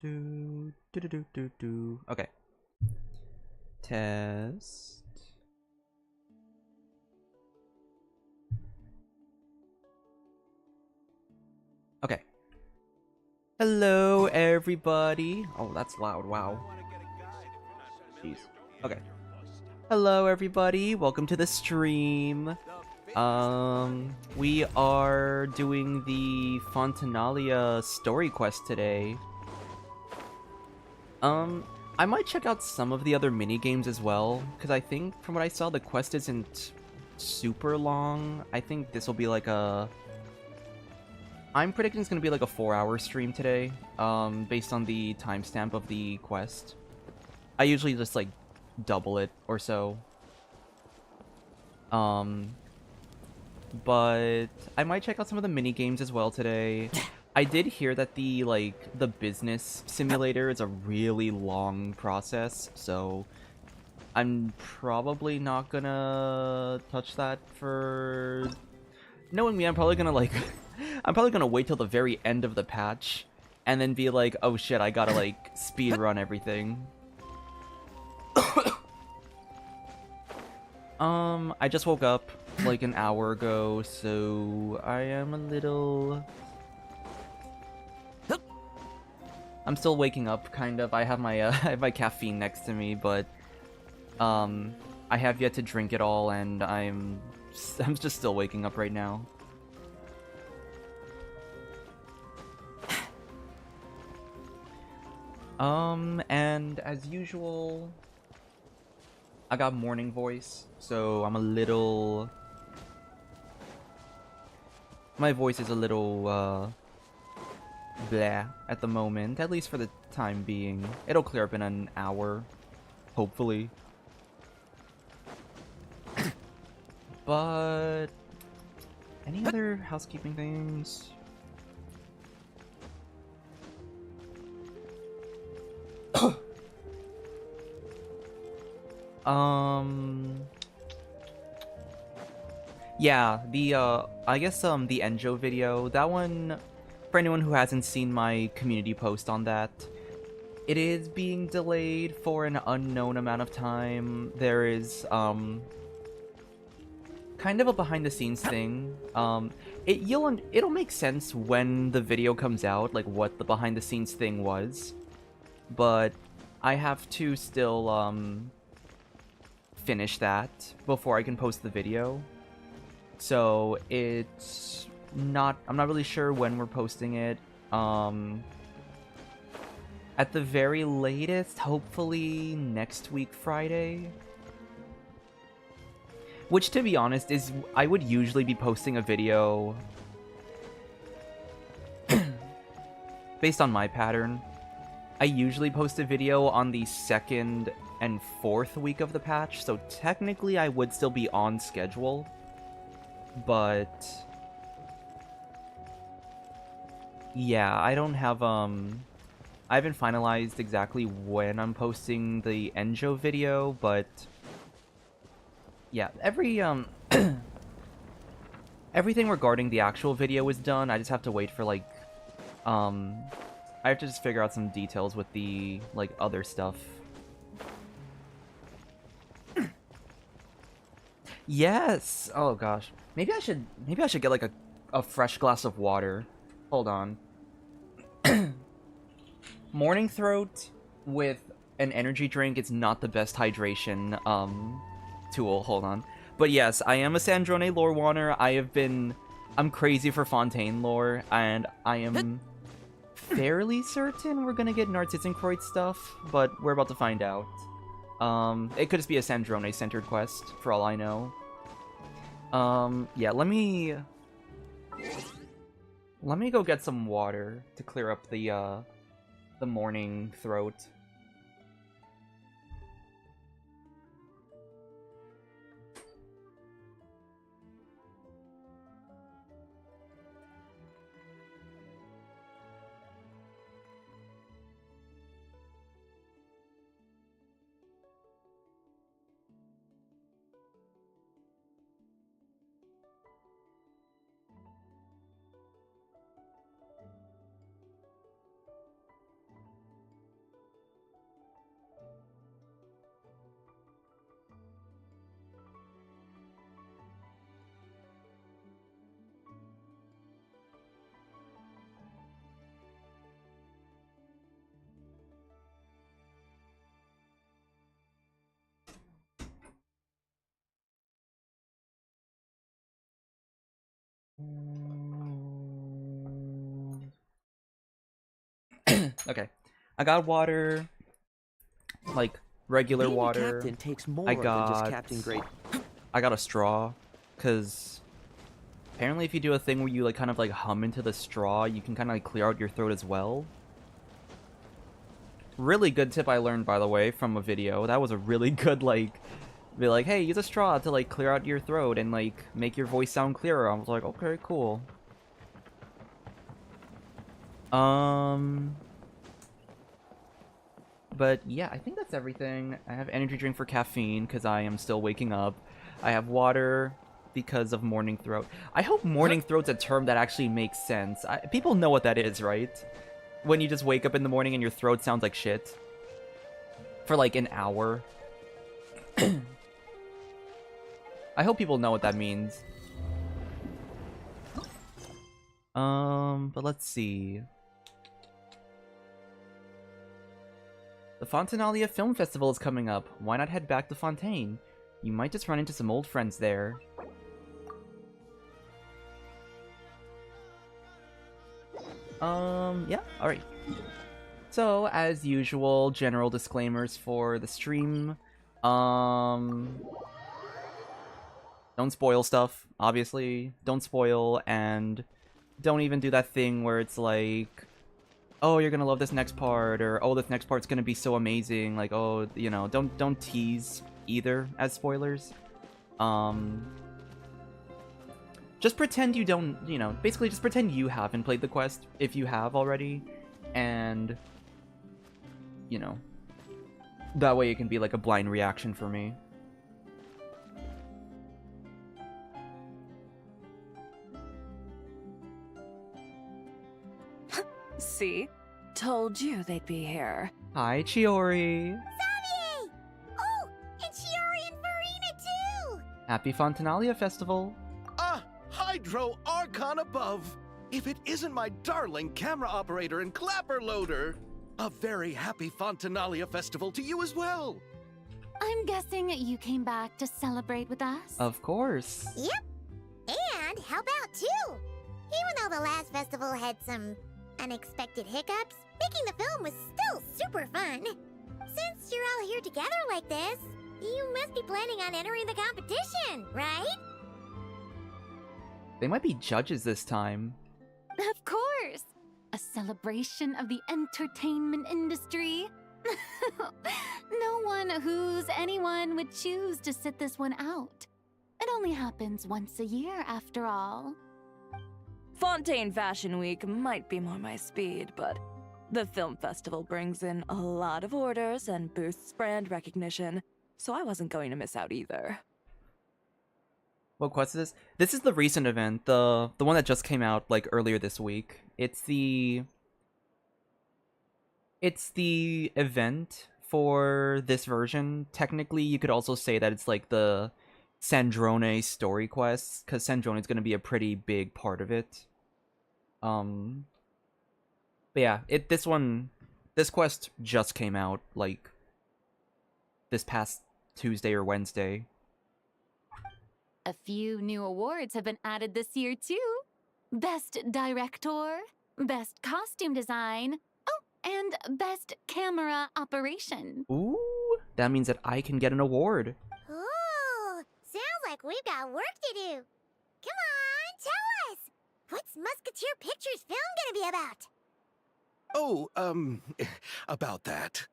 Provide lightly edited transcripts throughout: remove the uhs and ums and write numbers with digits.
Okay. Test. Okay. Hello, everybody. Oh, that's loud. Wow. Jeez. Okay. Hello, everybody. Welcome to the stream. We are doing the Fontinalia story quest today. I might check out some of the other mini games as well, because I think from what I saw, the quest isn't super long. I think this will be like a... I'm predicting it's going to be like a 4-hour stream today, based on the timestamp of the quest. I usually just like double it or so. But I might check out some of the mini games as well today. I did hear that the business simulator is a really long process, so I'm probably not gonna touch that for... Knowing me, I'm probably gonna like... I'm probably gonna wait till the very end of the patch, and then be like, oh shit, I gotta like speed run everything. I just woke up like an hour ago, so I am a little... I'm still waking up, kind of. I have my I have my caffeine next to me, but I have yet to drink it all, and I'm just still waking up right now. And as usual, I got morning voice, so I'm a little... My voice is a little, blah at the moment, at least for the time being. It'll clear up in an hour, hopefully. But... any other housekeeping things? Yeah, I guess, the Enjo video, that one, for anyone who hasn't seen my community post on that, it is being delayed for an unknown amount of time. There is, kind of a behind-the-scenes thing. It'll make sense when the video comes out, like, what the behind-the-scenes thing was, but I have to still, finish that before I can post the video. So it's not... I'm not really sure when we're posting it. At the very latest, hopefully next week Friday. Which, to be honest, is... I would usually be posting a video based on my pattern. I usually post a video on the 2nd and 4th week of the patch, so technically I would still be on schedule. But yeah, I don't have I haven't finalized exactly when I'm posting the Enjo video, but yeah, everything regarding the actual video is done. I just have to wait for like I have to just figure out some details with the like other stuff. Yes. Oh gosh. Maybe I should get like a fresh glass of water. Hold on. Morning throat with an energy drink is not the best hydration tool. Hold on. But yes, I am a Sandrone lore wanner. I'm crazy for Fontaine lore, and I am fairly certain we're gonna get Narzissenkreuz stuff, but we're about to find out. It could just be a Sandrone centered quest, for all I know. Yeah, let me go get some water to clear up the morning throat. Okay. I got water, like regular Being water. a captain takes more I than just got captain grade. I got a straw, cause apparently if you do a thing where you like kind of like hum into the straw, you can kind of like clear out your throat as well. Really good tip I learned, by the way, from a video. That was a really good like, be like, hey, use a straw to like clear out your throat and like make your voice sound clearer. I was like, okay, cool. But yeah, I think that's everything. I have energy drink for caffeine because I am still waking up. I have water because of morning throat. I hope morning throat's a term that actually makes sense. People know what that is, right? When you just wake up in the morning and your throat sounds like shit. For like an hour. I hope people know what that means. But let's see. The Fontinalia Film Festival is coming up. Why not head back to Fontaine? You might just run into some old friends there. Yeah, alright. So, as usual, general disclaimers for the stream. Don't spoil stuff, obviously. Don't spoil, and don't even do that thing where it's like, oh, you're gonna love this next part, or oh, this next part's gonna be so amazing. Like, oh, you know, don't tease either as spoilers. Just pretend you don't, you know, basically just pretend you haven't played the quest if you have already, and, you know, that way it can be like a blind reaction for me. See? Told you they'd be here. Hi, Chiori! Xavier! Oh, and Chiori and Farina too! Happy Fontinalia Festival! Hydro Archon above! If it isn't my darling camera operator and clapper loader! A very happy Fontinalia Festival to you as well! I'm guessing you came back to celebrate with us? Of course! Yep. And how about two? Even though the last festival had some unexpected hiccups, making the film was still super fun. Since you're all here together like this, you must be planning on entering the competition, right? They might be judges this time. Of course! A celebration of the entertainment industry. No one who's anyone would choose to sit this one out. It only happens once a year, after all. Fontaine Fashion Week might be more my speed, but the film festival brings in a lot of orders and boosts brand recognition, so I wasn't going to miss out either. What quest is this? This is the recent event, the one that just came out like earlier this week. It's the event for this version. Technically, you could also say that it's like the Sandrone story quests, because Sandrone is going to be a pretty big part of it. But yeah, this quest just came out like this past Tuesday or Wednesday. A few new awards have been added this year, too. Best Director, Best Costume Design, oh, and Best Camera Operation. Ooh, that means that I can get an award. Ooh, sounds like we've got work to do. Come on, tell us! What's Musketeer Pictures film gonna be about? Oh, about that.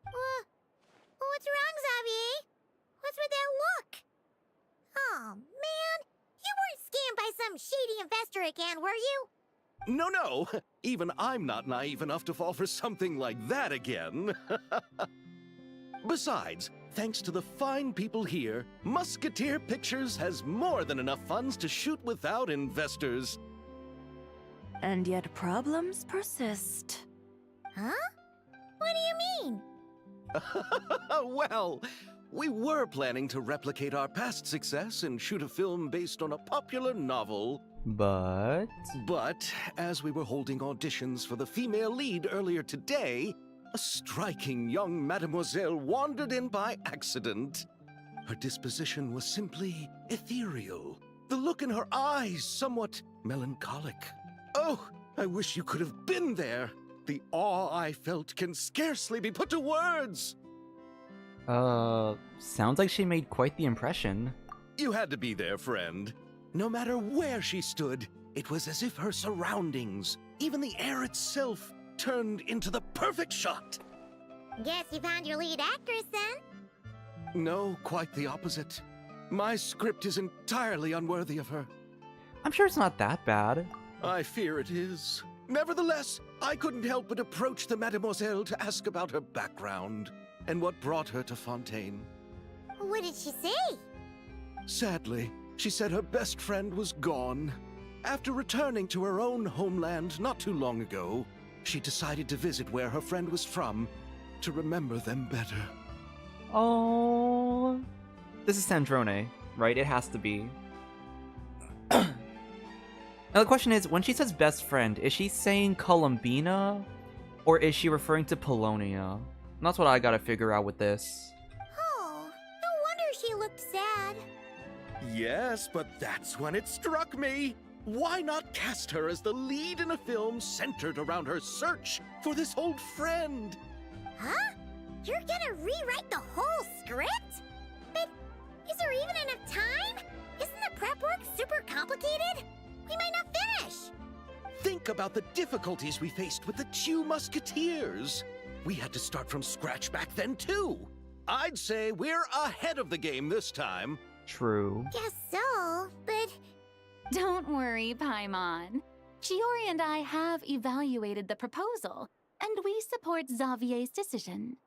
What's wrong, Xavier? What's with that look? Oh, man. You weren't scammed by some shady investor again, were you? No. Even I'm not naive enough to fall for something like that again. Besides, thanks to the fine people here, Musketeer Pictures has more than enough funds to shoot without investors. And yet problems persist. Huh? What do you mean? Well, we were planning to replicate our past success and shoot a film based on a popular novel. But But, as we were holding auditions for the female lead earlier today, a striking young mademoiselle wandered in by accident. Her disposition was simply ethereal, The look in her eyes, somewhat melancholic. Oh, I wish you could have been there. The awe I felt can scarcely be put to words. Sounds like she made quite the impression. You had to be there, friend. No matter where she stood, it was as if her surroundings, even the air itself, turned into the perfect shot. Guess you found your lead actress then? No, quite the opposite. My script is entirely unworthy of her. I'm sure it's not that bad. I fear it is. Nevertheless, I couldn't help but approach the mademoiselle to ask about her background and what brought her to Fontaine. What did she say? Sadly, she said her best friend was gone. After returning to her own homeland not too long ago, she decided to visit where her friend was from to remember them better. Oh, this is Sandrone, right? It has to be. Now the question is, when she says best friend, is she saying Columbina? Or is she referring to Polonia? And that's what I gotta figure out with this. Oh, no wonder she looked sad. Yes, but that's when it struck me. Why not cast her as the lead in a film centered around her search for this old friend? Huh? You're gonna rewrite the whole script? But is there even enough time? Isn't the prep work super complicated? We might not finish. Think about the difficulties we faced with the two musketeers. We had to start from scratch back then, too. I'd say we're ahead of the game this time. True. Guess so, but... Don't worry, Paimon. Shiori and I have evaluated the proposal, and we support Xavier's decision.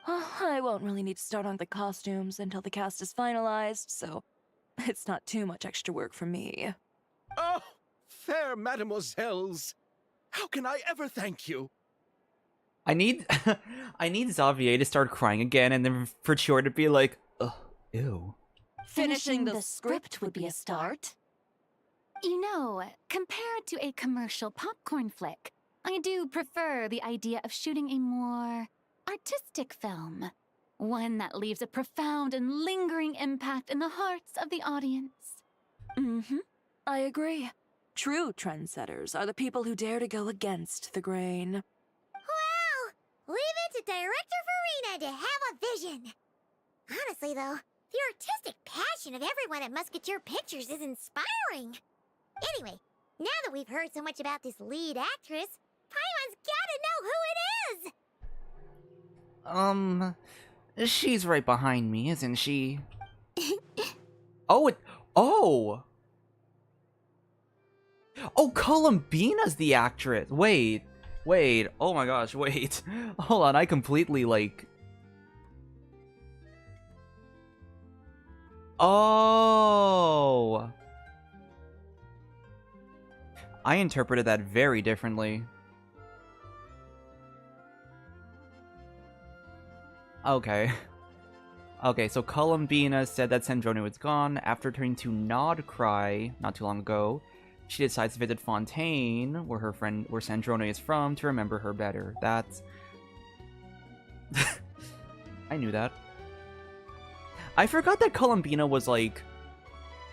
I won't really need to start on the costumes until the cast is finalized, so it's not too much extra work for me. Oh, fair mademoiselles. How can I ever thank you? I need I need Xavier to start crying again and then for Chior to be like, ugh, ew. Finishing the script would be a start. You know, compared to a commercial popcorn flick, I do prefer the idea of shooting a more artistic film. One that leaves a profound and lingering impact in the hearts of the audience. Mm-hmm. I agree. True trendsetters are the people who dare to go against the grain. Well, leave it to Director Farina to have a vision. Honestly, though, the artistic passion of everyone at Musketeer Pictures is inspiring. Anyway, now that we've heard so much about this lead actress, Paimon's gotta know who it is! She's right behind me, isn't she? Oh! Oh, Columbina's the actress! Wait, oh my gosh, wait. Hold on, I completely, like... Oh! I interpreted that very differently. Okay. Okay, so Columbina said that Sandrone was gone. After turning to Nod Cry not too long ago, she decides to visit Fontaine, where Sandrone is from, to remember her better. That's... I knew that. I forgot that Columbina was like...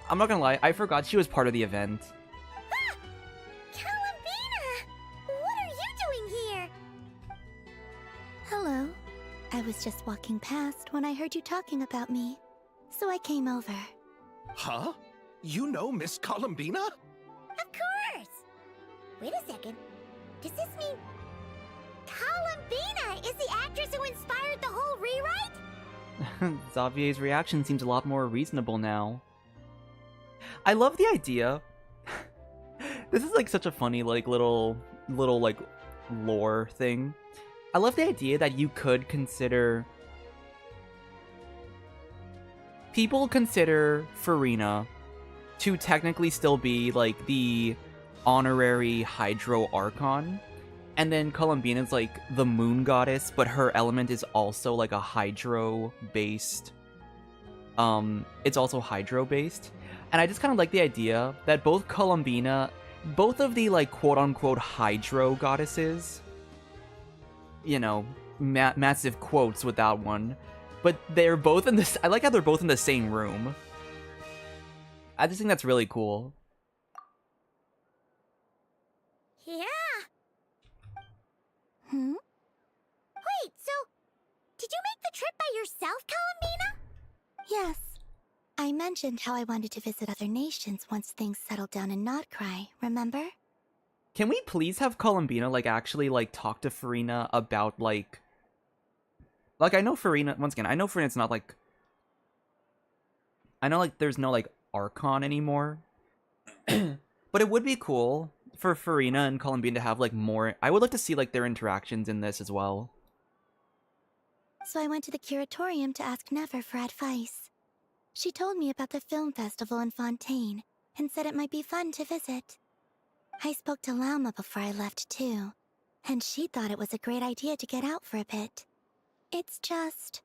I'm not gonna lie, I forgot she was part of the event. Ah! Columbina! What are you doing here? Hello. I was just walking past when I heard you talking about me, so I came over. Huh? You know Miss Columbina? Of course! Wait a second. Does this mean... Columbina is the actress who inspired the whole rewrite? Xavier's reaction seems a lot more reasonable now. I love the idea. This is like such a funny like little like lore thing. I love the idea that you could consider... People consider Farina to technically still be like the honorary Hydro Archon. And then Columbina's like the moon goddess, but her element is also like a Hydro-based... it's also Hydro-based. And I just kind of like the idea that both both of the like quote-unquote Hydro goddesses... You know, massive quotes with that one. But they're both in this... I like how they're both in the same room. I just think that's really cool. Yeah. Hmm? Wait, so did you make the trip by yourself, Columbina? Yes. I mentioned how I wanted to visit other nations once things settled down in Notcry, remember? Can we please have Columbina, like, actually, like, talk to Farina about, like, I know Farina, once again, I know Farina's not, like, I know, like, there's no, like, Archon anymore, but it would be cool for Farina and Columbina to have, like, more, I would like to see, like, their interactions in this as well. So I went to the curatorium to ask Never for advice. She told me about the film festival in Fontaine and said it might be fun to visit. I spoke to Lauma before I left too, and she thought it was a great idea to get out for a bit. It's just,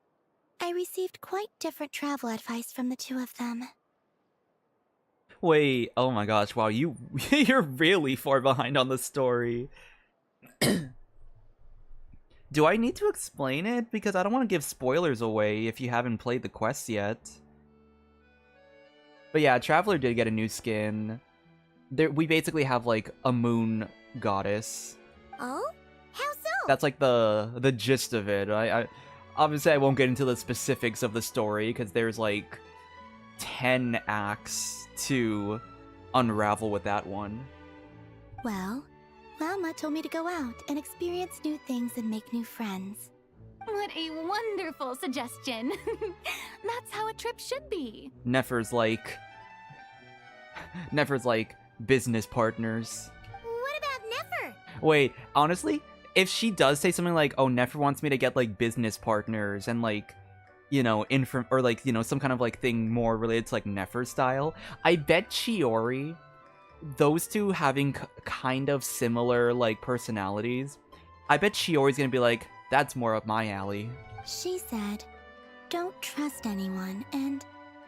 I received quite different travel advice from the two of them. Wait, oh my gosh, wow, you're really far behind on the story. Do I need to explain it? Because I don't want to give spoilers away if you haven't played the quests yet. But yeah, Traveler did get a new skin. We basically have, like, a moon goddess. Oh? How so? That's, like, the gist of it. I obviously, I won't get into the specifics of the story, because there's, like, 10 acts to unravel with that one. Well, Lauma told me to go out and experience new things and make new friends. What a wonderful suggestion. That's how a trip should be. Nefer's like, business partners. What about Nefer? Wait, honestly, if she does say something like, oh, Nefer wants me to get, like, business partners and, like, you know, or, like, you know, some kind of, like, thing more related to, like, Nefer style, I bet Chiori, those two having kind of similar, like, personalities, I bet Chiori's gonna be like, that's more up my alley. She said, don't trust anyone and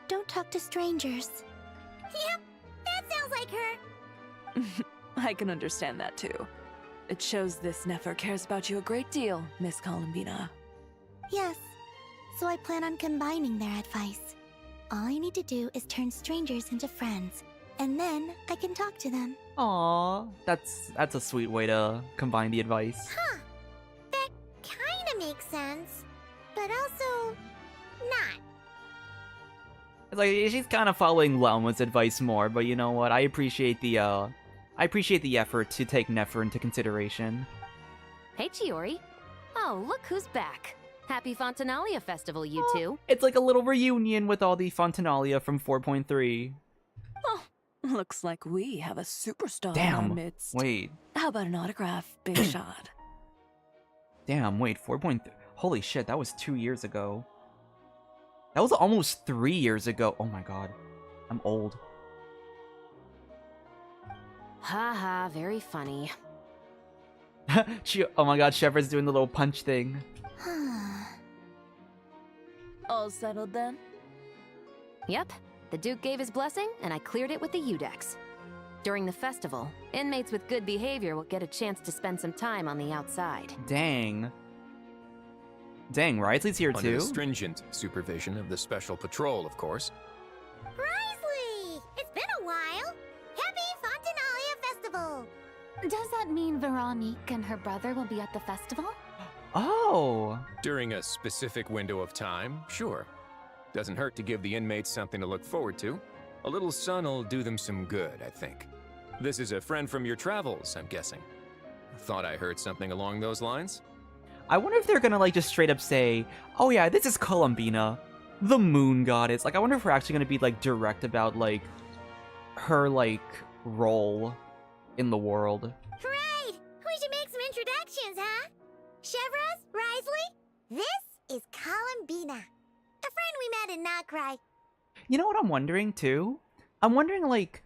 don't talk to strangers. Yep, that sounds like her. I can understand that too. It shows this Nefer cares about you a great deal, Miss Columbina. Yes, so I plan on combining their advice. All I need to do is turn strangers into friends, and then I can talk to them. Aww, that's a sweet way to combine the advice. Huh. That kinda makes sense, but also not. It's like, she's kind of following Lauma's advice more, but you know what? I appreciate the effort to take Nefer into consideration. Hey, Chiori. Oh, look who's back. Happy Fontinalia Festival, you two. It's like a little reunion with all the Fontinalia from 4.3. Oh, looks like we have a superstar in Damn. our midst. Wait. How about an autograph, Big Shot? Damn, wait, 4.3. Holy shit, that was 2 years ago. That was almost 3 years ago. Oh my god. I'm old. Haha, very funny. Oh my god, Shepard's doing the little punch thing. All settled then? Yep, the Duke gave his blessing, and I cleared it with the Udex. During the festival, inmates with good behavior will get a chance to spend some time on the outside. Dang. Dang, Risley's here Under too? the stringent supervision of the Special Patrol, of course. Risley! It's been a while! Happy Fontinalia Festival! Does that mean Veronique and her brother will be at the festival? Oh! During a specific window of time, sure. Doesn't hurt to give the inmates something to look forward to. A little sun'll do them some good, I think. This is a friend from your travels, I'm guessing. Thought I heard something along those lines? I wonder if they're gonna, like, just straight up say, oh yeah, this is Columbina, the moon goddess. Like, I wonder if we're actually gonna be, like, direct about, like, her, like, role in the world. Right! We should make some introductions, huh? Chevros, Risley, this is Columbina. A friend we met in Notcry. You know what I'm wondering, too? I'm wondering, like,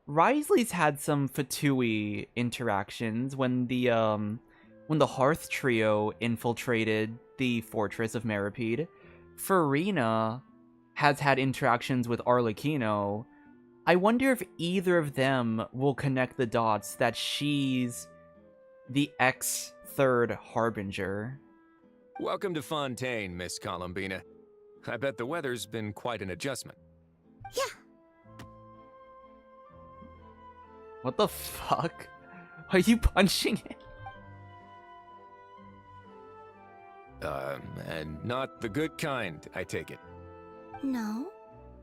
Risley's had some Fatui interactions when the Hearth Trio infiltrated the fortress of Meripede. Farina has had interactions with Arlecchino. I wonder if either of them will connect the dots that she's the ex-third Harbinger. Welcome to Fontaine, Miss Columbina. I bet the weather's been quite an adjustment. Yeah, What the fuck? Are you punching it? And not the good kind, I take it. No,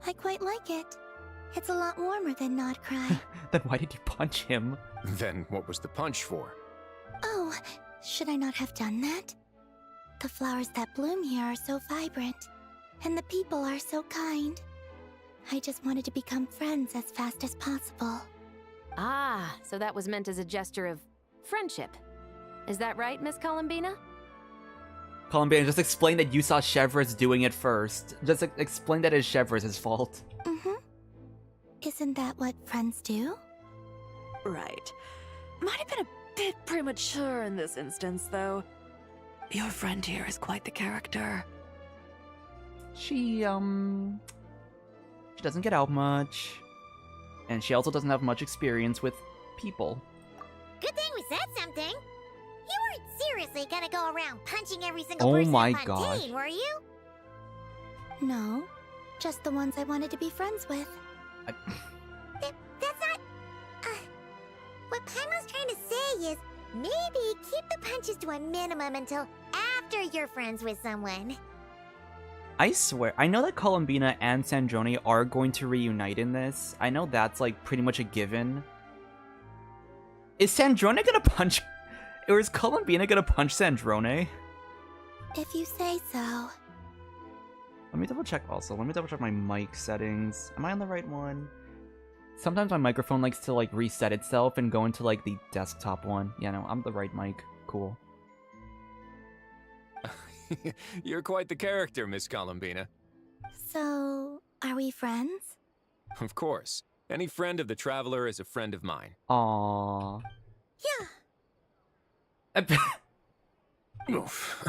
I quite like it. It's a lot warmer than Not Cry. Then why did you punch him? Then what was the punch for? Oh, should I not have done that? The flowers that bloom here are so vibrant, and the people are so kind. I just wanted to become friends as fast as possible. Ah, so that was meant as a gesture of friendship. Is that right, Miss Columbina? Columbina, just explain that you saw Chevres doing it first. Just explain that it's Chevres' fault. Mm-hmm. Isn't that what friends do? Right. Might have been a bit premature in this instance, though. Your friend here is quite the character. She doesn't get out much. And she also doesn't have much experience with people. Good thing we said something. You weren't seriously gonna go around punching every single Oh person my in Fontaine, gosh. were you? No, just the ones I wanted to be friends with. That's not... what Paimon's trying to say is, maybe keep the punches to a minimum until after you're friends with someone. I swear, I know that Columbina and Sandrone are going to reunite in this. I know that's like pretty much a given. Is Sandrone gonna punch... Or is Columbina gonna punch Sandrone? If you say so. Let me double check also. Let me double check my mic settings. Am I on the right one? Sometimes my microphone likes to like reset itself and go into like the desktop one. Yeah, no, I'm the right mic. Cool. You're quite the character, Miss Columbina. So, are we friends? Of course. Any friend of the Traveler is a friend of mine. Aww. Yeah. Oof.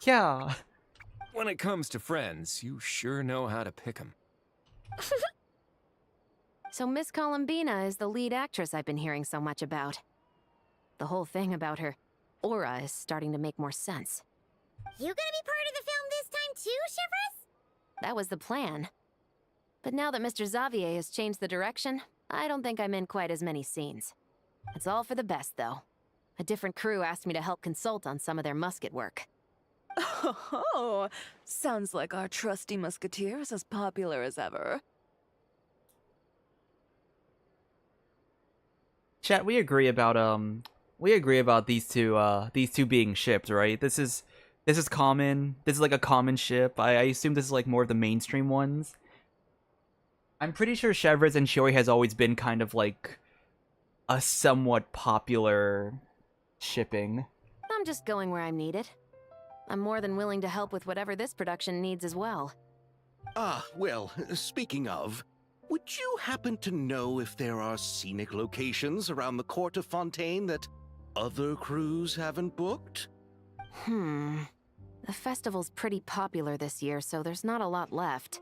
Yeah. When it comes to friends, you sure know how to pick 'em. So Miss Columbina is the lead actress I've been hearing so much about. The whole thing about her aura is starting to make more sense. You gonna be part of the film this time too, Chevres? That was the plan. But now that Mr. Xavier has changed the direction, I don't think I'm in quite as many scenes. It's all for the best, though. A different crew asked me to help consult on some of their musket work. Oh, sounds like our trusty musketeer is as popular as ever. Chat, we agree about these two being shipped, right? This is common. This is like a common ship. I assume this is like more of the mainstream ones. I'm pretty sure Chevres and Shiori has always been kind of like a somewhat popular shipping. I'm just going where I'm needed. I'm more than willing to help with whatever this production needs as well. Ah, well, speaking of, would you happen to know if there are scenic locations around the court of Fontaine that other crews haven't booked? The festival's pretty popular this year, so there's not a lot left.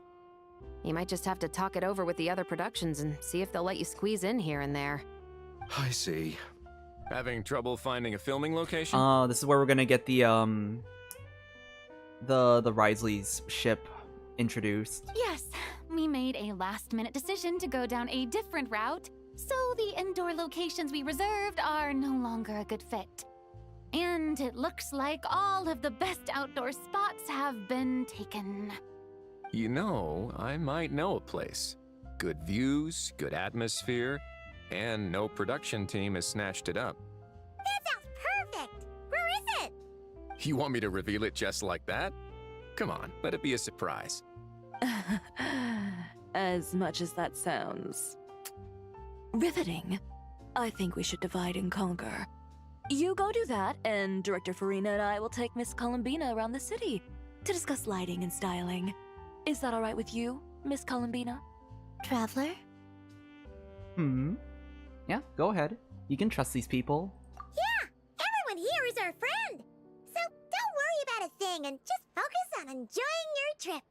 You might just have to talk it over with the other productions and see if they'll let you squeeze in here and there. I see. Having trouble finding a filming location? This is where we're gonna get the Risley's ship introduced. Yes, we made a last-minute decision to go down a different route, so the indoor locations we reserved are no longer a good fit. And it looks like all of the best outdoor spots have been taken. You know, I might know a place. Good views, good atmosphere, and no production team has snatched it up. That sounds perfect! Where is it? You want me to reveal it just like that? Come on, let it be a surprise. As much as that sounds riveting, I think we should divide and conquer. You go do that, and Director Farina and I will take Miss Columbina around the city to discuss lighting and styling. Is that all right with you, Miss Columbina? Traveler? Yeah, go ahead. You can trust these people. Yeah! Everyone here is our friend! So don't worry about a thing and just focus on enjoying your trip.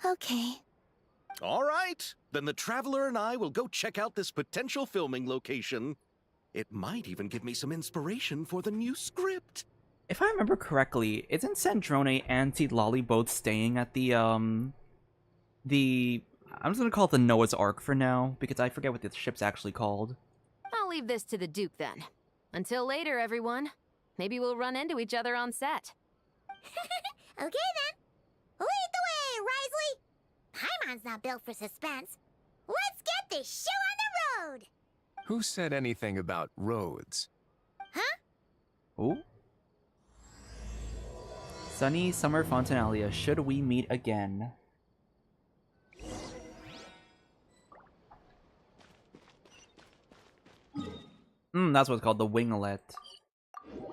Okay. All right, then the Traveler and I will go check out this potential filming location. It might even give me some inspiration for the new script. If I remember correctly, isn't Sandrone and Citlali both staying at the I'm just gonna call it the Noah's Ark for now, because I forget what the ship's actually called. I'll leave this to the Duke then. Until later, everyone. Maybe we'll run into each other on set. Okay then. Lead the way, Risley! Paimon's not built for suspense. Let's get this show on the road! Who said anything about roads? Huh? Oh? Sunny Summer Fontinalia, should we meet again? That's what's called, the winglet. No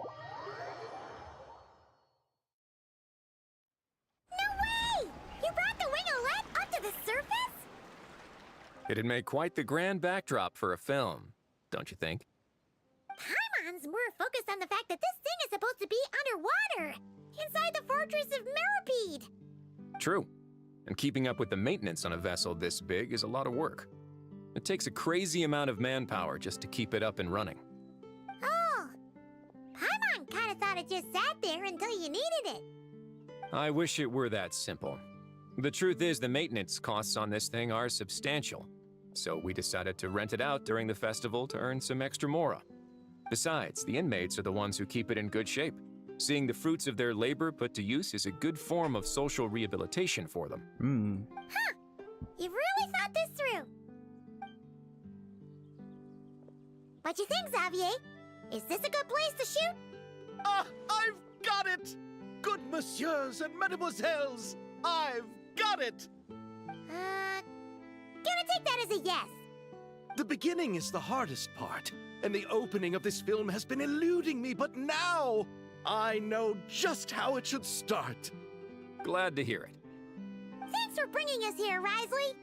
way! You brought the winglet up to the surface? It'd make quite the grand backdrop for a film, don't you think? Paimon's more focused on the fact that this thing is supposed to be underwater, inside the fortress of Meripede. True. And keeping up with the maintenance on a vessel this big is a lot of work. It takes a crazy amount of manpower just to keep it up and running. Oh. Paimon kinda thought it just sat there until you needed it. I wish it were that simple. The truth is the maintenance costs on this thing are substantial. So we decided to rent it out during the festival to earn some extra mora. Besides, the inmates are the ones who keep it in good shape. Seeing the fruits of their labor put to use is a good form of social rehabilitation for them. Huh. You've really thought this through. What you think, Xavier? Is this a good place to shoot? Ah, I've got it! Good messieurs and mesdemoiselles, I've got it! Gonna take that as a yes. The beginning is the hardest part, and the opening of this film has been eluding me, but now I know just how it should start. Glad to hear it. Thanks for bringing us here, Risley.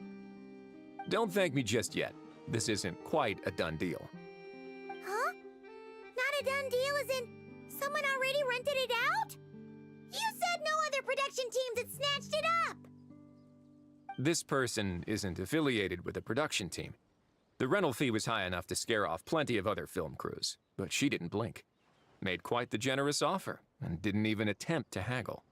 Don't thank me just yet. This isn't quite a done deal. Huh? Not a done deal as in someone already rented it out? You said no other production teams had snatched it up. This person isn't affiliated with a production team. The rental fee was high enough to scare off plenty of other film crews, but she didn't blink. Made quite the generous offer, and didn't even attempt to haggle.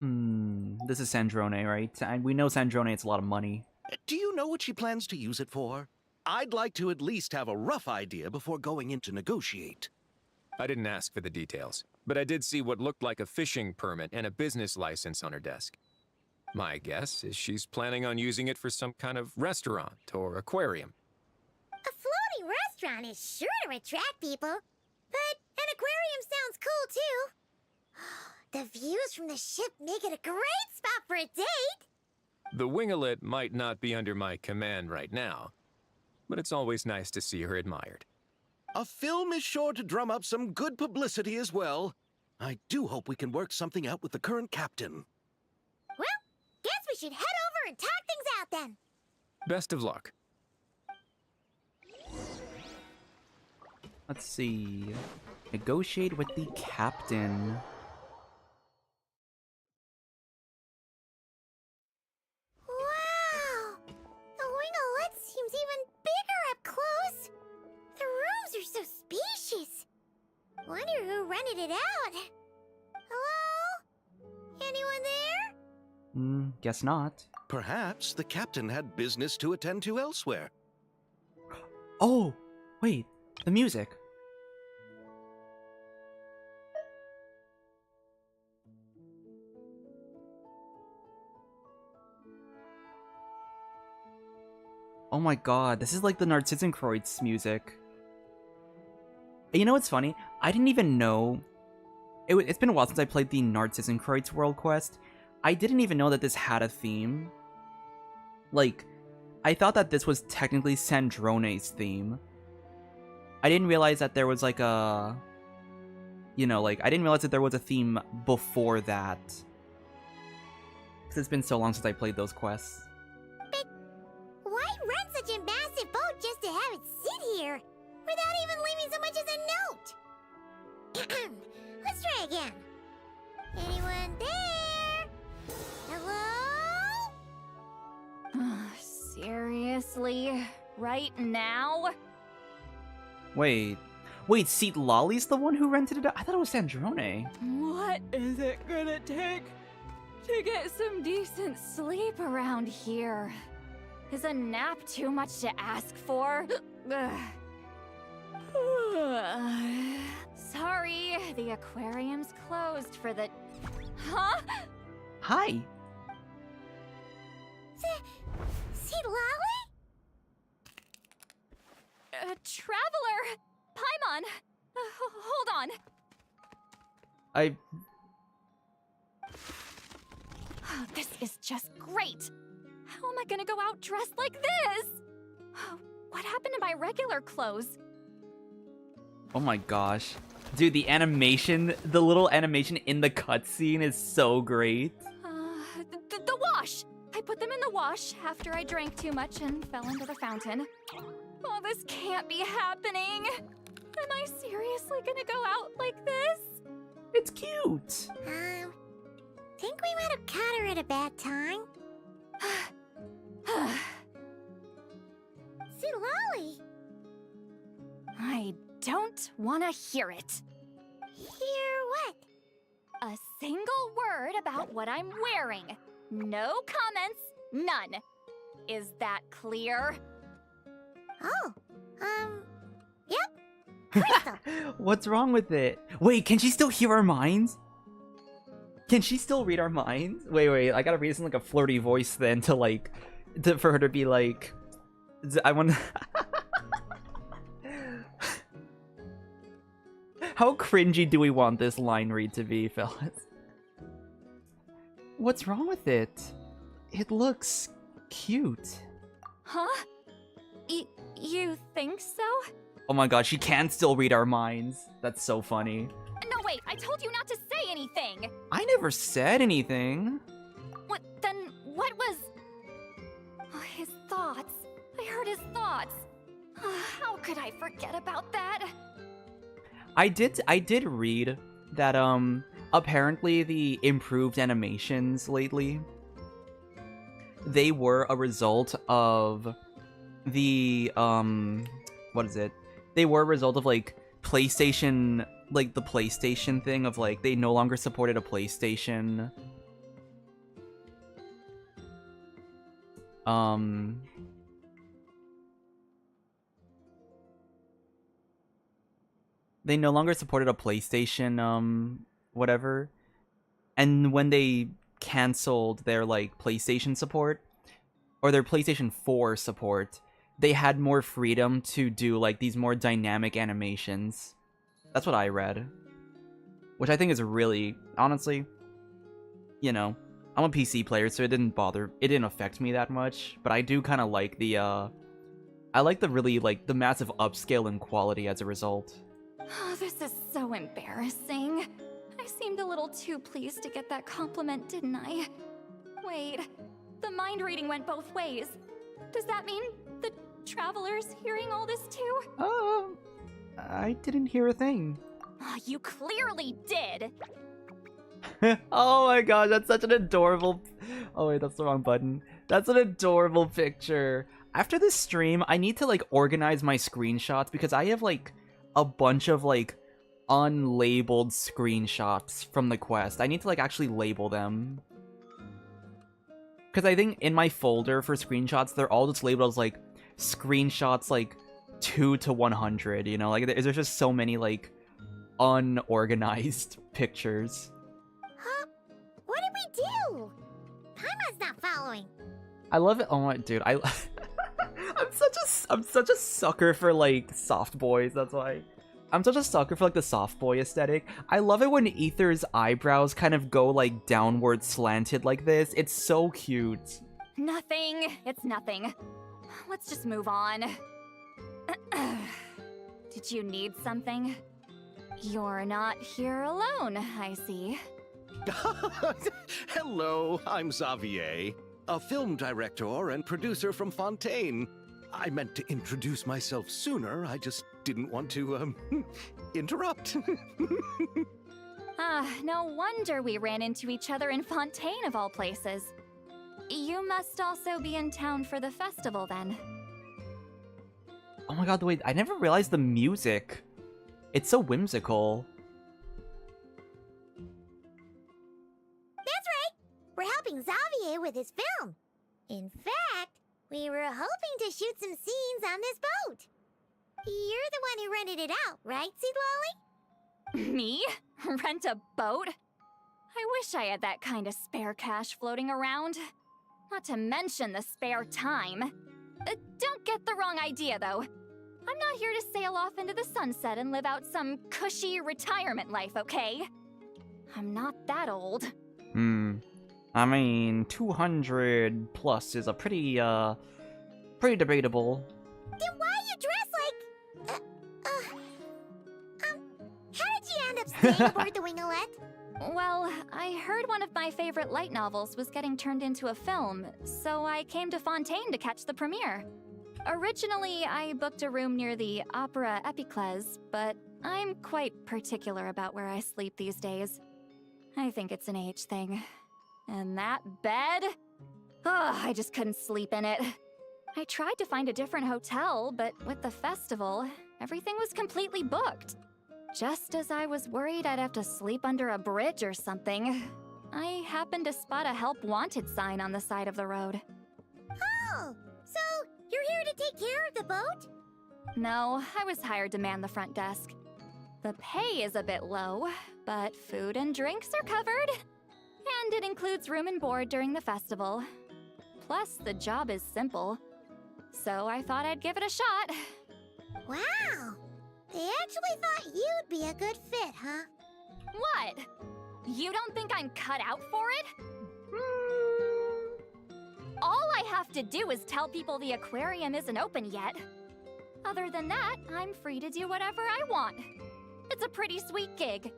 This is Sandrone, right? And we know Sandrone, it's a lot of money. Do you know what she plans to use it for? I'd like to at least have a rough idea before going in to negotiate. I didn't ask for the details, but I did see what looked like a fishing permit and a business license on her desk. My guess is she's planning on using it for some kind of restaurant or aquarium. A floating restaurant is sure to attract people, but an aquarium sounds cool too. The views from the ship make it a great spot for a date. The winglet might not be under my command right now, but it's always nice to see her admired. A film is sure to drum up some good publicity as well. I do hope we can work something out with the current captain. Well, guess we should head over and talk things out then. Best of luck. Let's see. Negotiate with the captain. Wow! The winglet seems even bigger up close. The rooms are so spacious. Wonder who rented it out. Hello? Anyone there? Guess not. Perhaps the captain had business to attend to elsewhere. Oh, wait, the music. Oh my god, this is like the Narzissenkreuz music. You know what's funny? I didn't even know... It's been a while since I played the Narzissenkreuz World Quest. I didn't even know that this had a theme. Like, I thought that this was technically Sandrone's theme. I didn't realize that there was like a... You know, like, I didn't realize that there was a theme before that. Because it's been so long since I played those quests. But why rent such a massive boat just to have it sit here? Without even leaving so much as a note? Let's try again. Anyone there? Hello? Seriously? Right now? Wait, Citlali's the one who rented it out? I thought it was Sandrone. What is it gonna take? to get some decent sleep around here. Is a nap too much to ask for? Sorry, the aquarium's closed for the... Huh? Hi. Citlali? Traveler! Paimon! Hold on. Oh, this is just great! How am I gonna go out dressed like this? What happened to my regular clothes? Oh my gosh. Dude, the animation, the little animation in the cutscene is so great. The wash! I put them in the wash after I drank too much and fell into the fountain. Oh, this can't be happening! Am I seriously gonna go out like this? It's cute. Think we might have caught her at a bad time. Citlali! I don't want to hear it. Hear what? A single word about what I'm wearing. No comments, none. Is that clear? Oh, yep. Crystal! What's wrong with it? Wait, can she still hear our minds? Can she still read our minds? Wait, I gotta read this in like a flirty voice then to like, for her to be like, I want. How cringy do we want this line read to be, fellas? What's wrong with it? It looks cute. Huh? You think so? Oh my god, she can still read our minds. That's so funny. No, wait, I told you not to say anything! I never said anything. Then what was... Oh, his thoughts. I heard his thoughts. How could I forget about that? I did read that, apparently the improved animations lately, they were a result of the, what is it? They were a result of, like, PlayStation, like, the PlayStation thing of, like, they no longer supported a PlayStation. They no longer supported a PlayStation, whatever. And when they canceled their, like, PlayStation support, or their PlayStation 4 support, they had more freedom to do, like, these more dynamic animations. That's what I read. Which I think is really, honestly, you know, I'm a PC player, so it didn't affect me that much. But I do kind of like the, I like the really, like, the massive upscale in quality as a result. Oh, this is so embarrassing. I seemed a little too pleased to get that compliment, didn't I? Wait, the mind reading went both ways. Does that mean the traveler's hearing all this too? I didn't hear a thing. Oh, you clearly did! Oh my god, that's such an adorable... Oh wait, that's the wrong button. That's an adorable picture. After this stream, I need to, like, organize my screenshots because I have, like, a bunch of, like, unlabeled screenshots from the quest. I need to, like, actually label them. Because I think in my folder for screenshots, they're all just labeled as, like, screenshots, like, 2 to 100, you know? Like, there's just so many, like, unorganized pictures. Huh? What did we do? Paimon's not following. I love it. Oh my, dude, I'm such a sucker for, like, soft boys, that's why. I'm such a sucker for, like, the soft boy aesthetic. I love it when Ether's eyebrows kind of go, like, downward slanted like this. It's so cute. Nothing. It's nothing. Let's just move on. Did you need something? You're not here alone, I see. Hello, I'm Xavier, a film director and producer from Fontaine. I meant to introduce myself sooner, I just didn't want to, interrupt. No wonder we ran into each other in Fontaine of all places. You must also be in town for the festival then. Oh my god, wait, I never realized the music. It's so whimsical. That's right. helping Xavier with his film. In fact, we were hoping to shoot some scenes on this boat. You're the one who rented it out, right, Citlali? Me? Rent a boat? I wish I had that kind of spare cash floating around. Not to mention the spare time. Don't get the wrong idea, though. I'm not here to sail off into the sunset and live out some cushy retirement life, okay? I'm not that old. I mean, 200 plus is a pretty debatable. Then why you dress like... how did you end up staying aboard the Wingolette? Well, I heard one of my favorite light novels was getting turned into a film, so I came to Fontaine to catch the premiere. Originally, I booked a room near the Opera Epiclese, but I'm quite particular about where I sleep these days. I think it's an age thing. And that bed? Ugh, I just couldn't sleep in it. I tried to find a different hotel, but with the festival, everything was completely booked. Just as I was worried I'd have to sleep under a bridge or something, I happened to spot a help wanted sign on the side of the road. Oh, so you're here to take care of the boat? No, I was hired to man the front desk. The pay is a bit low, but food and drinks are covered. And it includes room and board during the festival. Plus, the job is simple. So I thought I'd give it a shot. Wow! They actually thought you'd be a good fit, huh? What? You don't think I'm cut out for it? All I have to do is tell people the aquarium isn't open yet. Other than that, I'm free to do whatever I want. It's a pretty sweet gig.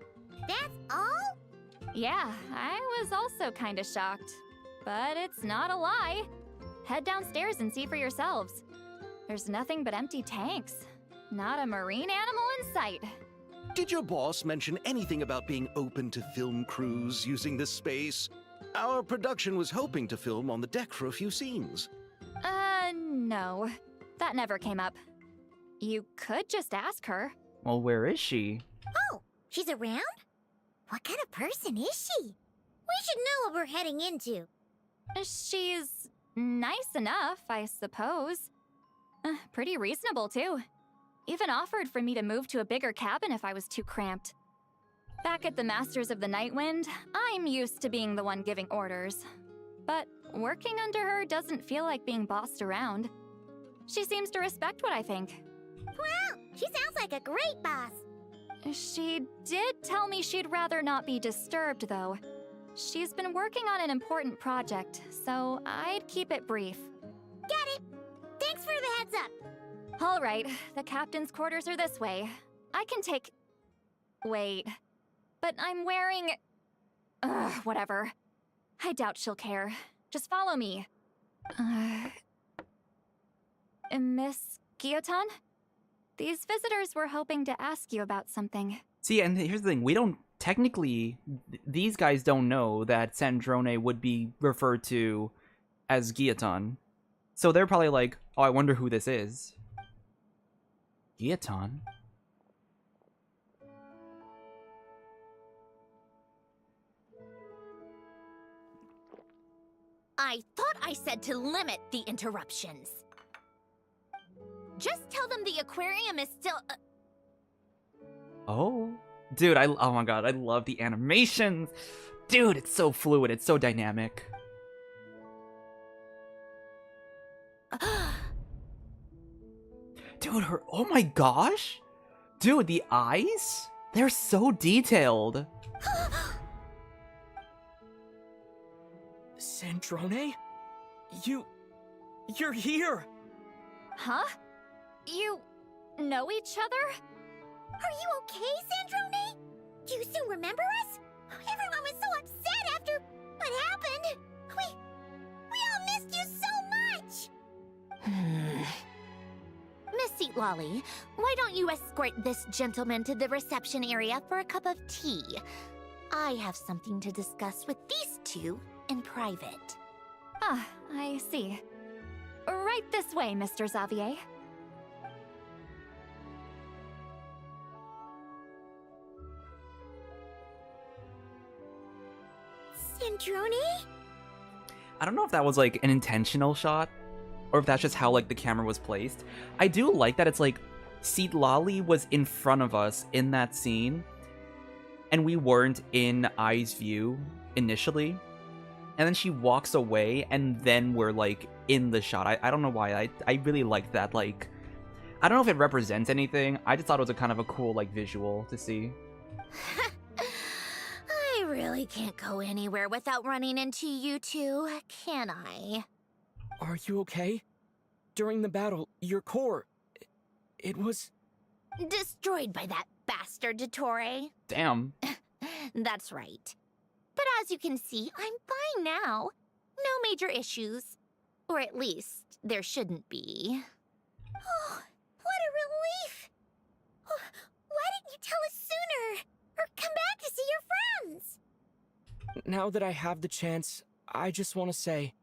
That's all? Yeah, I was also kinda shocked. But it's not a lie. Head downstairs and see for yourselves. There's nothing but empty tanks. Not a marine animal in sight. Did your boss mention anything about being open to film crews using this space? Our production was hoping to film on the deck for a few scenes. No. That never came up. You could just ask her. Well, where is she? Oh, she's around? What kind of person is she? We should know what we're heading into. She's nice enough, I suppose. Pretty reasonable, too. Even offered for me to move to a bigger cabin if I was too cramped. Back at the Masters of the Nightwind, I'm used to being the one giving orders. But working under her doesn't feel like being bossed around. She seems to respect what I think. Wow, she sounds like a great boss. She did tell me she'd rather not be disturbed, though. She's been working on an important project, so I'd keep it brief. Got it. Thanks for the heads up. All right, the captain's quarters are this way. I can take... Wait. But I'm wearing... whatever. I doubt she'll care. Just follow me. Miss Guillotin? These visitors were hoping to ask you about something. See, and here's the thing. We don't... Technically, these guys don't know that Sandrone would be referred to as Guillotin. So they're probably like, oh, I wonder who this is. Guillotin? I thought I said to limit the interruptions. Just tell them the aquarium is still... Oh. Dude, oh my god, I love the animations. Dude, it's so fluid, it's so dynamic. Dude, oh my gosh. Dude, the eyes? They're so detailed. Sandrone? You're here! Huh? You know each other? Are you okay, Sandrone? Do you still remember us? Everyone was so upset after what happened. We all missed you so much. Miss Citlali, why don't you escort this gentleman to the reception area for a cup of tea? I have something to discuss with these two in private. Ah, I see. Right this way, Mr. Xavier. Sandrone? I don't know if that was like an intentional shot or if that's just how like the camera was placed. I do like that it's like Citlali was in front of us in that scene and we weren't in Ai's view initially. And then she walks away and then we're like in the shot. I don't know why. I really like that. Like, I don't know if it represents anything. I just thought it was a kind of a cool like visual to see. I really can't go anywhere without running into you two, can I? Are you okay? During the battle, your core... it was... Destroyed by that bastard Dottore. Damn. That's right. But as you can see, I'm fine now. No major issues. Or at least, there shouldn't be. Oh, what a relief! Oh, why didn't you tell us sooner? Or come back to see your friends? Now that I have the chance, I just want to say...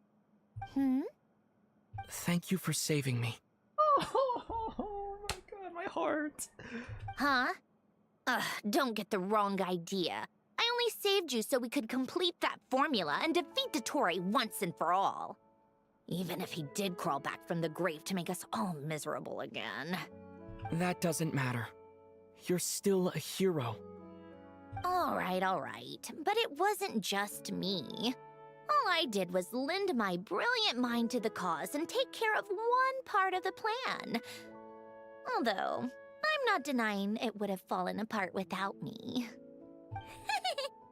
Thank you for saving me. Oh my god, my heart. Huh? Don't get the wrong idea. I only saved you so we could complete that formula and defeat Dottore once and for all. Even if he did crawl back from the grave to make us all miserable again. That doesn't matter. You're still a hero. All right. But it wasn't just me. All I did was lend my brilliant mind to the cause and take care of one part of the plan. Although, I'm not denying it would have fallen apart without me.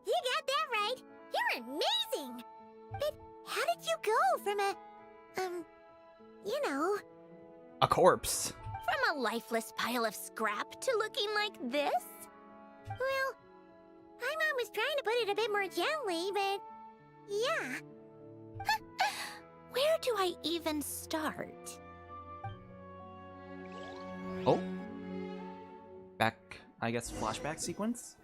You got that right. You're amazing. But how did you go from a, you know... A corpse. From a lifeless pile of scrap to looking like this? Well, my mom was trying to put it a bit more gently, but... yeah. Where do I even start? Oh. Back, I guess, flashback sequence?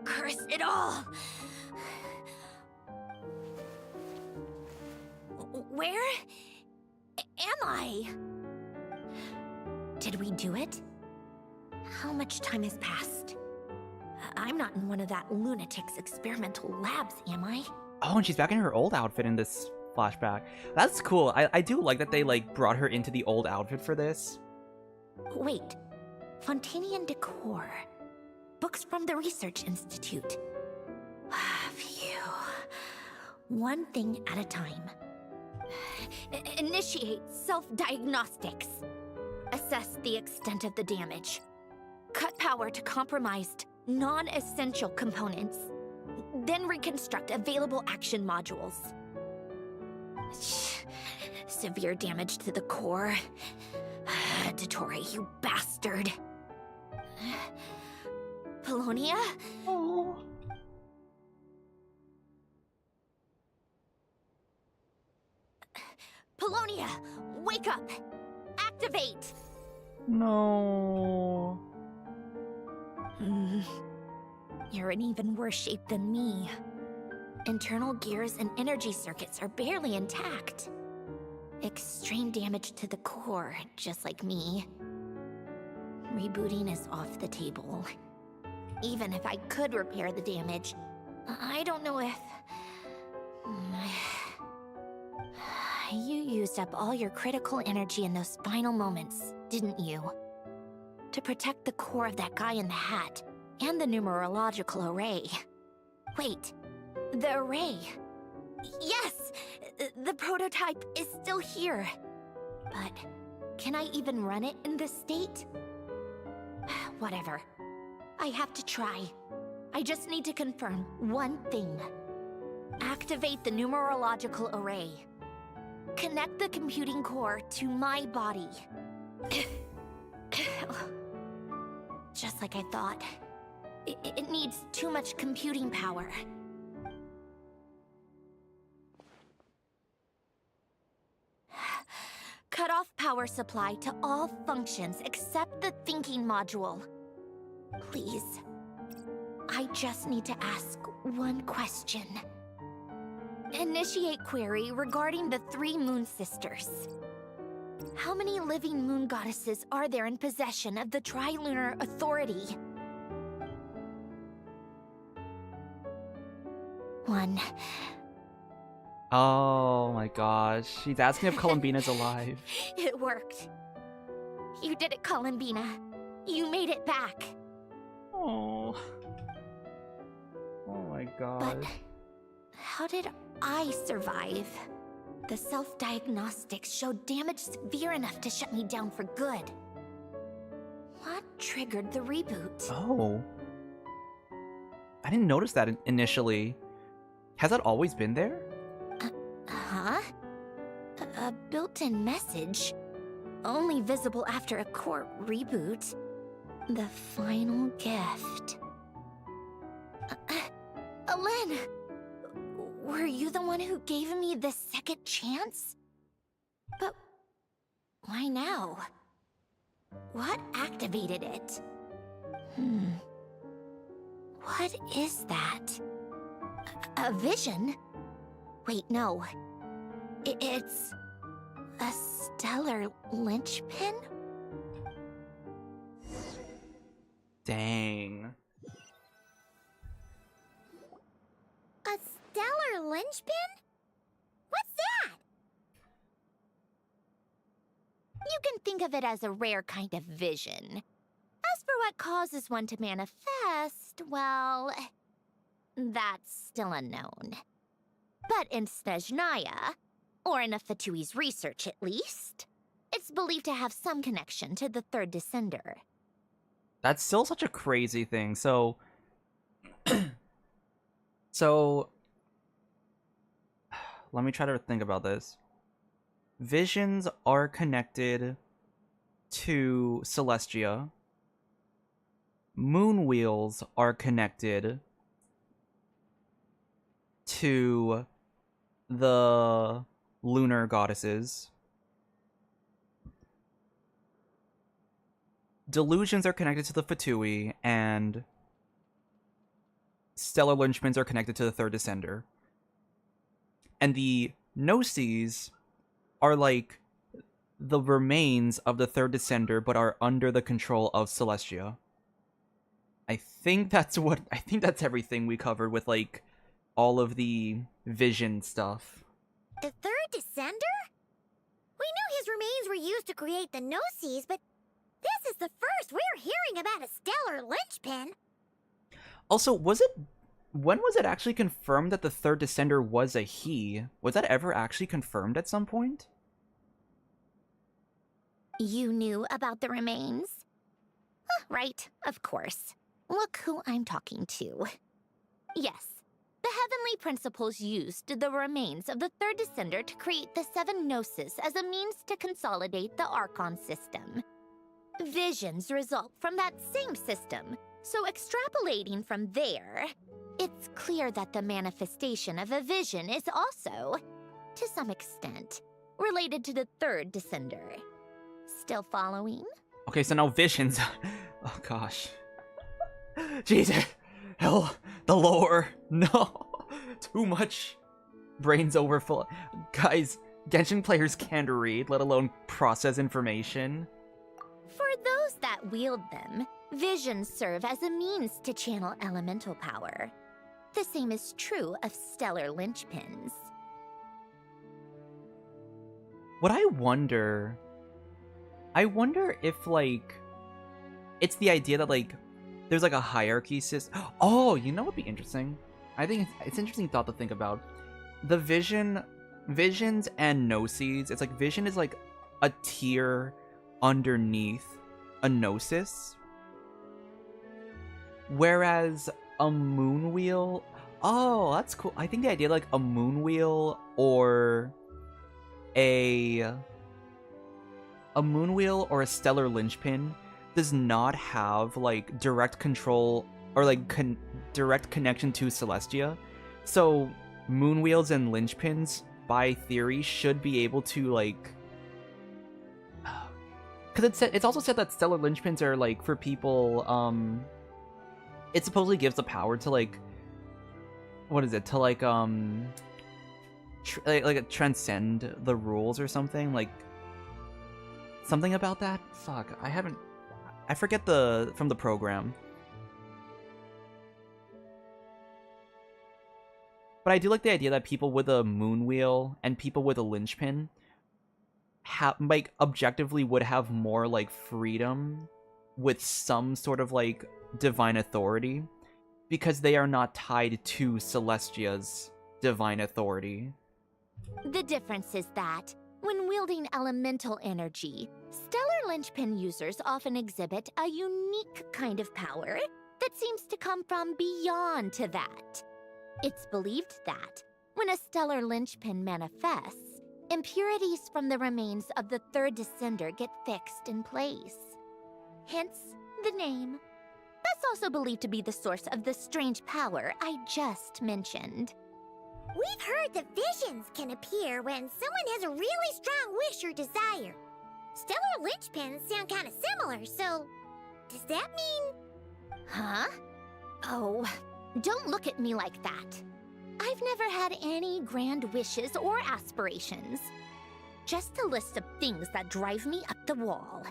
Curse it all! Where am I? Did we do it? How much time has passed? I'm not in one of that lunatic's experimental labs, am I? Oh, and she's back in her old outfit in this flashback. That's cool. I do like that they like brought her into the old outfit for this. Wait, Fontinian decor. Books from the Research Institute. Phew. One thing at a time. Initiate self-diagnostics. Assess the extent of the damage. Cut power to compromised, non-essential components. Then reconstruct available action modules. Severe damage to the core. Dottore, you bastard. Polonia? Oh. Polonia, wake up! Activate! No. You're in even worse shape than me. Internal gears and energy circuits are barely intact. Extreme damage to the core, just like me. Rebooting is off the table. Even if I could repair the damage, I don't know if... You used up all your critical energy in those final moments, didn't you? To protect the core of that guy in the hat, and the numerological array. Wait, the array. Yes! The prototype is still here. But can I even run it in this state? Whatever. I have to try. I just need to confirm one thing. Activate the numerological array. Connect the computing core to my body. Just like I thought. It needs too much computing power. Cut off power supply to all functions except the thinking module. Please. I just need to ask one question. Initiate query regarding the 3 moon sisters. How many living moon goddesses are there in possession of the Trilunar Authority? 1. Oh my gosh. She's asking if Columbina's alive. It worked. You did it, Columbina. You made it back. Oh. Oh my god. But how did I survive? The self-diagnostics showed damage severe enough to shut me down for good. What triggered the reboot? Oh. I didn't notice that initially. Has that always been there? Huh? A built-in message. Only visible after a core reboot. The final gift. Alen! Were you the one who gave me the second chance? But why now? What activated it? What is that? A vision? Wait, no. It's a stellar linchpin? Dang. A stellar linchpin? What's that? You can think of it as a rare kind of vision. As for what causes one to manifest, well, that's still unknown. But in Snezhnaya, or in a Fatui's research at least, it's believed to have some connection to the third descender. That's still such a crazy thing. So let me try to think about this. Visions are connected to Celestia. Moon wheels are connected to the lunar goddesses. Delusions are connected to the Fatui, and stellar linchpins are connected to the third descender. And the Gnosis are like the remains of the third descender, but are under the control of Celestia. I think that's everything we covered with like all of the vision stuff. The third descender? We knew his remains were used to create the Gnosis, but this is the first we're hearing about a stellar linchpin. Also, when was it actually confirmed that the third descender was a he? Was that ever actually confirmed at some point? You knew about the remains? Right, of course. Look who I'm talking to. Yes, the heavenly principles used the remains of the third descender to create the 7 Gnosis as a means to consolidate the Archon system. Visions result from that same system, so extrapolating from there, it's clear that the manifestation of a vision is also, to some extent, related to the third descender. Still following? Okay, so now visions. Oh gosh. Jesus. Hell. The lore. No. Too much. Brains overfull. Guys, Genshin players can't read, let alone process information. For those that wield them, visions serve as a means to channel elemental power. The same is true of stellar linchpins. What I wonder if, like, it's the idea that, like, there's, like, a hierarchy system. Oh, you know what would be interesting? I think it's an interesting thought to think about. The visions and Gnosis, it's like vision is, like, a tier underneath a Gnosis. Whereas a moon wheel... Oh, that's cool. I think the idea, like, a moon wheel or a moon wheel or a stellar linchpin does not have, like, direct control or, like, direct connection to Celestia. So, moon wheels and linchpins, by theory, should be able to, like... Because it's also said that stellar linchpins are, like, for people, it supposedly gives the power to like, what is it? To like transcend the rules or something, like something about that. Fuck, I forget from the program. But I do like the idea that people with a moon wheel and people with a linchpin like objectively would have more like freedom with some sort of like divine authority because they are not tied to Celestia's divine authority. The difference is that, when wielding elemental energy, stellar linchpin users often exhibit a unique kind of power that seems to come from beyond to that. It's believed that, when a stellar linchpin manifests, impurities from the remains of the third descender get fixed in place. Hence, the name. That's also believed to be the source of the strange power I just mentioned. We've heard that visions can appear when someone has a really strong wish or desire. Stellar linchpins sound kind of similar, so does that mean... Huh? Oh, don't look at me like that. I've never had any grand wishes or aspirations. Just a list of things that drive me up the wall.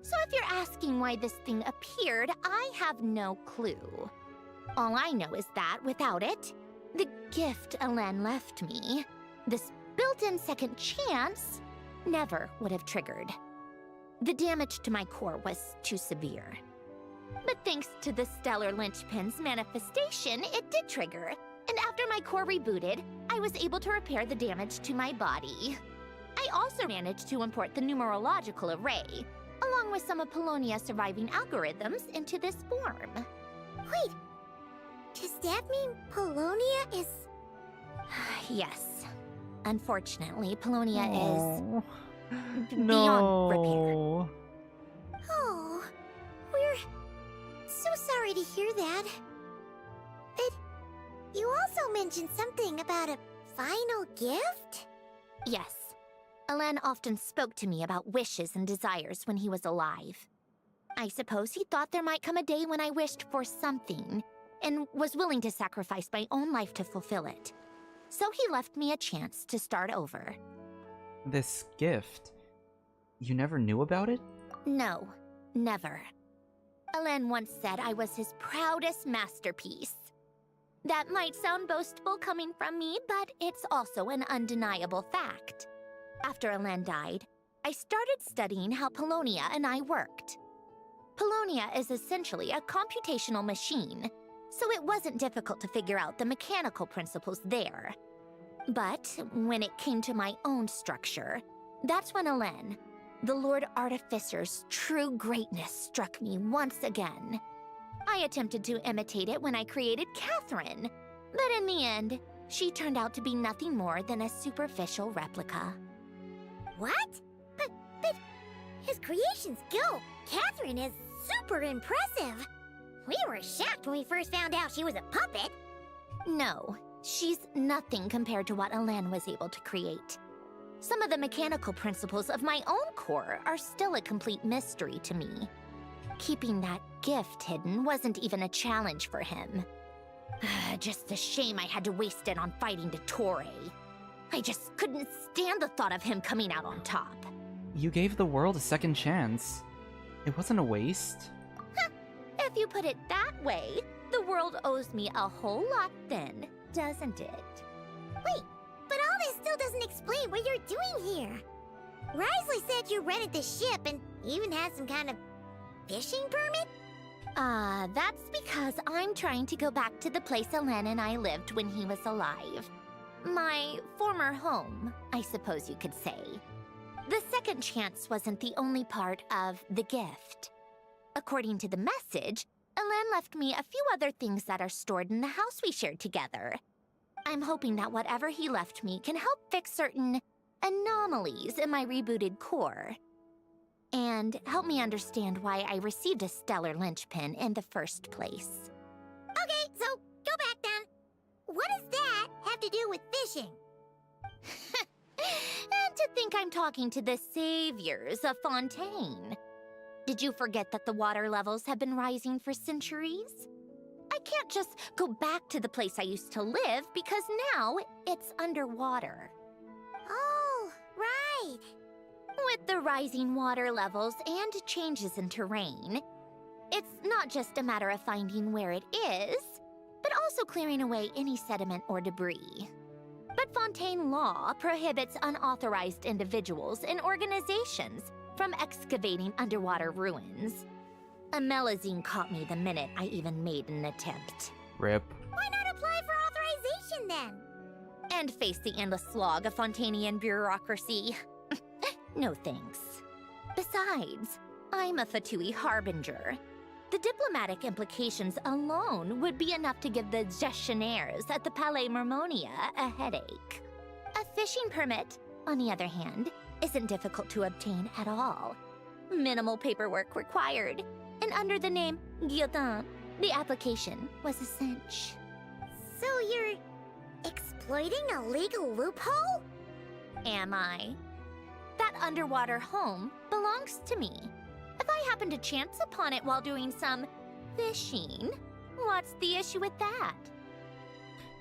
So if you're asking why this thing appeared, I have no clue. All I know is that without it, the gift Elen left me, this built-in second chance, never would have triggered. The damage to my core was too severe. But thanks to the stellar linchpin's manifestation, it did trigger. And after my core rebooted, I was able to repair the damage to my body. I also managed to import the numerological array, along with some of Polonia's surviving algorithms, into this form. Wait, does that mean Polonia is... Yes. Unfortunately, Polonia is... No. beyond repair. Oh, we're so sorry to hear that. But you also mentioned something about a final gift? Yes. Elen often spoke to me about wishes and desires when he was alive. I suppose he thought there might come a day when I wished for something, and was willing to sacrifice my own life to fulfill it. So he left me a chance to start over. This gift, you never knew about it? No, never. Elen once said I was his proudest masterpiece. That might sound boastful coming from me, but it's also an undeniable fact. After Elen died, I started studying how Polonia and I worked. Polonia is essentially a computational machine, so it wasn't difficult to figure out the mechanical principles there. But when it came to my own structure, that's when Elen, the Lord Artificer's true greatness, struck me once again. I attempted to imitate it when I created Catherine, but in the end, she turned out to be nothing more than a superficial replica. What? But his creation skill, Catherine, is super impressive. We were shocked when we first found out she was a puppet. No, she's nothing compared to what Elen was able to create. Some of the mechanical principles of my own core are still a complete mystery to me. Keeping that gift hidden wasn't even a challenge for him. Just a shame I had to waste it on fighting Dottore. I just couldn't stand the thought of him coming out on top. You gave the world a second chance. It wasn't a waste. If you put it that way, the world owes me a whole lot then, doesn't it? Wait, but all this still doesn't explain what you're doing here. Risley said you rented the ship and even had some kind of fishing permit? That's because I'm trying to go back to the place Elen and I lived when he was alive. My former home, I suppose you could say. The second chance wasn't the only part of the gift. According to the message, Elen left me a few other things that are stored in the house we shared together. I'm hoping that whatever he left me can help fix certain anomalies in my rebooted core. And help me understand why I received a stellar linchpin in the first place. Okay, so go back then. What does that have to do with fishing? And to think I'm talking to the saviors of Fontaine. Did you forget that the water levels have been rising for centuries? can't just go back to the place I used to live because now it's underwater. Oh, right. With the rising water levels and changes in terrain, it's not just a matter of finding where it is, but also clearing away any sediment or debris. But Fontaine law prohibits unauthorized individuals and organizations from excavating underwater ruins. A Melazine caught me the minute I even made an attempt. Rip. Why not apply for authorization then? And face the endless slog of Fontainian bureaucracy. No thanks. Besides, I'm a Fatui harbinger. The diplomatic implications alone would be enough to give the gestionnaires at the Palais Mermonia a headache. A fishing permit, on the other hand, isn't difficult to obtain at all. Minimal paperwork required, and under the name Guillotin, the application was a cinch. So you're exploiting a legal loophole? Am I? That underwater home belongs to me. If I happen to chance upon it while doing some fishing, what's the issue with that?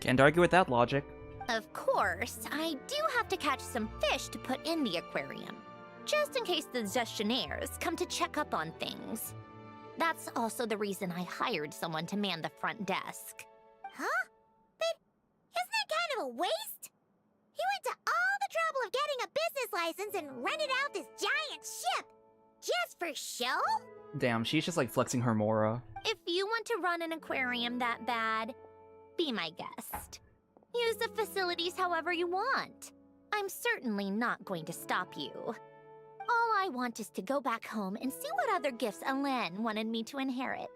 Can't argue with that logic. Of course, I do have to catch some fish to put in the aquarium, just in case the gestionnaires come to check up on things. That's also the reason I hired someone to man the front desk. Huh? But isn't that kind of a waste? He went to all the trouble of getting a business license and rented out this giant ship. Just for show? Damn, she's just like flexing her Mora. If you want to run an aquarium that bad, be my guest. Use the facilities however you want. I'm certainly not going to stop you. All I want is to go back home and see what other gifts Alain wanted me to inherit.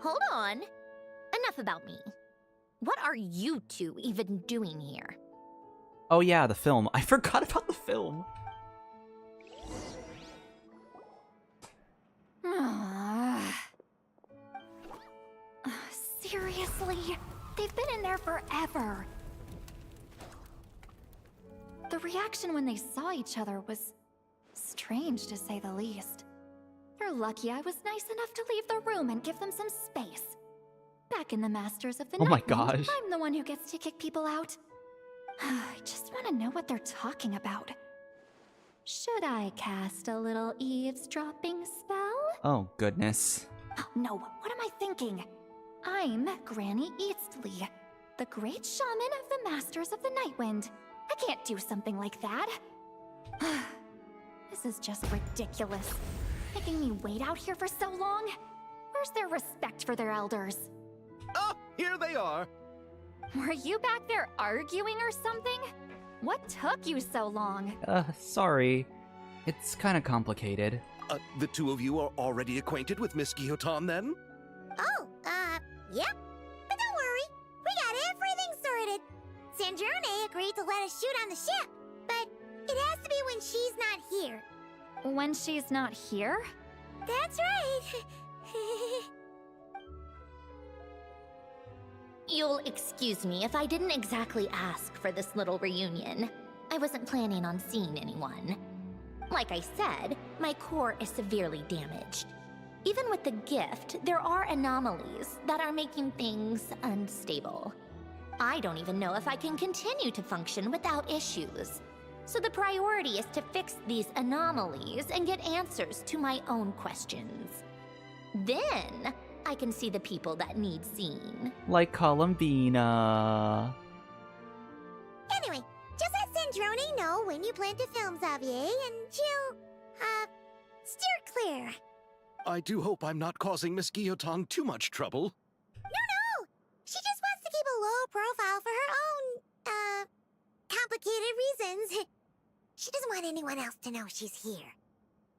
Hold on. Enough about me. What are you two even doing here? Oh yeah, the film. I forgot about the film. Seriously? They've been in there forever. The reaction when they saw each other was strange, to say the least. You're lucky I was nice enough to leave the room and give them some space. Back in the Masters of the Oh my Night, gosh. I'm the one who gets to kick people out. I just want to know what they're talking about. Should I cast a little eavesdropping spell? Oh goodness. Oh, no, what am I thinking? I'm Granny Eastly, the great shaman of the Masters of the Nightwind. I can't do something like that. This is just ridiculous. Making me wait out here for so long? Where's their respect for their elders? Oh, here they are. Were you back there arguing or something? What took you so long? Sorry. It's kind of complicated. The two of you are already acquainted with Miss Guillotin, then? Oh, yep. But don't worry, we got everything sorted. Sandrone agreed to let us shoot on the ship, but it has to be when she's not here. When she's not here? That's right. You'll excuse me if I didn't exactly ask for this little reunion. I wasn't planning on seeing anyone. Like I said, my core is severely damaged. Even with the gift, there are anomalies that are making things unstable. I don't even know if I can continue to function without issues. So the priority is to fix these anomalies and get answers to my own questions. Then, I can see the people that need seeing. Like Columbina. Anyway, just let Sandrone know when you plan to film Xavier, and she'll, steer clear. I do hope I'm not causing Miss Guillotin too much trouble. No! She just wants to keep a low profile for her own, complicated reasons. She doesn't want anyone else to know she's here.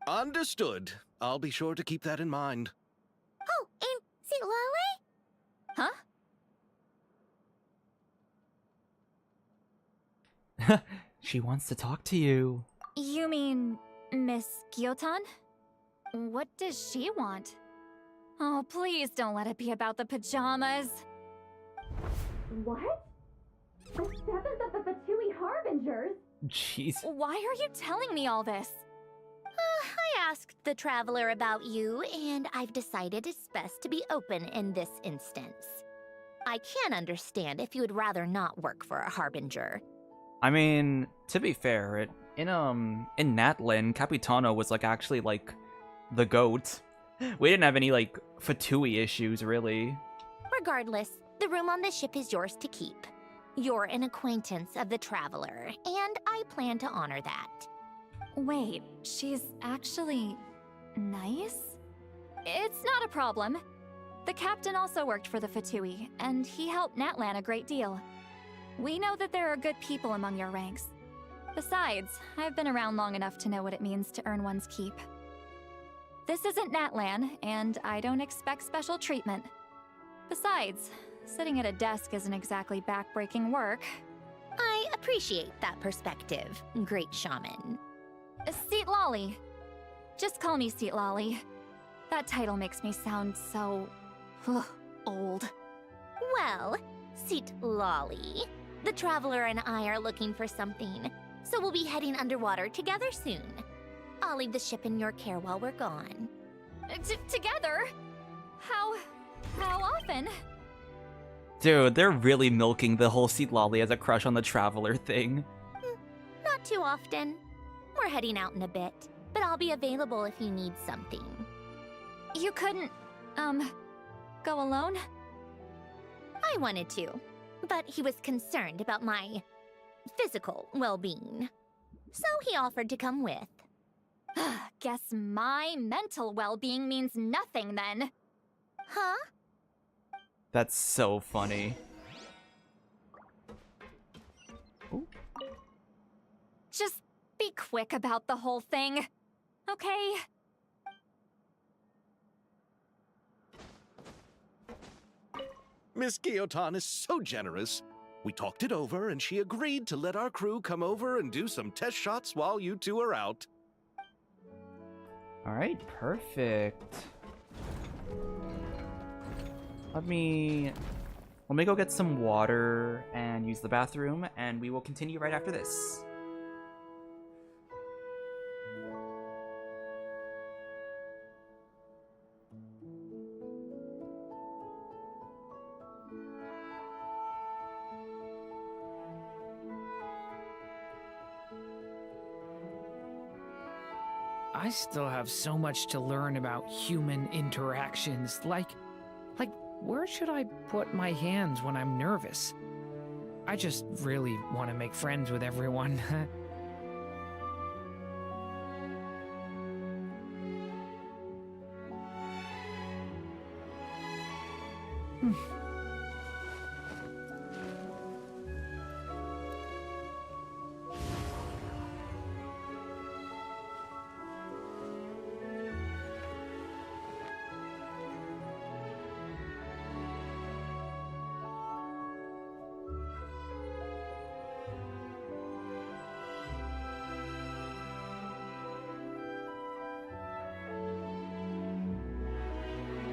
Understood. I'll be sure to keep that in mind. Oh, and Citlali? Huh? She wants to talk to you. You mean Miss Guillotin? What does she want? Oh, please don't let it be about the pajamas. What? The 7th of the Fatui Harbingers? Jeez. Why are you telling me all this? I asked the Traveler about you, and I've decided it's best to be open in this instance. I can understand if you would rather not work for a Harbinger. I mean, to be fair, in Natlin, Capitano was like actually like the goat. We didn't have any like Fatui issues really. Regardless, the room on the ship is yours to keep. You're an acquaintance of the Traveler, and I plan to honor that. Wait, she's actually nice? It's not a problem. The captain also worked for the Fatui, and he helped Natlan a great deal. We know that there are good people among your ranks. Besides, I've been around long enough to know what it means to earn one's keep. This isn't Natlan, and I don't expect special treatment. Besides, sitting at a desk isn't exactly backbreaking work. I appreciate that perspective, great shaman. Citlali. Just call me Citlali. That title makes me sound so... old. Well, Citlali, the Traveler and I are looking for something, so we'll be heading underwater together soon. I'll leave the ship in your care while we're gone. Together? How often? Dude, they're really milking the whole Citlali as a crush on the Traveler thing. Not too often. We're heading out in a bit, but I'll be available if you need something. You couldn't, go alone? I wanted to, but he was concerned about my physical well-being. So he offered to come with. Guess my mental well-being means nothing then. Huh? That's so funny. Ooh. Just be quick about the whole thing, okay? Miss Guillotin is so generous. We talked it over, and she agreed to let our crew come over and do some test shots while you two are out. Alright, perfect. Let me go get some water and use the bathroom, and we will continue right after this. I still have so much to learn about human interactions. Like, where should I put my hands when I'm nervous? I just really want to make friends with everyone.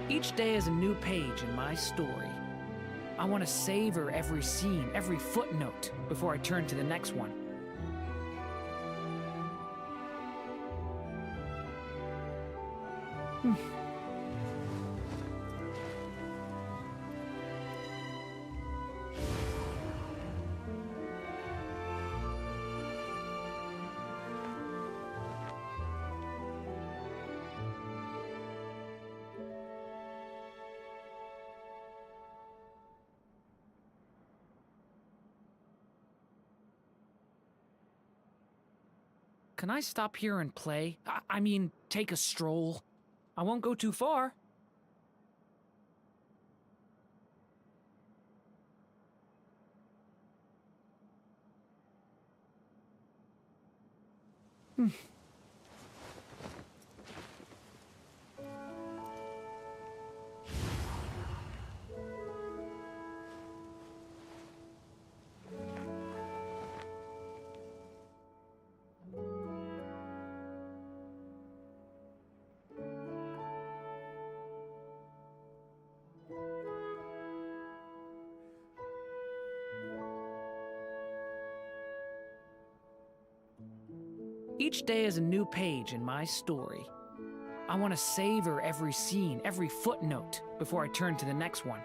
Each day is a new page in my story. I want to savor every scene, every footnote, before I turn to the next one. Can I stop here and play? I mean, take a stroll. I won't go too far. Each day is a new page in my story. I want to savor every scene, every footnote, before I turn to the next one.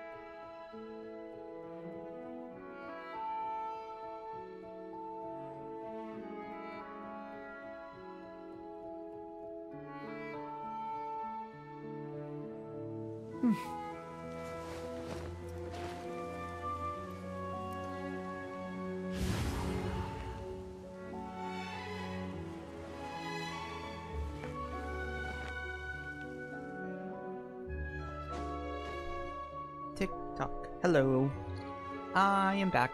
Tick tock. Hello. I am back.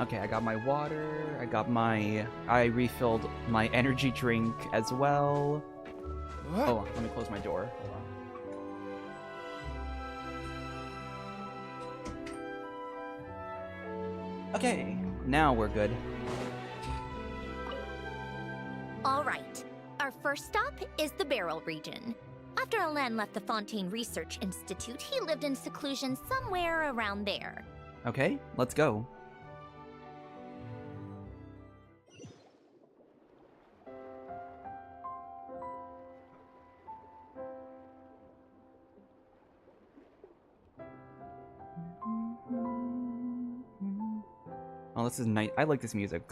Okay, I got my water. I refilled my energy drink as well. Oh, let me close my door. Hold on. Okay, now we're good. All right. Our first stop is the Beryl region. After Alain left the Fontaine Research Institute, he lived in seclusion somewhere around there. Okay, let's go. Oh, this is nice. I like this music.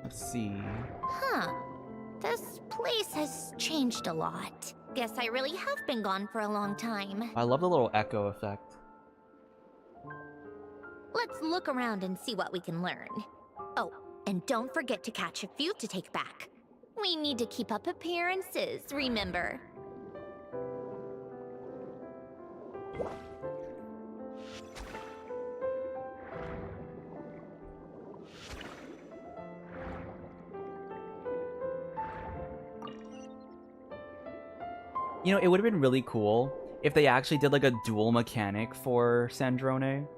Let's see. Huh. This place has changed a lot. Guess I really have been gone for a long time. I love the little echo effect. Let's look around and see what we can learn. Oh, and don't forget to catch a few to take back. We need to keep up appearances, remember? You know, it would have been really cool if they actually did like a dual mechanic for Sandrone.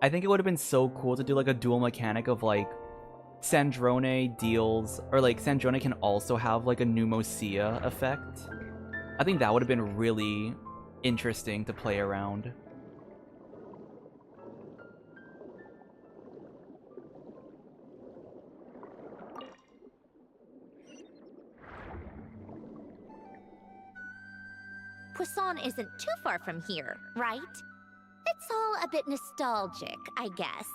I think it would have been so cool to do like a dual mechanic of like Sandrone deals, or like Sandrone can also have like a pneumosia effect. I think that would have been really interesting to play around. Poisson isn't too far from here, right? It's all a bit nostalgic, I guess.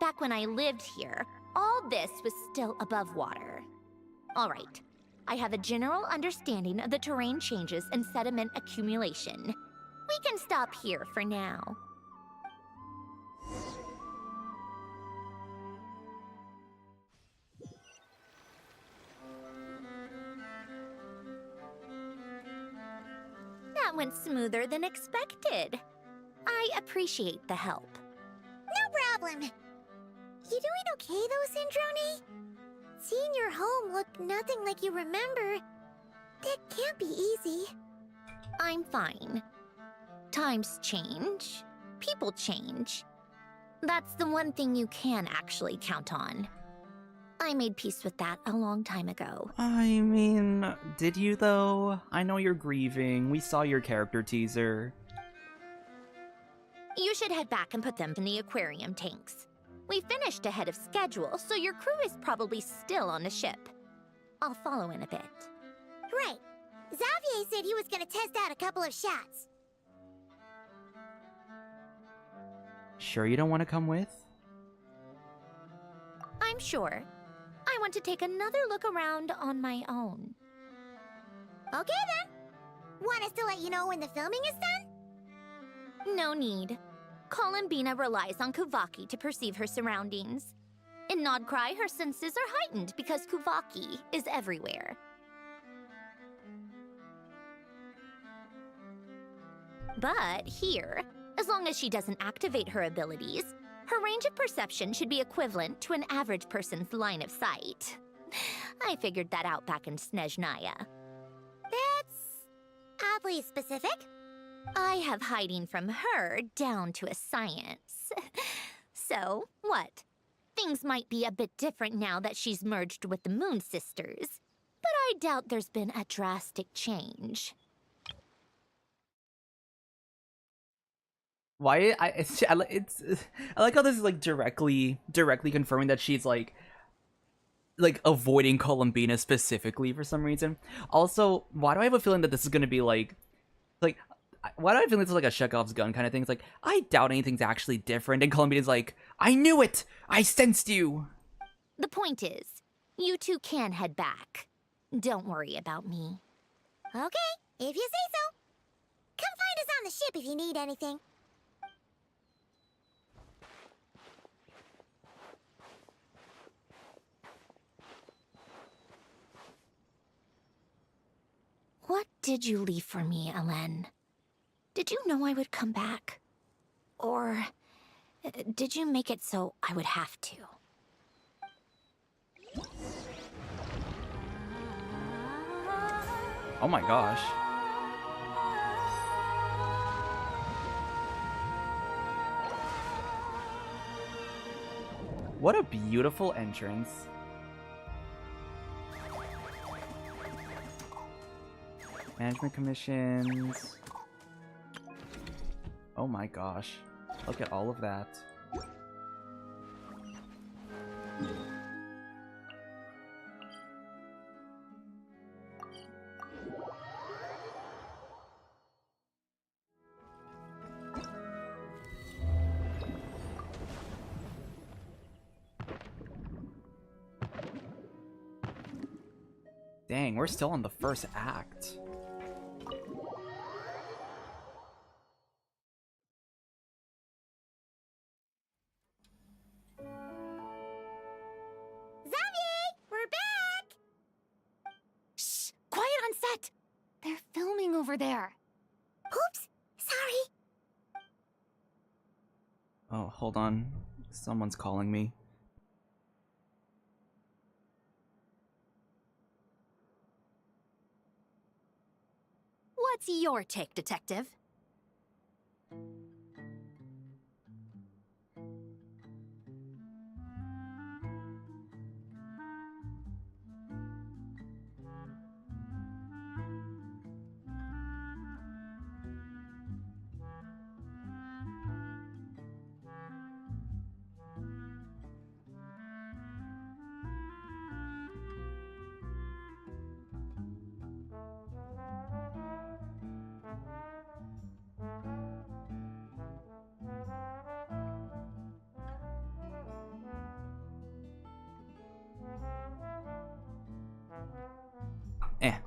Back when I lived here, all this was still above water. All right, I have a general understanding of the terrain changes and sediment accumulation. We can stop here for now. That went smoother than expected. I appreciate the help. No problem. You doing okay though, Sandrone? Seeing your home look nothing like you remember, that can't be easy. I'm fine. Times change. People change. That's the one thing you can actually count on. I made peace with that a long time ago. I mean, did you though? I know you're grieving. We saw your character teaser. You should head back and put them in the aquarium tanks. We finished ahead of schedule, so your crew is probably still on the ship. I'll follow in a bit. Right. Xavier said he was gonna test out a couple of shots. Sure you don't want to come with? I'm sure. I want to take another look around on my own. Okay then. Want us to let you know when the filming is done? No need. Columbina relies on Kuvaki to perceive her surroundings. In Nodcry, her senses are heightened because Kuvaki is everywhere. But here, as long as she doesn't activate her abilities, her range of perception should be equivalent to an average person's line of sight. I figured that out back in Snezhnaya. That's oddly specific. I have hiding from her down to a science. So, what? Things might be a bit different now that she's merged with the Moon Sisters, but I doubt there's been a drastic change. Why I like how this is like directly confirming that she's like avoiding Columbina specifically for some reason. Also, why do I have a feeling that this is gonna be like why do I feel this is like a Chekhov's gun kind of thing? It's like, I doubt anything's actually different, and Columbina's like, I knew it! I sensed you! The point is, you two can head back. Don't worry about me. Okay, if you say so. Come find us on the ship if you need anything. What did you leave for me, Elen? Did you know I would come back? Or did you make it so I would have to? Oh my gosh. What a beautiful entrance. Management commissions. Oh my gosh. Look at all of that. Dang, we're still on the first act. They're filming over there. Oops, sorry. Oh, hold on. Someone's calling me. What's your take, Detective?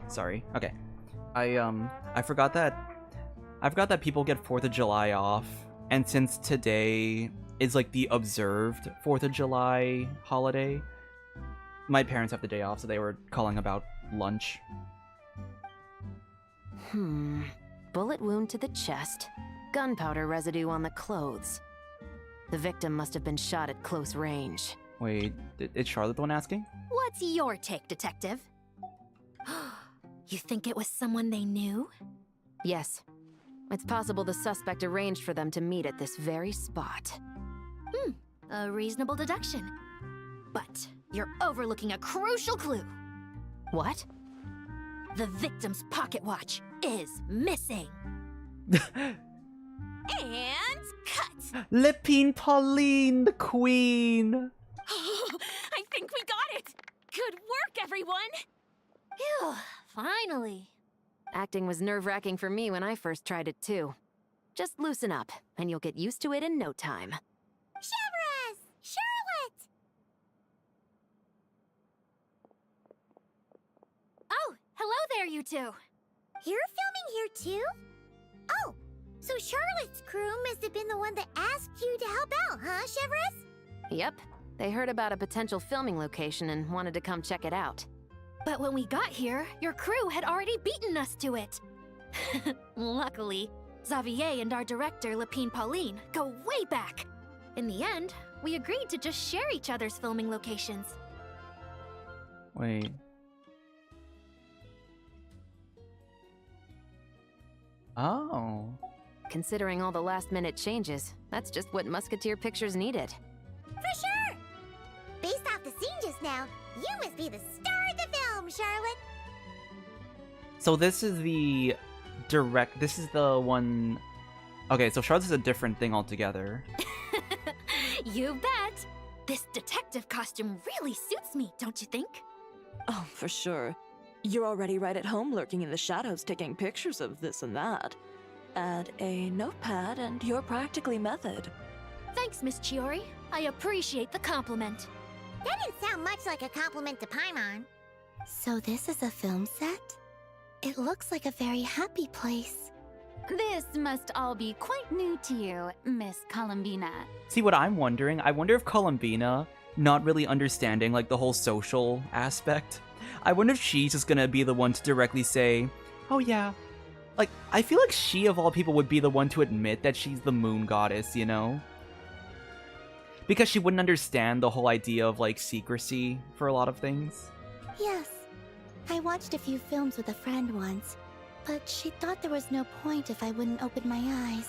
Sorry. Okay. I forgot that people get 4th of July off, and since today is like the observed 4th of July holiday, my parents have the day off, so they were calling about lunch. Bullet wound to the chest. Gunpowder residue on the clothes. The victim must have been shot at close range. Wait, is Charlotte the one asking? What's your take, Detective? You think it was someone they knew? Yes. It's possible the suspect arranged for them to meet at this very spot. A reasonable deduction. But you're overlooking a crucial clue. What? The victim's pocket watch is missing. And cut! Lipine Pauline, the queen! I think we got it! Good work, everyone! Phew, finally. Acting was nerve-wracking for me when I first tried it too. Just loosen up, and you'll get used to it in no time. Chevres! Charlotte! Oh, hello there, you two. You're filming here too? Oh, so Charlotte's crew must have been the one that asked you to help out, huh, Chevres? Yep. They heard about a potential filming location and wanted to come check it out. But when we got here, your crew had already beaten us to it. Luckily, Xavier and our director, Lipine Pauline, go way back. In the end, we agreed to just share each other's filming locations. Wait. Oh. Considering all the last-minute changes, that's just what Musketeer Pictures needed. For sure! Based off the scene just now, you must be the star of the film, Charlotte! So this is the this is the one... Okay, so Charlotte's is a different thing altogether. You bet! This detective costume really suits me, don't you think? Oh, for sure. You're already right at home lurking in the shadows taking pictures of this and that. Add a notepad and you're practically method. Thanks, Miss Chiori. I appreciate the compliment. That didn't sound much like a compliment to Paimon. So this is a film set? It looks like a very happy place. This must all be quite new to you, Miss Columbina. See, what I'm wondering, I wonder if Columbina, not really understanding like the whole social aspect, I wonder if she's just gonna be the one to directly say, oh yeah. Like, I feel like she of all people would be the one to admit that she's the moon goddess, you know? Because she wouldn't understand the whole idea of like secrecy for a lot of things. Yes. I watched a few films with a friend once, but she thought there was no point if I wouldn't open my eyes.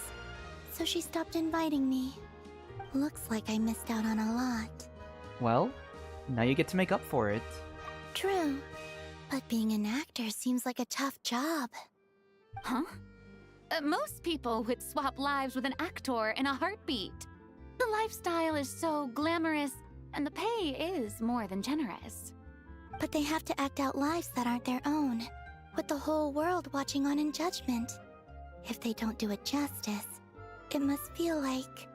So she stopped inviting me. Looks like I missed out on a lot. Well, now you get to make up for it. True. But being an actor seems like a tough job. Huh? Most people would swap lives with an actor in a heartbeat. The lifestyle is so glamorous, and the pay is more than generous. But they have to act out lives that aren't their own, with the whole world watching on in judgment. If they don't do it justice, it must feel like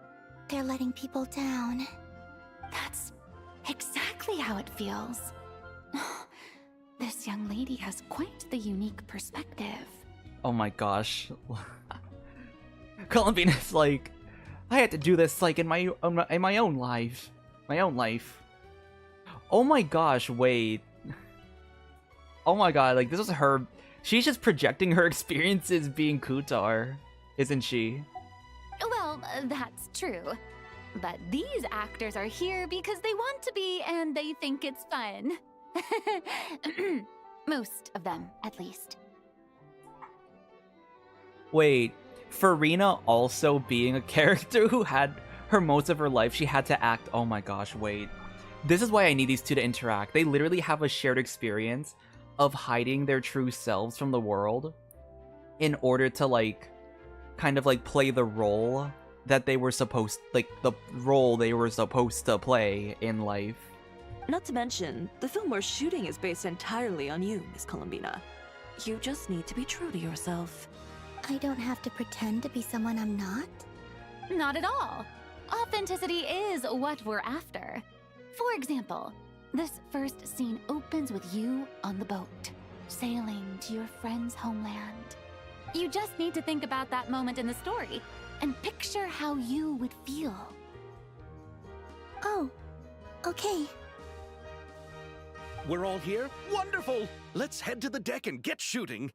they're letting people down. That's exactly how it feels. This young lady has quite the unique perspective. Oh my gosh. Columbina's like, I had to do this like in my own life. My own life. Oh my gosh, wait. Oh my god, like this is her. She's just projecting her experiences being Kutar, isn't she? Well, that's true. But these actors are here because they want to be and they think it's fun. Most of them, at least. Wait, Farina also being a character who had her most of her life, she had to act. Oh my gosh, wait. This is why I need these two to interact. They literally have a shared experience of hiding their true selves from the world in order to, like, kind of, like, play the role that they were supposed, like, the role they were supposed to play in life. Not to mention, the film we're shooting is based entirely on you, Miss Columbina. You just need to be true to yourself. I don't have to pretend to be someone I'm not? Not at all. Authenticity is what we're after. For example, this first scene opens with you on the boat, sailing to your friend's homeland. You just need to think about that moment in the story and picture how you would feel. Oh, okay. We're all here? Wonderful! Let's head to the deck and get shooting.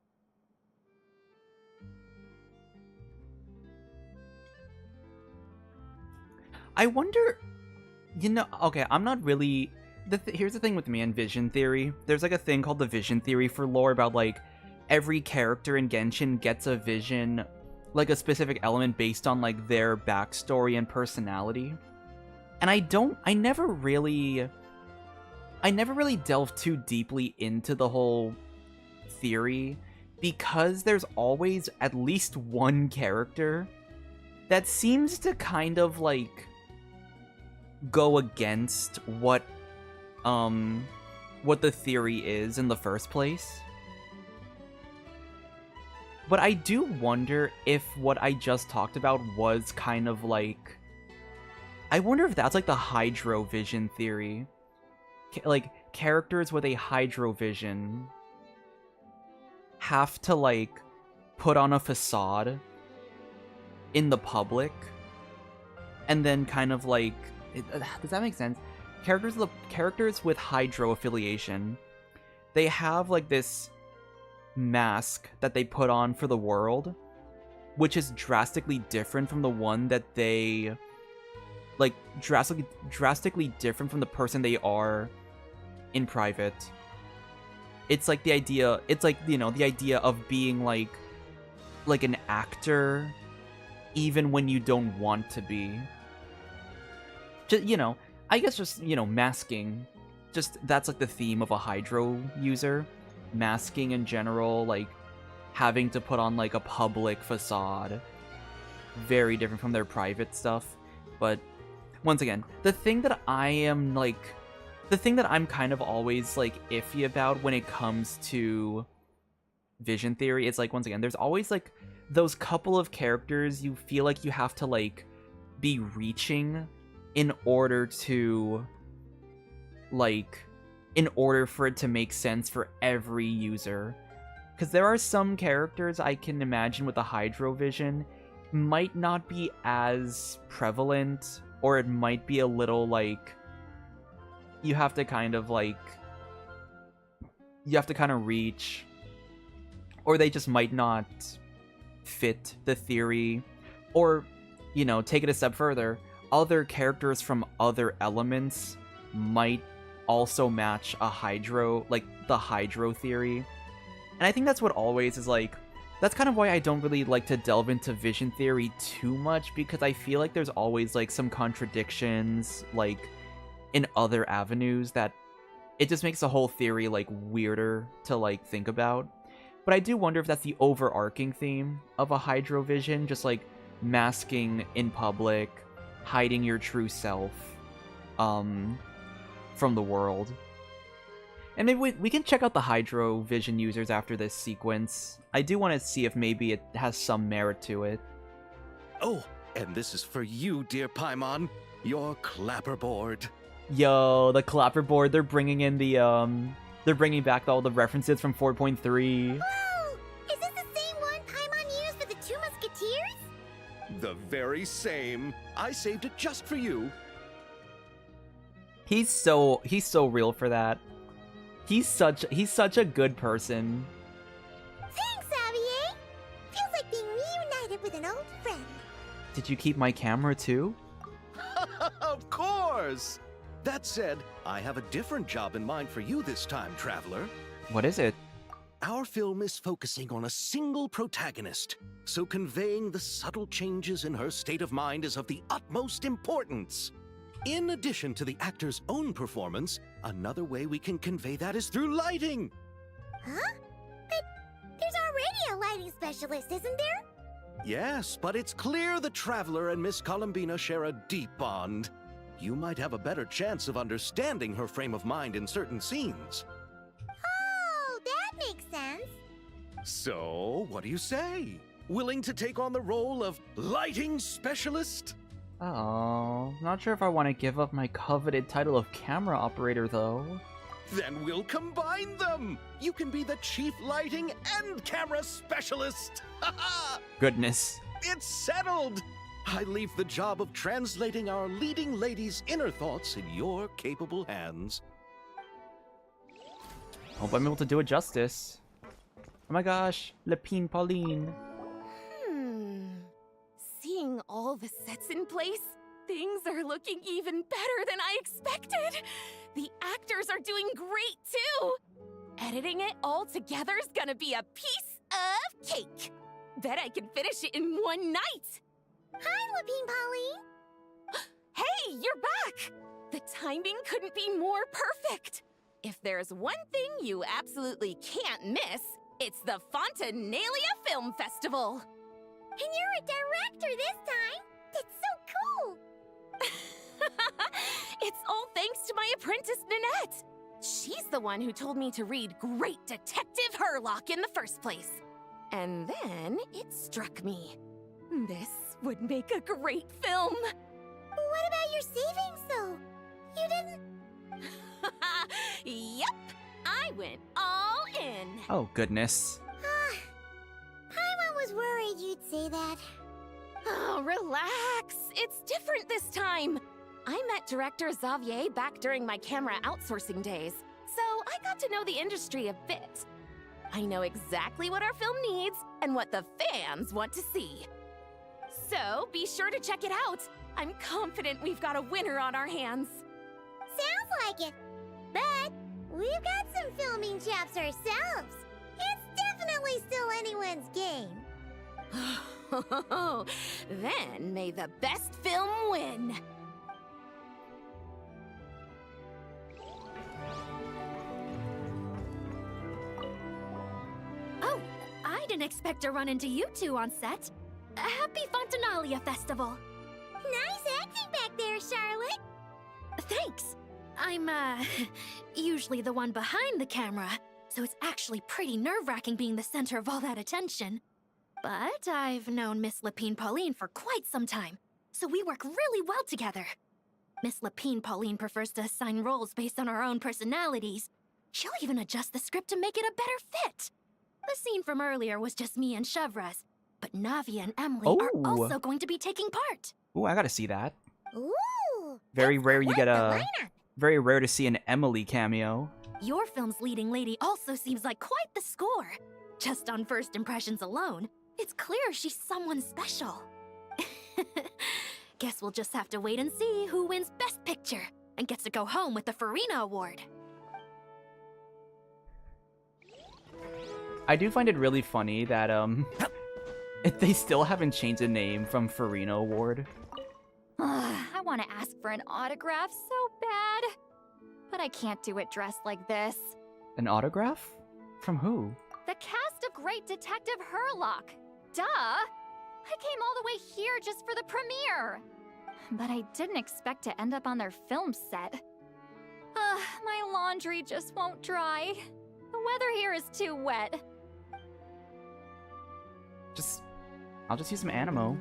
I wonder, you know, okay, I'm not really, here's the thing with me and vision theory. There's like a thing called the vision theory for lore about like every character in Genshin gets a vision, like a specific element based on like their backstory and personality. And I never really delved too deeply into the whole theory because there's always at least one character that seems to kind of like go against what the theory is in the first place. But I do wonder if what I just talked about was kind of like, I wonder if that's like the hydro vision theory. Like characters with a hydro vision have to like put on a facade in the public and then kind of like, does that make sense? Characters with hydro affiliation, they have like this mask that they put on for the world, which is drastically different from the one that they like drastically different from the person they are in private. It's like the idea, it's like, you know, the idea of being like an actor even when you don't want to be. Just, you know, I guess just, you know, masking. Just, that's like the theme of a Hydro user. Masking in general, like, having to put on like a public facade. Very different from their private stuff. But, once again, the thing that I'm kind of always, like, iffy about when it comes to vision theory is, like, once again, there's always, like, those couple of characters you feel like you have to, like, be reaching in order to, like, in order for it to make sense for every user. Because there are some characters I can imagine with the Hydro vision might not be as prevalent, or it might be a little, like, you have to kind of reach, or they just might not fit the theory, or, you know, take it a step further, other characters from other elements might also match a Hydro, like, the Hydro theory. And I think that's what always is, like, that's kind of why I don't really like to delve into vision theory too much, because I feel like there's always, like, some contradictions, like, in other avenues that it just makes the whole theory, like, weirder to, like, think about. But I do wonder if that's the overarching theme of a Hydro vision, just, like, masking in public, hiding your true self, from the world. And maybe we can check out the Hydro vision users after this sequence. I do want to see if maybe it has some merit to it. Oh, and this is for you, dear Paimon, your clapperboard. Yo, the clapperboard, they're bringing in the, they're bringing back all the references from 4.3. Whoa! Is this the same one Paimon used for the Two Musketeers? The very same. I saved it just for you. He's so real for that. He's such a good person. Thanks, Xavier! Feels like being reunited with an old friend. Did you keep my camera too? Of course! That said, I have a different job in mind for you this time, traveler. What is it? Our film is focusing on a single protagonist, so conveying the subtle changes in her state of mind is of the utmost importance. In addition to the actor's own performance, another way we can convey that is through lighting. Huh? But there's already a lighting specialist, isn't there? Yes, but it's clear the Traveler and Miss Columbina share a deep bond. You might have a better chance of understanding her frame of mind in certain scenes. Oh, that makes sense. So, what do you say? Willing to take on the role of lighting specialist? Oh, not sure if I want to give up my coveted title of camera operator, though. Then we'll combine them! You can be the chief lighting and camera specialist! Ha Goodness. It's settled! I leave the job of translating our leading lady's inner thoughts in your capable hands. Hope I'm able to do it justice. Oh my gosh, Lepine Pauline. Seeing all the sets in place, things are looking even better than I expected. The actors are doing great too. Editing it all together is gonna be a piece of cake. Bet I can finish it in one night. Hi, Lepine Pauline. Hey, you're back. The timing couldn't be more perfect. If there's one thing you absolutely can't miss, it's the Fontinalia Film Festival. And you're a director this time. That's so cool. It's all thanks to my apprentice, Nanette. She's the one who told me to read Great Detective Herlock in the first place. And then it struck me. This would make a great film. What about your savings, though? You didn't... Yep, I went all in. Oh, goodness. Paimon was worried you'd say that. Oh, relax. It's different this time. I met director Xavier back during my camera outsourcing days, so I got to know the industry a bit. I know exactly what our film needs and what the fans want to see. So be sure to check it out. I'm confident we've got a winner on our hands. Sounds like it. But we've got some filming chops ourselves. It's definitely still anyone's game. Then may the best film win. I didn't expect to run into you two on set. Happy Fontinalia Festival. Nice acting back there, Charlotte. Thanks. I'm, usually the one behind the camera, so it's actually pretty nerve-wracking being the center of all that attention. But I've known Miss Lapine Pauline for quite some time, so we work really well together. Miss Lapine Pauline prefers to assign roles based on our own personalities. She'll even adjust the script to make it a better fit. The scene from earlier was just me and Chevres, but Navia and Emily are also going to be taking part. Ooh, I gotta see that. Ooh. Very rare you get the a... lineup. Very rare to see an Emily cameo. Your film's leading lady also seems like quite the score. Just on first impressions alone, it's clear she's someone special. Guess we'll just have to wait and see who wins Best Picture and gets to go home with the Farina Award. I do find it really funny that, they still haven't changed the name from Farina Award. I want to ask for an autograph so bad. But I can't do it dressed like this. An autograph? From who? The cast of Great Detective Herlock. Duh! I came all the way here just for the premiere. But I didn't expect to end up on their film set. My laundry just won't dry. The weather here is too wet. I'll just use some Animo.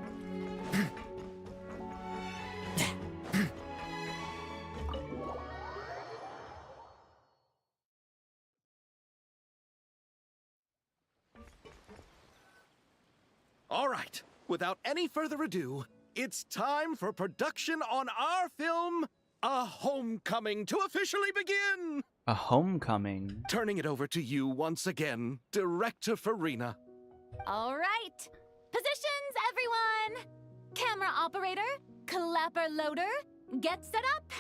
All right, without any further ado, it's time for production on our film, A Homecoming, to officially begin! A homecoming. Turning it over to you once again, Director Farina. All right. Positions, everyone. Camera operator, clapper loader, get set up.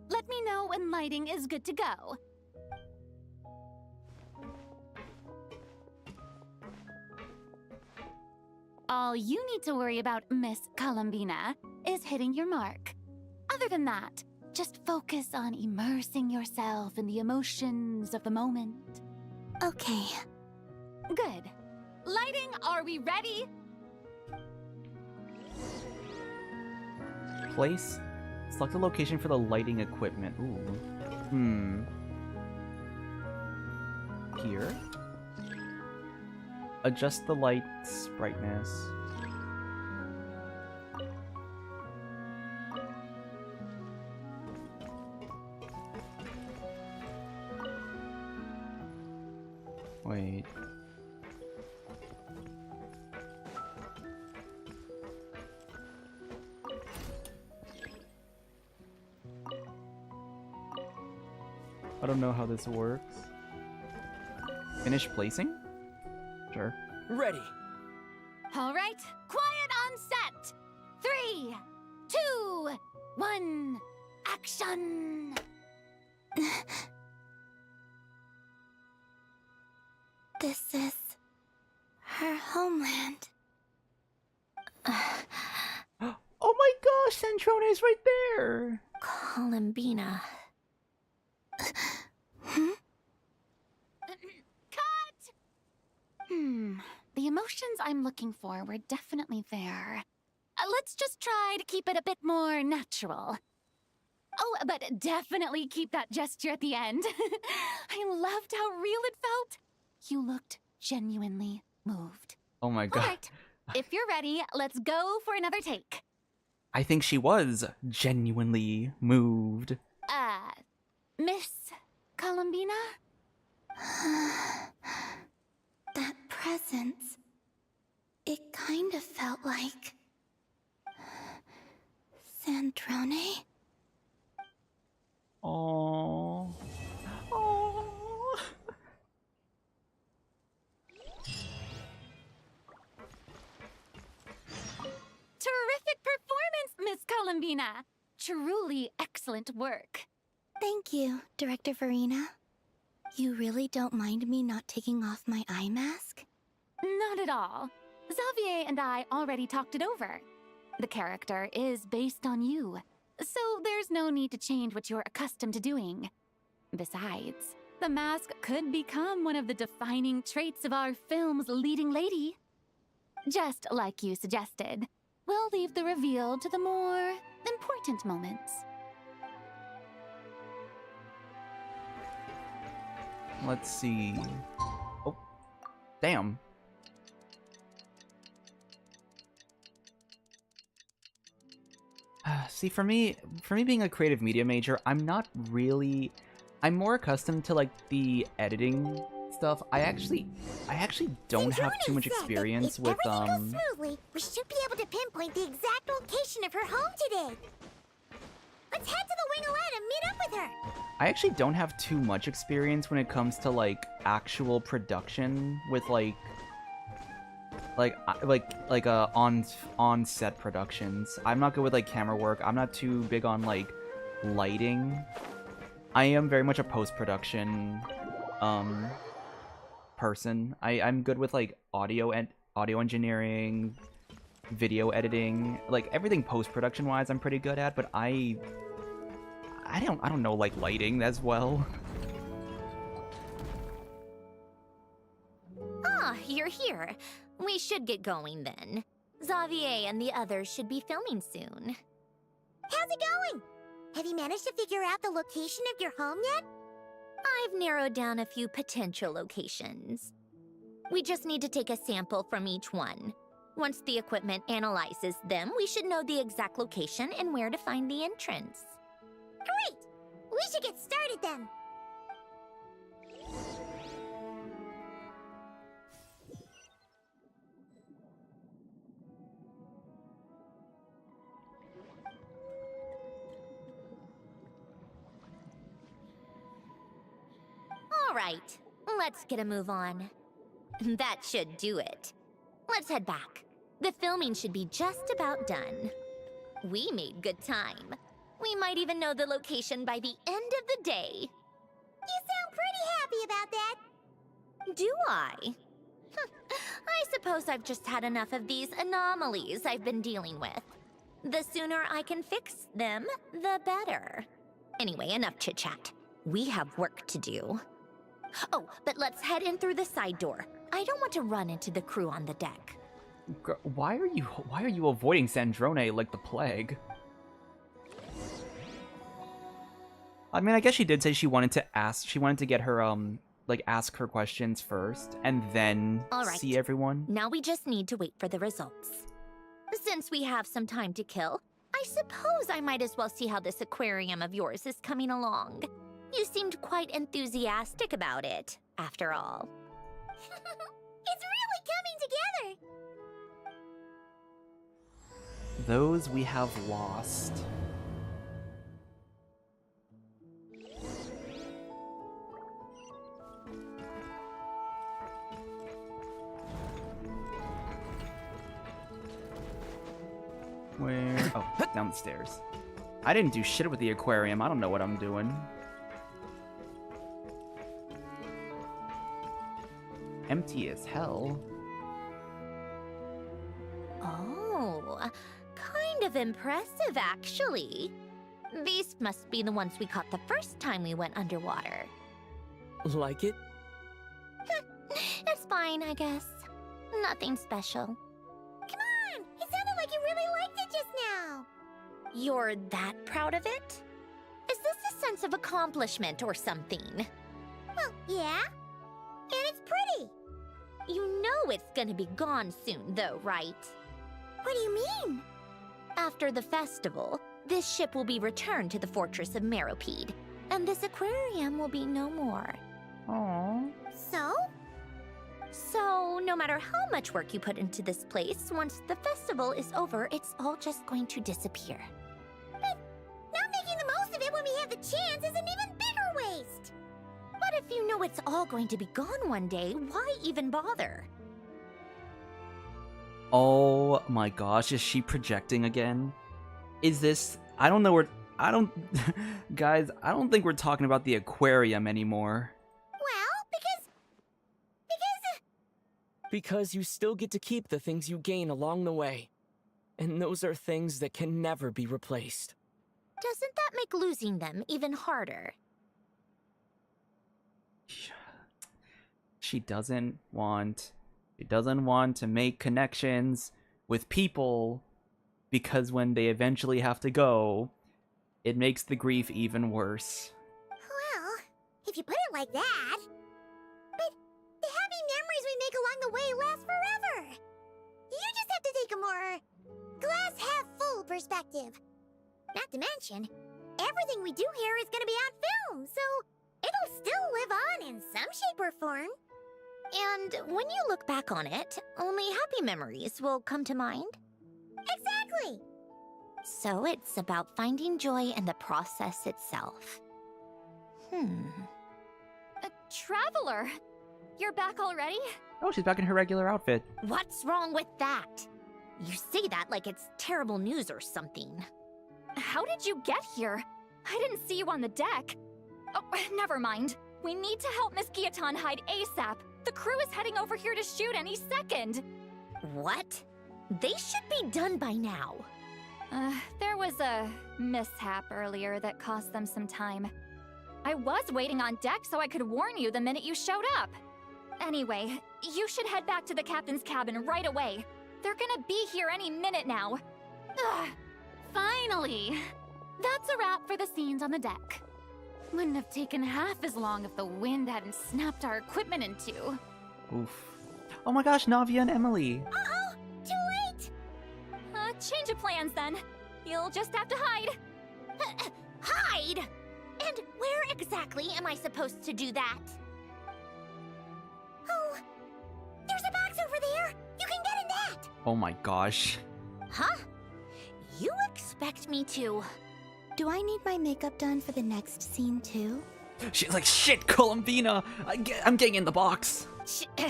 Let me know when lighting is good to go. All you need to worry about, Miss Columbina, is hitting your mark. Other than that, just focus on immersing yourself in the emotions of the moment. Okay. Good. Lighting, are we ready? Place. Select the location for the lighting equipment. Ooh. Here. Adjust the light's brightness. Wait. I don't know how this works. Finish placing? Sure. Ready. All right, quiet on set. 3, 2, 1, action. This is her homeland. Oh my gosh, Sandrone is right there! Columbina. The emotions I'm looking for were definitely there. Let's just try to keep it a bit more natural. Oh, but definitely keep that gesture at the end. I loved how real it felt. You looked genuinely moved. Oh my god. All right, if you're ready, let's go for another take. I think she was genuinely moved. Miss Columbina? That presence. It kind of felt like... Sandrone? Oh. Oh. Terrific performance, Miss Columbina. Truly excellent work. Thank you, Director Farina. You really don't mind me not taking off my eye mask? Not at all. Xavier and I already talked it over. The character is based on you, so there's no need to change what you're accustomed to doing. Besides, the mask could become one of the defining traits of our film's leading lady. Just like you suggested, we'll leave the reveal to the more important moments. Let's see. Oh, damn. See, for me being a creative media major, I'm more accustomed to like the editing stuff. I actually don't have too much experience with If everything goes smoothly, we should be able to pinpoint the exact location of her home today. Let's head to the Wing-O-Lette and meet up with her. I actually don't have too much experience when it comes to like actual production with on set productions. I'm not good with like camera work. I'm not too big on like lighting. I am very much a post-production person. I'm good with like audio engineering, video editing, like everything post-production wise I'm pretty good at, but I don't know like lighting as well. Ah, you're here. We should get going then. Xavier and the others should be filming soon. How's it going? Have you managed to figure out the location of your home yet? I've narrowed down a few potential locations. We just need to take a sample from each one. Once the equipment analyzes them, we should know the exact location and where to find the entrance. Great! We should get started then. All right, let's get a move on. That should do it. Let's head back. The filming should be just about done. We made good time. We might even know the location by the end of the day. You sound pretty happy about that. Do I? I suppose I've just had enough of these anomalies I've been dealing with. The sooner I can fix them, the better. Anyway, enough chit-chat. We have work to do. Oh, but let's head in through the side door. I don't want to run into the crew on the deck. Why are you avoiding Sandrone like the plague? I mean, I guess she did say she wanted to get her ask her questions first and then see everyone. Now we just need to wait for the results. Since we have some time to kill, I suppose I might as well see how this aquarium of yours is coming along. You seemed quite enthusiastic about it, after all. It's really coming together! Those we have lost. Where? Oh, down the stairs. I didn't do shit with the aquarium. I don't know what I'm doing. Empty as hell. Oh, kind of impressive, actually. These must be the ones we caught the first time we went underwater. Like it? It's fine, I guess. Nothing special. Come on! It sounded like you really liked it just now! You're that proud of it? Is this a sense of accomplishment or something? Well, yeah. And it's pretty. You know it's gonna be gone soon, though, right? What do you mean? After the festival, this ship will be returned to the fortress of Meropide, and this aquarium will be no more. Aww. So? So, no matter how much work you put into this place, once the festival is over, it's all just going to disappear. But not making the most of it when we have the chance is an even bigger waste! But if you know it's all going to be gone one day, why even bother? Oh my gosh, is she projecting again? Is this... I don't know where... I don't... Guys, I don't think we're talking about the aquarium anymore. Well, Because you still get to keep the things you gain along the way. And those are things that can never be replaced. Doesn't that make losing them even harder? She doesn't want to make connections with people because when they eventually have to go, it makes the grief even worse. Well, if you put it like that. But the happy memories we make along the way last forever. You just have to take a more glass half full perspective. Not to mention, everything we do here is gonna be on film, so it'll still live on in some shape or form. And when you look back on it, only happy memories will come to mind? Exactly! So it's about finding joy in the process itself. Traveler! You're back already? Oh, she's back in her regular outfit. What's wrong with that? You say that like it's terrible news or something. How did you get here? I didn't see you on the deck. Oh, never mind. We need to help Miss Guillotin hide ASAP. The crew is heading over here to shoot any second. What? They should be done by now. There was a mishap earlier that cost them some time. I was waiting on deck so I could warn you the minute you showed up. Anyway, you should head back to the captain's cabin right away. They're gonna be here any minute now. Ugh, finally! That's a wrap for the scenes on the deck. Wouldn't have taken half as long if the wind hadn't snapped our equipment in two. Oof. Oh my gosh, Navia and Emily. Uh-oh! Too late! Change of plans then. You'll just have to hide. Hide? And where exactly am I supposed to do that? Oh, there's a box over there! You can get in that! Oh my gosh. Huh? You expect me to... Do I need my makeup done for the next scene too? She's like, shit, Columbina! I'm getting in the box. For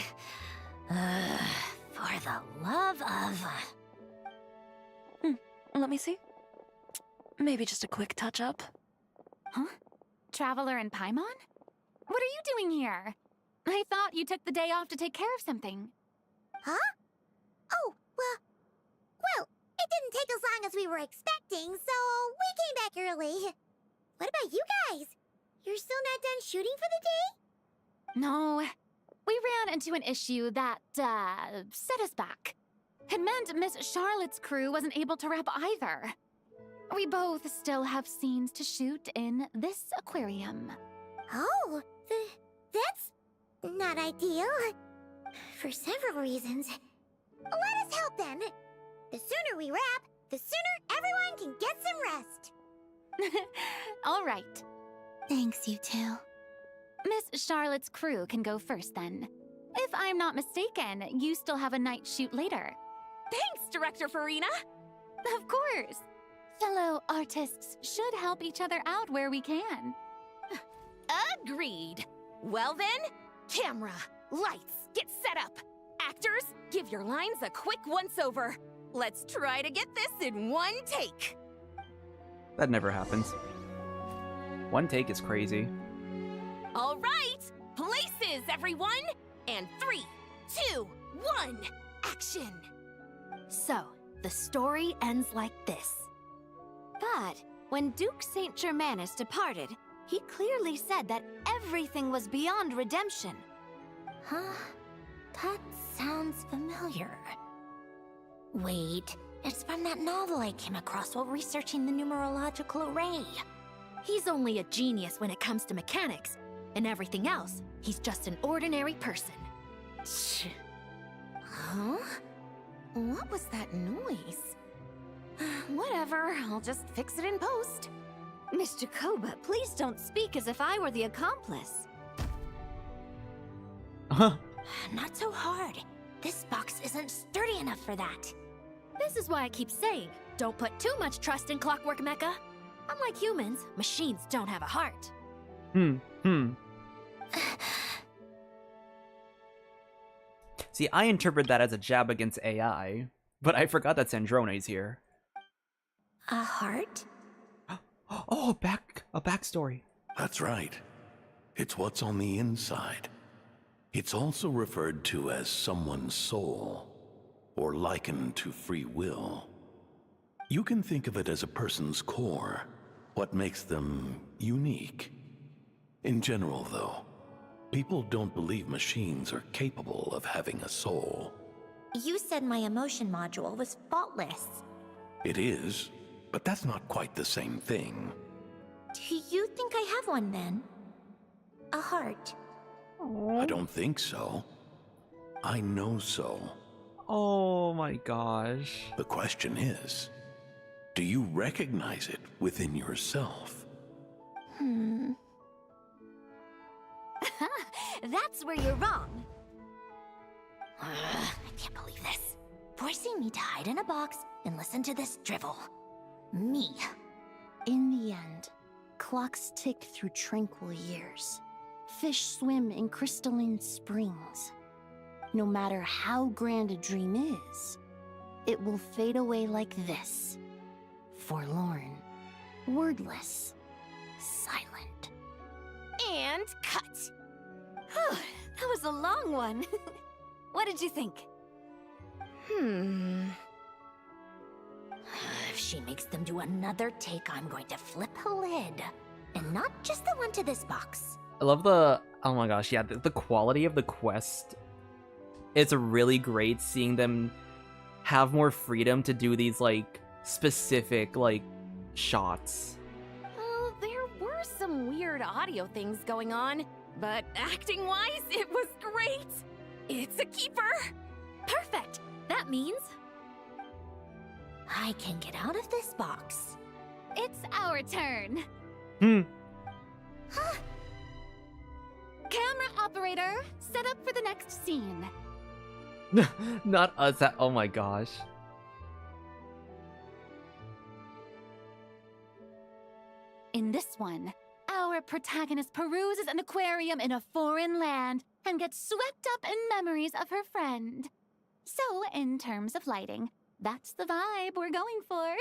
the love of... Let me see. Maybe just a quick touch-up. Huh? Traveler and Paimon? What are you doing here? I thought you took the day off to take care of something. Huh? Oh, well, it didn't take as long as we were expecting, so we came back early. What about you guys? You're still not done shooting for the day? No, we ran into an issue that, set us back. It meant Miss Charlotte's crew wasn't able to wrap either. We both still have scenes to shoot in this aquarium. Oh, that's not ideal. For several reasons. Let us help then. The sooner we wrap, the sooner everyone can get some rest. All right. Thanks, you two. Miss Charlotte's crew can go first then. If I'm not mistaken, you still have a night shoot later. Thanks, Director Farina! Of course. Fellow artists should help each other out where we can. Agreed. Well then, camera, lights, get set up. Actors, give your lines a quick once-over. Let's try to get this in one take. That never happens. One take is crazy. All right, places, everyone! And 3, 2, 1, action! So, the story ends like this. But when Duke Saint Germanus departed, he clearly said that everything was beyond redemption. Huh? That sounds familiar. Wait, it's from that novel I came across while researching the numerological array. He's only a genius when it comes to mechanics, and everything else, he's just an ordinary person. Huh? What was that noise? Whatever, I'll just fix it in post. Mr. Koba, please don't speak as if I were the accomplice. Not so hard. This box isn't sturdy enough for that. This is why I keep saying, don't put too much trust in Clockwork Mecha. Unlike humans, machines don't have a heart. See, I interpret that as a jab against AI, but I forgot that Sandrone's here. A heart? Oh, a backstory. That's right. It's what's on the inside. It's also referred to as someone's soul, or likened to free will. You can think of it as a person's core, what makes them unique. In general, though, People don't believe machines are capable of having a soul. You said my emotion module was faultless. It is, but that's not quite the same thing. Do you think I have one then? A heart? I don't think so. I know so. Oh my gosh. The question is, do you recognize it within yourself? That's where you're wrong. I can't believe this. Forcing me to hide in a box and listen to this drivel. Me. In the end, clocks tick through tranquil years. Fish swim in crystalline springs. No matter how grand a dream is, it will fade away like this. Forlorn, wordless, silent. And cut. That was a long one. What did you think? If she makes them do another take, I'm going to flip a lid. And not just the one to this box. I love the, oh my gosh, yeah, the quality of the quest. It's really great seeing them have more freedom to do these, like, specific, like, shots. Oh, there were some weird audio things going on, but acting-wise, it was great. It's a keeper. Perfect. That means I can get out of this box. It's our turn. Camera operator, set up for the next scene. Not us, oh my gosh. In this one, our protagonist peruses an aquarium in a foreign land and gets swept up in memories of her friend. So, in terms of lighting, that's the vibe we're going for.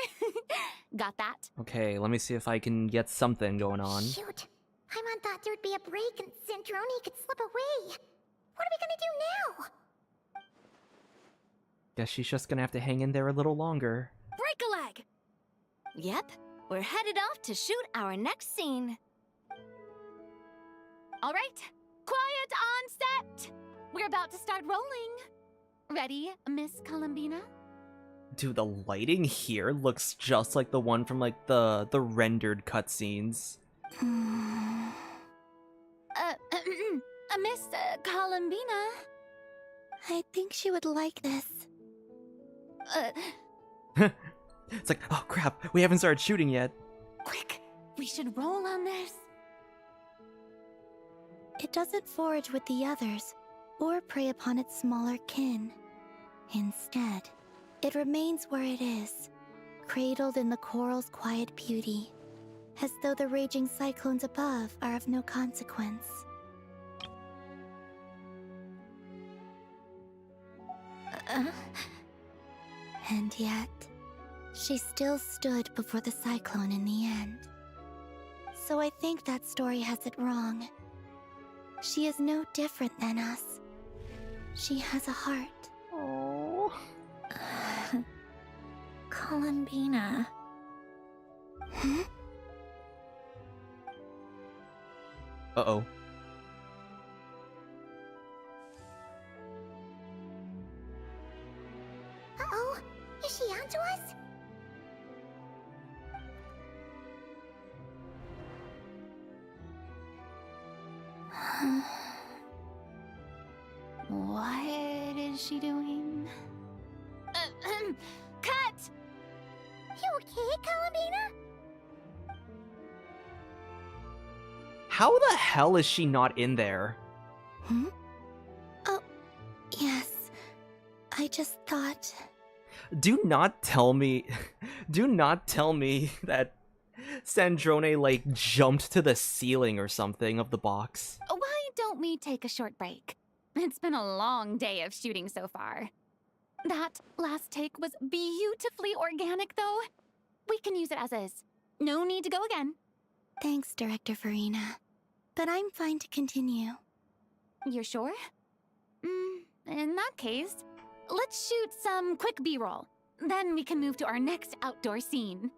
Got that? Okay, let me see if I can get something going on. Shoot. Paimon thought there'd be a break and Sandrone could slip away. What are we gonna do now? Guess she's just gonna have to hang in there a little longer. break a leg. Yep, we're headed off to shoot our next scene. All right, quiet on set. We're about to start rolling. Ready, Miss Columbina? Dude, the lighting here looks just like the one from, like, the rendered cutscenes. Miss Columbina? I think she would like this. It's like, oh crap, we haven't started shooting yet. Quick, we should roll on this. It doesn't forage with the others, or prey upon its smaller kin. Instead, it remains where it is, cradled in the coral's quiet beauty, as though the raging cyclones above are of no consequence. And yet, she still stood before the cyclone in the end. So I think that story has it wrong. She is no different than us. She has a heart. Oh. Columbina. Hmm? Uh-oh. Uh-oh, is she onto us? What is she doing? Cut! You okay, Columbina? How the hell is she not in there? Hmm? Oh, yes. I just thought... Do not tell me that Sandrone, like, jumped to the ceiling or something of the box. Why don't we take a short break? It's been a long day of shooting so far. That last take was beautifully organic, though. We can use it as is. No need to go again. Thanks, Director Farina. But I'm fine to continue. You're sure? In that case, let's shoot some quick B-roll. Then we can move to our next outdoor scene.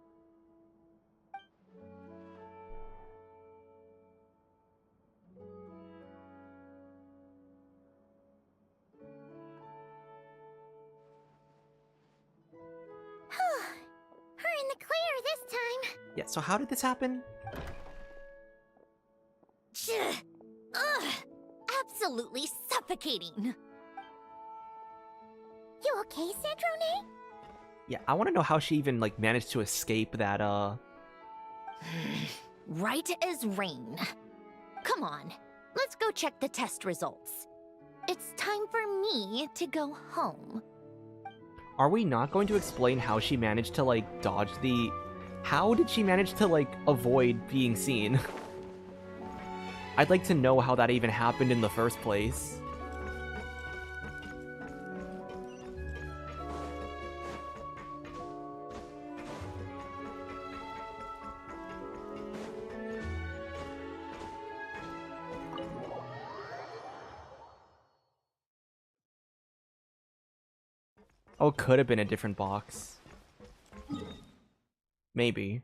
Yeah, so how did this happen? Ugh! Absolutely suffocating! You okay, Sandrone? Yeah, I want to know how she even, like, managed to escape that, Right as rain. Come on, let's go check the test results. It's time for me to go home. Are we not going to explain how she managed to, like, dodge the... How did she manage to, like, avoid being seen? I'd like to know how that even happened in the first place. Oh, it could have been a different box. Maybe.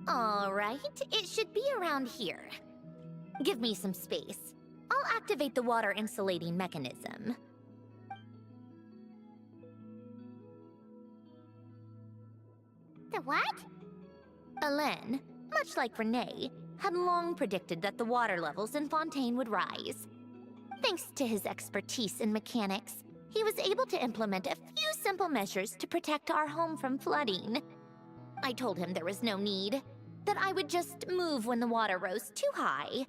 Alright, it should be around here. Give me some space. I'll activate the water insulating mechanism. The what? Alain, much like Renee, had long predicted that the water levels in Fontaine would rise. Thanks to his expertise in mechanics, he was able to implement a few simple measures to protect our home from flooding. I told him there was no need, that I would just move when the water rose too high.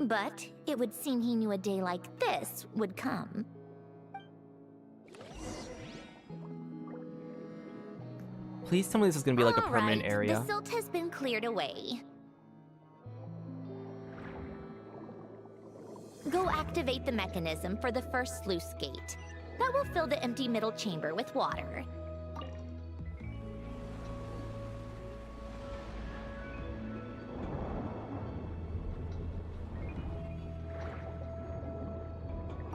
But it would seem he knew a day like this would come. Please tell me this is gonna be like a permanent Alright, area. the silt has been cleared away. Go activate the mechanism for the first sluice gate. That will fill the empty middle chamber with water.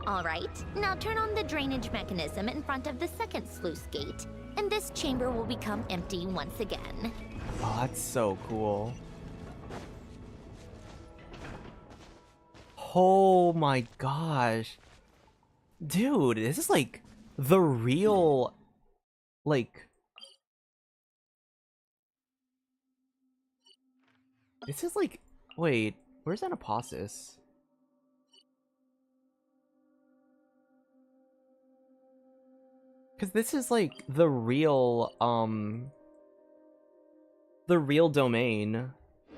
Alright, now turn on the drainage mechanism in front of the second sluice gate, and this chamber will become empty once again. Oh, that's so cool. Oh my gosh. Dude, this is like the real, like... This is like... Wait, where's Anaposis? Because this is like the real domain,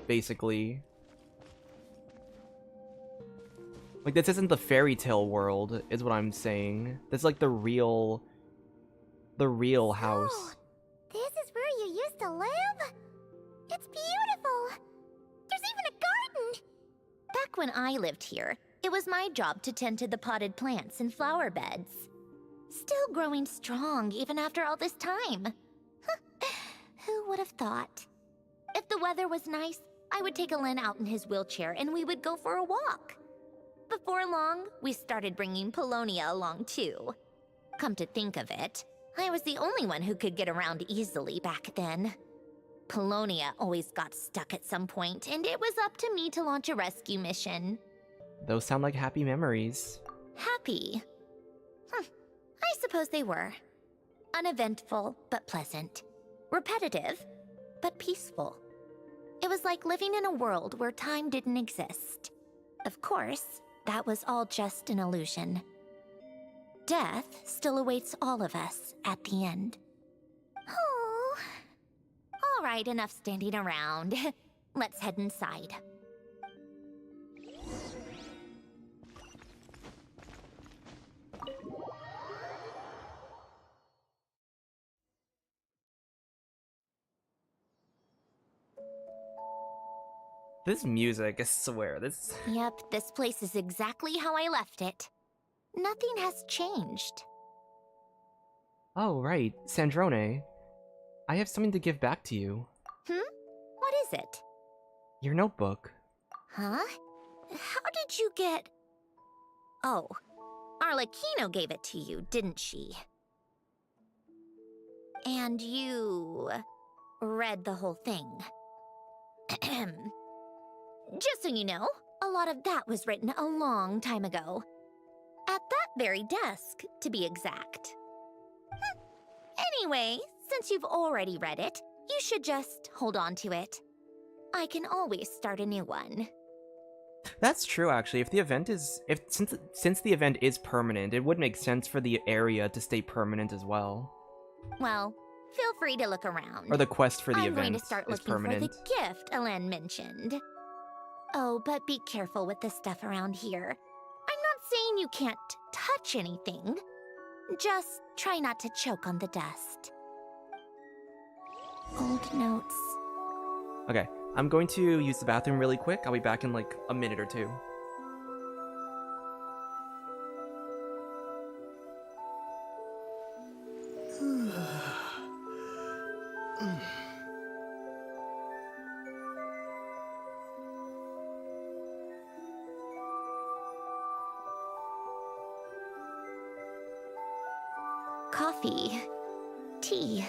basically. Like, this isn't the fairy tale world, is what I'm saying. This is like the real house. Oh, this is where you used to live? It's beautiful! There's even a garden! Back when I lived here, it was my job to tend to the potted plants and flower beds. Still growing strong even after all this time. Who would have thought? If the weather was nice, I would take Alain out in his wheelchair and we would go for a walk. Before long, we started bringing Polonia along too. Come to think of it, I was the only one who could get around easily back then. Polonia always got stuck at some point, and it was up to me to launch a rescue mission. Those sound like happy memories. Happy? I suppose they were. Uneventful, but pleasant. Repetitive, but peaceful. It was like living in a world where time didn't exist. Of course, that was all just an illusion. Death still awaits all of us at the end. Oh. All right, enough standing around. Let's head inside. This music, I swear, this... Yep, this place is exactly how I left it. Nothing has changed. Oh, right. Sandrone. I have something to give back to you. What is it? Your notebook. Huh? How did you get... Oh, Arlecchino gave it to you, didn't she? And you read the whole thing. Just so you know, a lot of that was written a long time ago. At that very desk, to be exact. Anyway, since you've already read it, you should just hold on to it. I can always start a new one. That's true, actually. If the event is, since the event is permanent, it would make sense for the area to stay permanent as well. Well, feel free to look around. Or the quest for the I'm event going to start is looking permanent. for the gift Alen mentioned. Oh, but be careful with the stuff around here. I'm not saying you can't touch anything. Just try not to choke on the dust. Old notes. Okay, I'm going to use the bathroom really quick. I'll be back in like a minute or two. Coffee. Tea.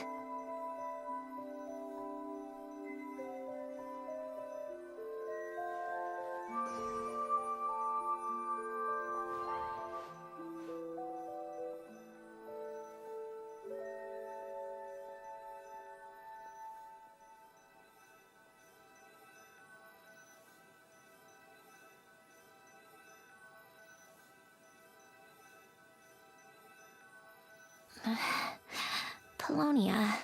Polonia.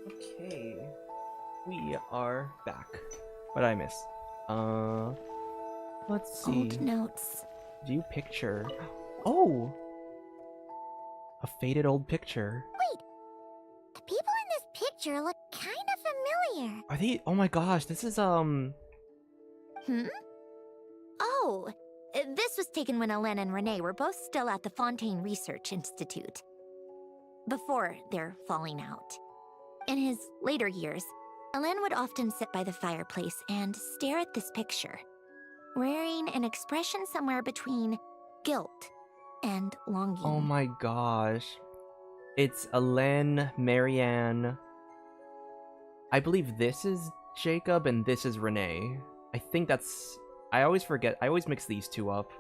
Okay, we are back. What did I miss? Let's see. Old notes. View picture. Oh! A faded old picture. Wait! The people in this picture look kind of familiar. Are they? Oh my gosh, this is, Hmm? Oh, this was taken when Alen and Renee were both still at the Fontaine Research Institute. Before their falling out. In his later years, Alen would often sit by the fireplace and stare at this picture, wearing an expression somewhere between guilt and longing. Oh my gosh. It's Alen, Marianne. I believe this is Jacob and this is Renee. I think that's... I always forget. I always mix these two up.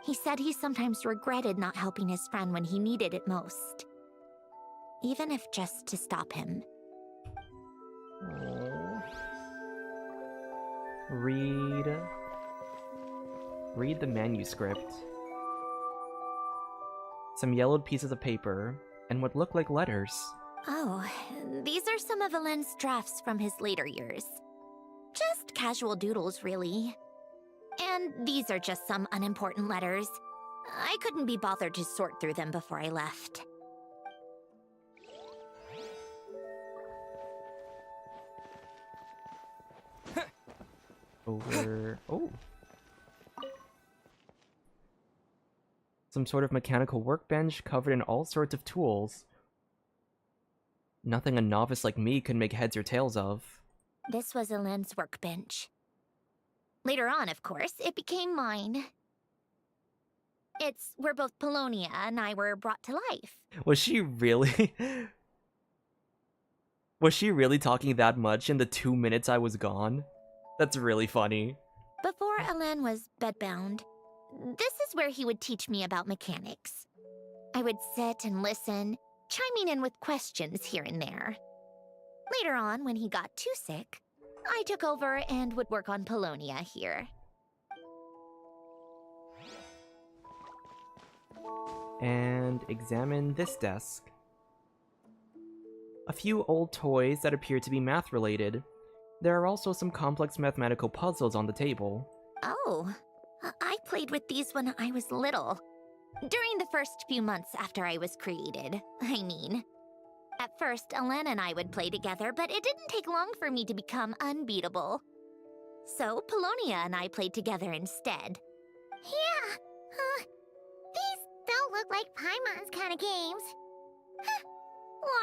He said he sometimes regretted not helping his friend when he needed it most. Even if just to stop him. Read the manuscript. Some yellowed pieces of paper, and what look like letters. Oh, these are some of Alen's drafts from his later years. Just casual doodles, really. And these are just some unimportant letters. I couldn't be bothered to sort through them before I left. Over... Oh. Some sort of mechanical workbench covered in all sorts of tools. Nothing a novice like me could make heads or tails of. This was Alen's workbench. Later on, of course, it became mine. It's where both Polonia and I were brought to life. Was she really... Was she really talking that much in the 2 minutes I was gone? That's really funny. Before Alen was bedbound, this is where he would teach me about mechanics. I would sit and listen, chiming in with questions here and there. Later on, when he got too sick, I took over and would work on Polonia here. And examine this desk. a few old toys that appear to be math-related. There are also some complex mathematical puzzles on the table. Oh, I played with these when I was little. During the first few months after I was created, I mean. At first, Alana and I would play together, but it didn't take long for me to become unbeatable. So, Polonia and I played together instead. Yeah, these don't look like Paimon's kind of games.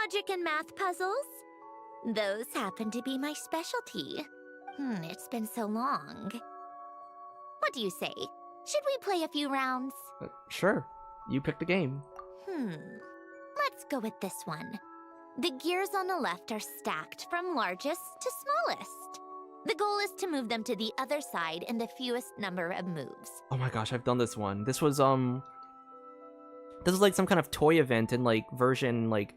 Logic and math puzzles? Those happen to be my specialty. It's been so long. What do you say? Should we play a few rounds? Sure, you pick the game. Let's go with this one. The gears on the left are stacked from largest to smallest. The goal is to move them to the other side in the fewest number of moves. Oh my gosh, I've done this one. This was like some kind of toy event and like version like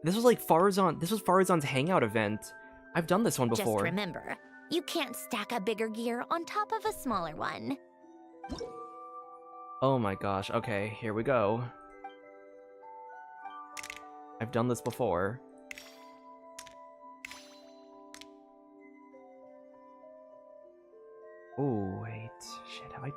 this was like Farazan's hangout event. I've done this one before. Just remember, you can't stack a bigger gear on top of a smaller one. Oh my gosh, okay, here we go. I've done this before. Oh, wait. Shit, have I...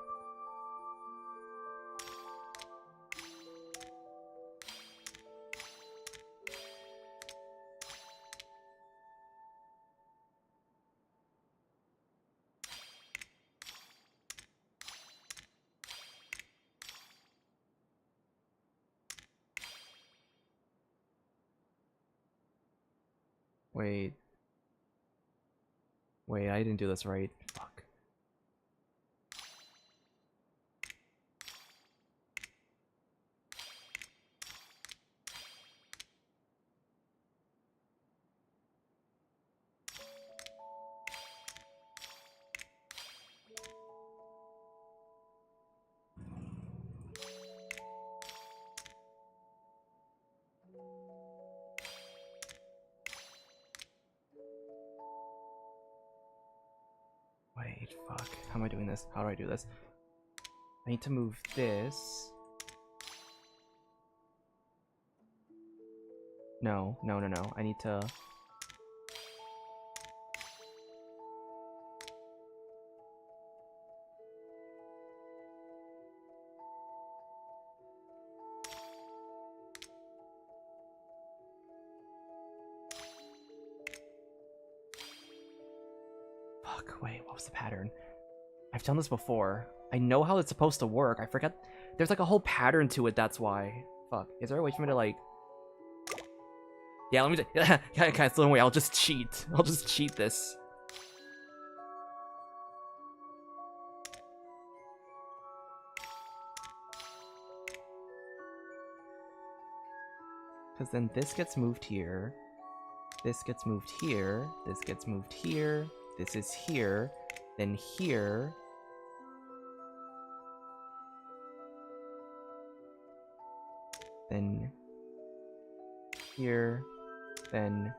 Wait. Wait, I didn't do this right. Fuck. Wait, fuck. How am I doing this? How do I do this? I need to move this. No. I need to... Fuck, wait, what was the pattern? I've done this before. I know how it's supposed to work. I forget. There's like a whole pattern to it, that's why. Fuck. Is there a way for me to like... Yeah, let me just... Kind of slow way. I'll just cheat. I'll just cheat this. Because then this gets moved here. This gets moved here. This gets moved here. This is here. Then here. Then here. Then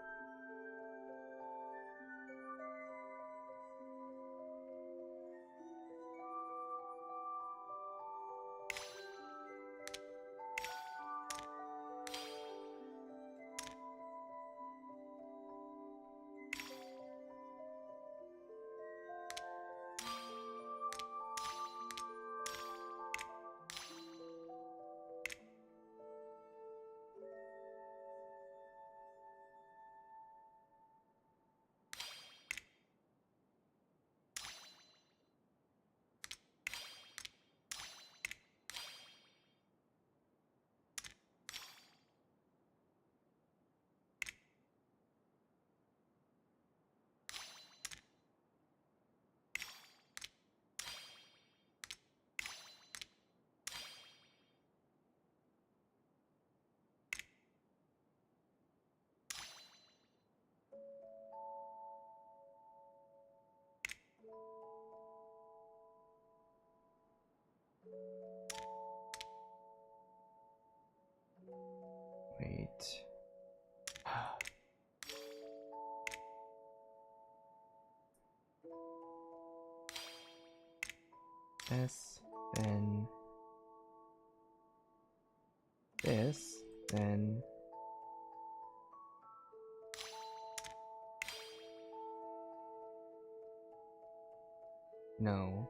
wait. This, then this, then No.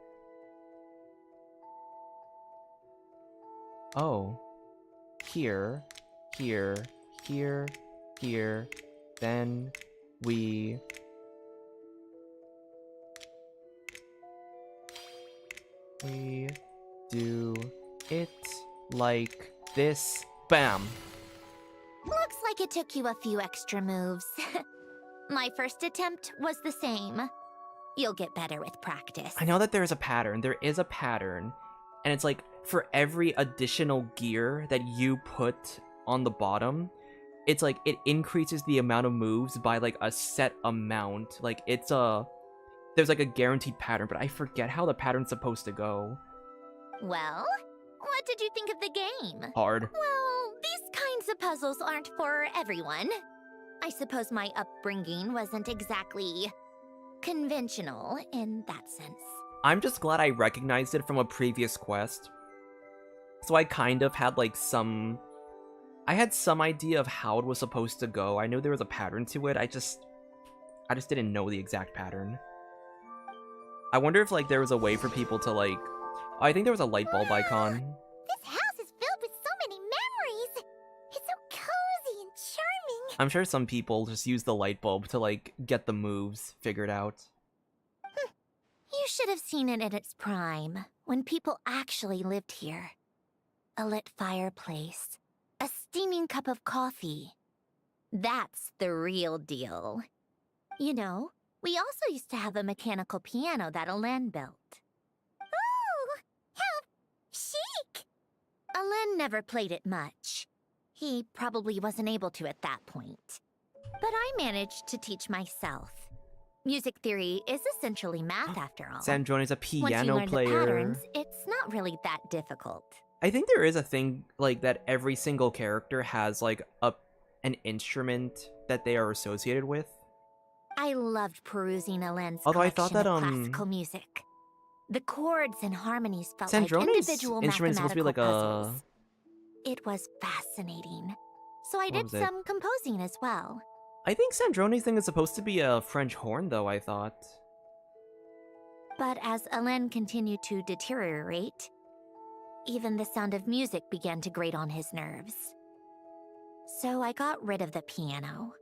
Oh. Here, here, here, here, then we... We do it like this. Bam! Looks like it took you a few extra moves. My first attempt was the same. You'll get better with practice. I know that there is a pattern. There is a pattern. And it's like, for every additional gear that you put on the bottom, it's like, it increases the amount of moves by like a set amount. Like, it's a... There's like a guaranteed pattern, but I forget how the pattern's supposed to go. Well, what did you think of the game? Hard. Well, these kinds of puzzles aren't for everyone. I suppose my upbringing wasn't exactly conventional in that sense. I'm just glad I recognized it from a previous quest. So I kind of had like some... I had some idea of how it was supposed to go. I knew there was a pattern to it. I just didn't know the exact pattern. I wonder if like there was a way for people to like... I think there was a light bulb icon. This house is filled with so many memories. It's so cozy and charming. I'm sure some people just use the light bulb to like get the moves figured out. You should have seen it in its prime, when people actually lived here. A lit fireplace, a steaming cup of coffee. That's the real deal. You know, we also used to have a mechanical piano that Alen built. Ooh, how chic! Alen never played it much. He probably wasn't able to at that point. But I managed to teach myself. Music theory is essentially math after all. Sandrone is a Once you piano learn player. the patterns, it's not really that difficult. I think there is a thing like that every single character has like an instrument that they are associated with. I loved perusing Alen's Although I collection thought that of classical music. The chords and harmonies felt Sandrone's like individual instrument is supposed to be like mathematical a... puzzles. It was fascinating. So I What did was it? some composing as well. I think Sandrone's thing is supposed to be a French horn, though, I thought. But as Alen continued to deteriorate, even the sound of music began to grate on his nerves. So I got rid of the piano.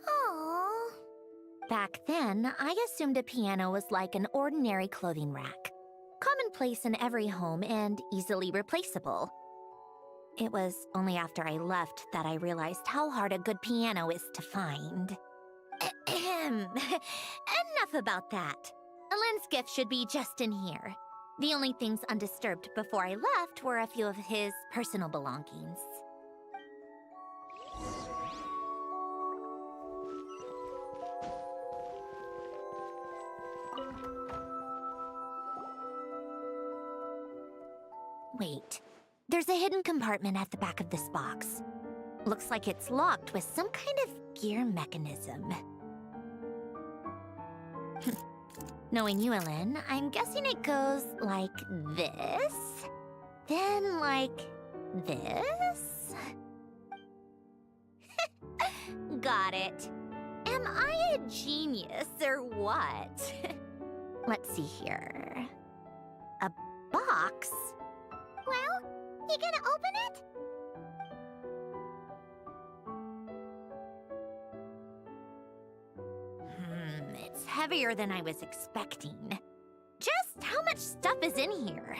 Aww. Back then, I assumed a piano was like an ordinary clothing rack, commonplace in every home and easily replaceable. It was only after I left that I realized how hard a good piano is to find. Ahem. Enough about that. Alen's gift should be just in here. The only things undisturbed before I left were a few of his personal belongings. Wait. There's a hidden compartment at the back of this box. Looks like it's locked with some kind of gear mechanism. Knowing you, Alen, I'm guessing it goes like this, then like this. Got it. Am I a genius or what? Let's see here. A box? Well, you gonna open it? It's heavier than I was expecting. Just how much stuff is in here?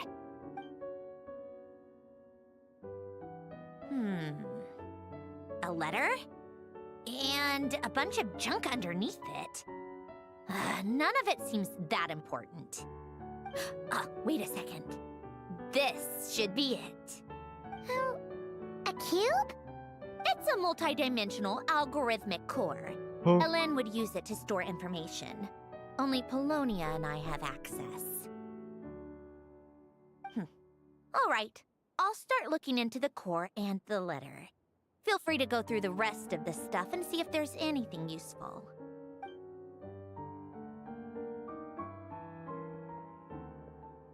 A letter? And a bunch of junk underneath it. None of it seems that important. Wait a second. This should be it. A cube? It's a multi-dimensional algorithmic core. Huh? Alen would use it to store information. Only Polonia and I have access. All right. I'll start looking into the core and the letter. Feel free to go through the rest of the stuff and see if there's anything useful.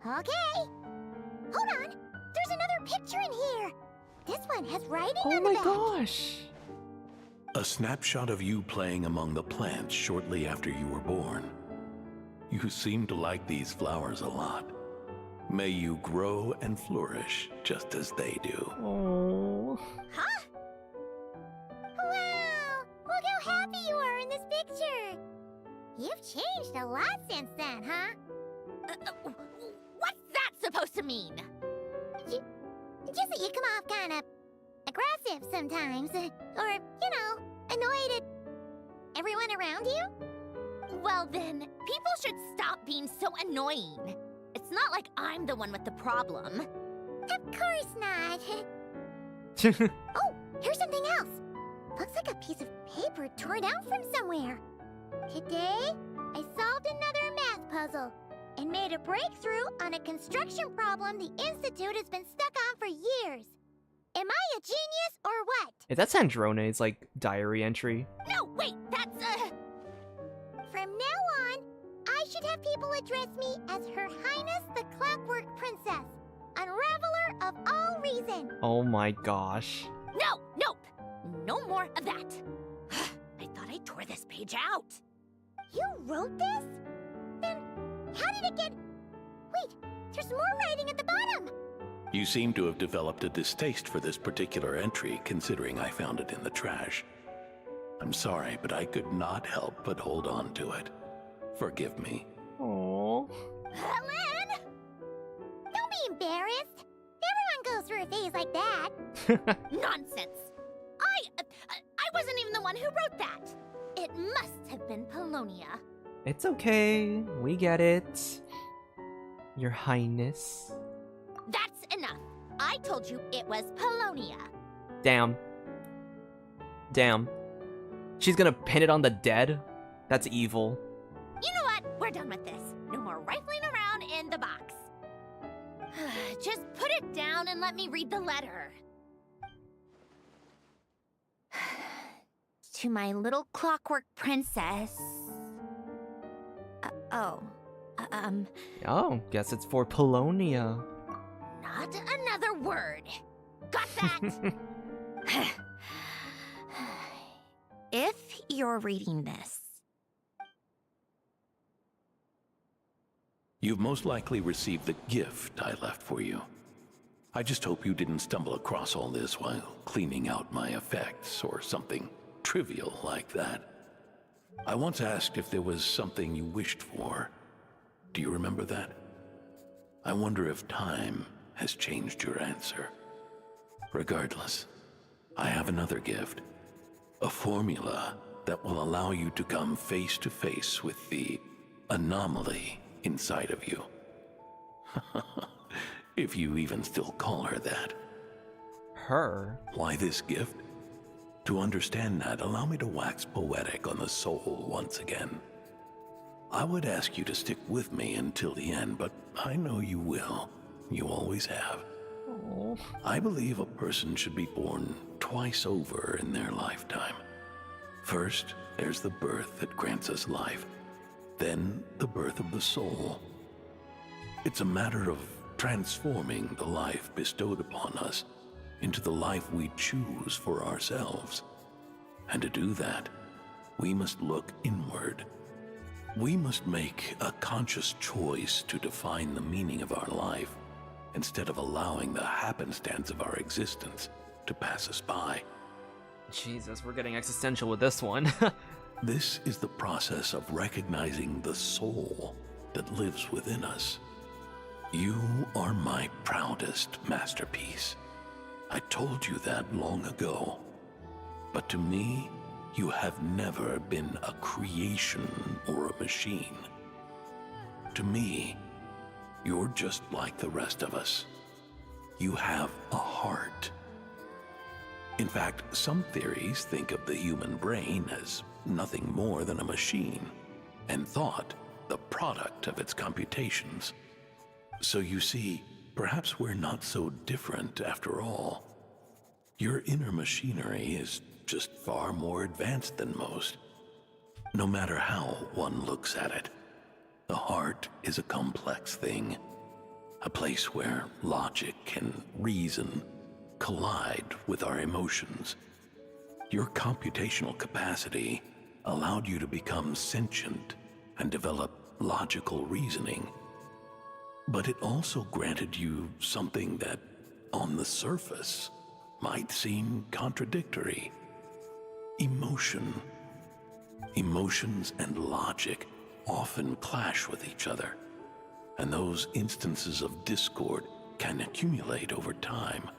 Okay. Hold on. There's another picture in here. This one has writing Oh on the my back. gosh! A snapshot of you playing among the plants shortly after you were born. You seem to like these flowers a lot. May you grow and flourish just as they do. Oh. Huh? Wow! Look how happy you are in this picture! You've changed a lot since then, huh? What's that supposed to mean? Just that you come off kind of aggressive sometimes. Or, annoyed at everyone around you? Well then, people should stop being so annoying. It's not like I'm the one with the problem. Of course not. Oh, here's something else. Looks like a piece of paper torn out from somewhere. Today, I solved another math puzzle and made a breakthrough on a construction problem the Institute has been stuck on for years. Am I a genius or what? Is that Sandrone's, like, diary entry? No, wait, that's From now on, I should have people address me as Her Highness the Clockwork Princess, unraveler of all reason. Oh my gosh. Nope. No more of that. I thought I tore this page out. You wrote this? Then how did it get... Wait, there's more writing at the bottom. You seem to have developed a distaste for this particular entry, considering I found it in the trash. I'm sorry, but I could not help but hold on to it. Forgive me. Oh. Helen! Don't be embarrassed. Everyone goes through a phase like that. Nonsense. I wasn't even the one who wrote that. It must have been Polonia. It's okay. We get it. Your Highness. That's enough. I told you it was Polonia. Damn. She's gonna pin it on the dead? That's evil. You know what? We're done with this. No more rifling around in the box. Just put it down and let me read the letter. To my little clockwork princess. Oh, guess it's for Polonia. Not another word. Got that? If you're reading this, You've most likely received the gift I left for you. I just hope you didn't stumble across all this while cleaning out my effects or something trivial like that. I once asked if there was something you wished for. Do you remember that? I wonder if time has changed your answer. Regardless, I have another gift. A formula that will allow you to come face to face with the anomaly inside of you. If you even still call her that. Her? Why this gift? To understand that, allow me to wax poetic on the soul once again. I would ask you to stick with me until the end, but I know you will. You always have. Oh. I believe a person should be born twice over in their lifetime. First, there's the birth that grants us life. Then, the birth of the soul. It's a matter of transforming the life bestowed upon us into the life we choose for ourselves. And to do that, we must look inward. We must make a conscious choice to define the meaning of our life instead of allowing the happenstance of our existence to pass us by. Jesus, we're getting existential with this one. This is the process of recognizing the soul that lives within us. You are my proudest masterpiece. I told you that long ago. But to me, you have never been a creation or a machine. To me, you're just like the rest of us. You have a heart. In fact, some theories think of the human brain as nothing more than a machine, and thought the product of its computations. So you see, perhaps we're not so different after all. Your inner machinery is just far more advanced than most. No matter how one looks at it, the heart is a complex thing, a place where logic and reason collide with our emotions. Your computational capacity allowed you to become sentient and develop logical reasoning. But it also granted you something that, on the surface, might seem contradictory. Emotion. Emotions and logic often clash with each other, and those instances of discord can accumulate over time.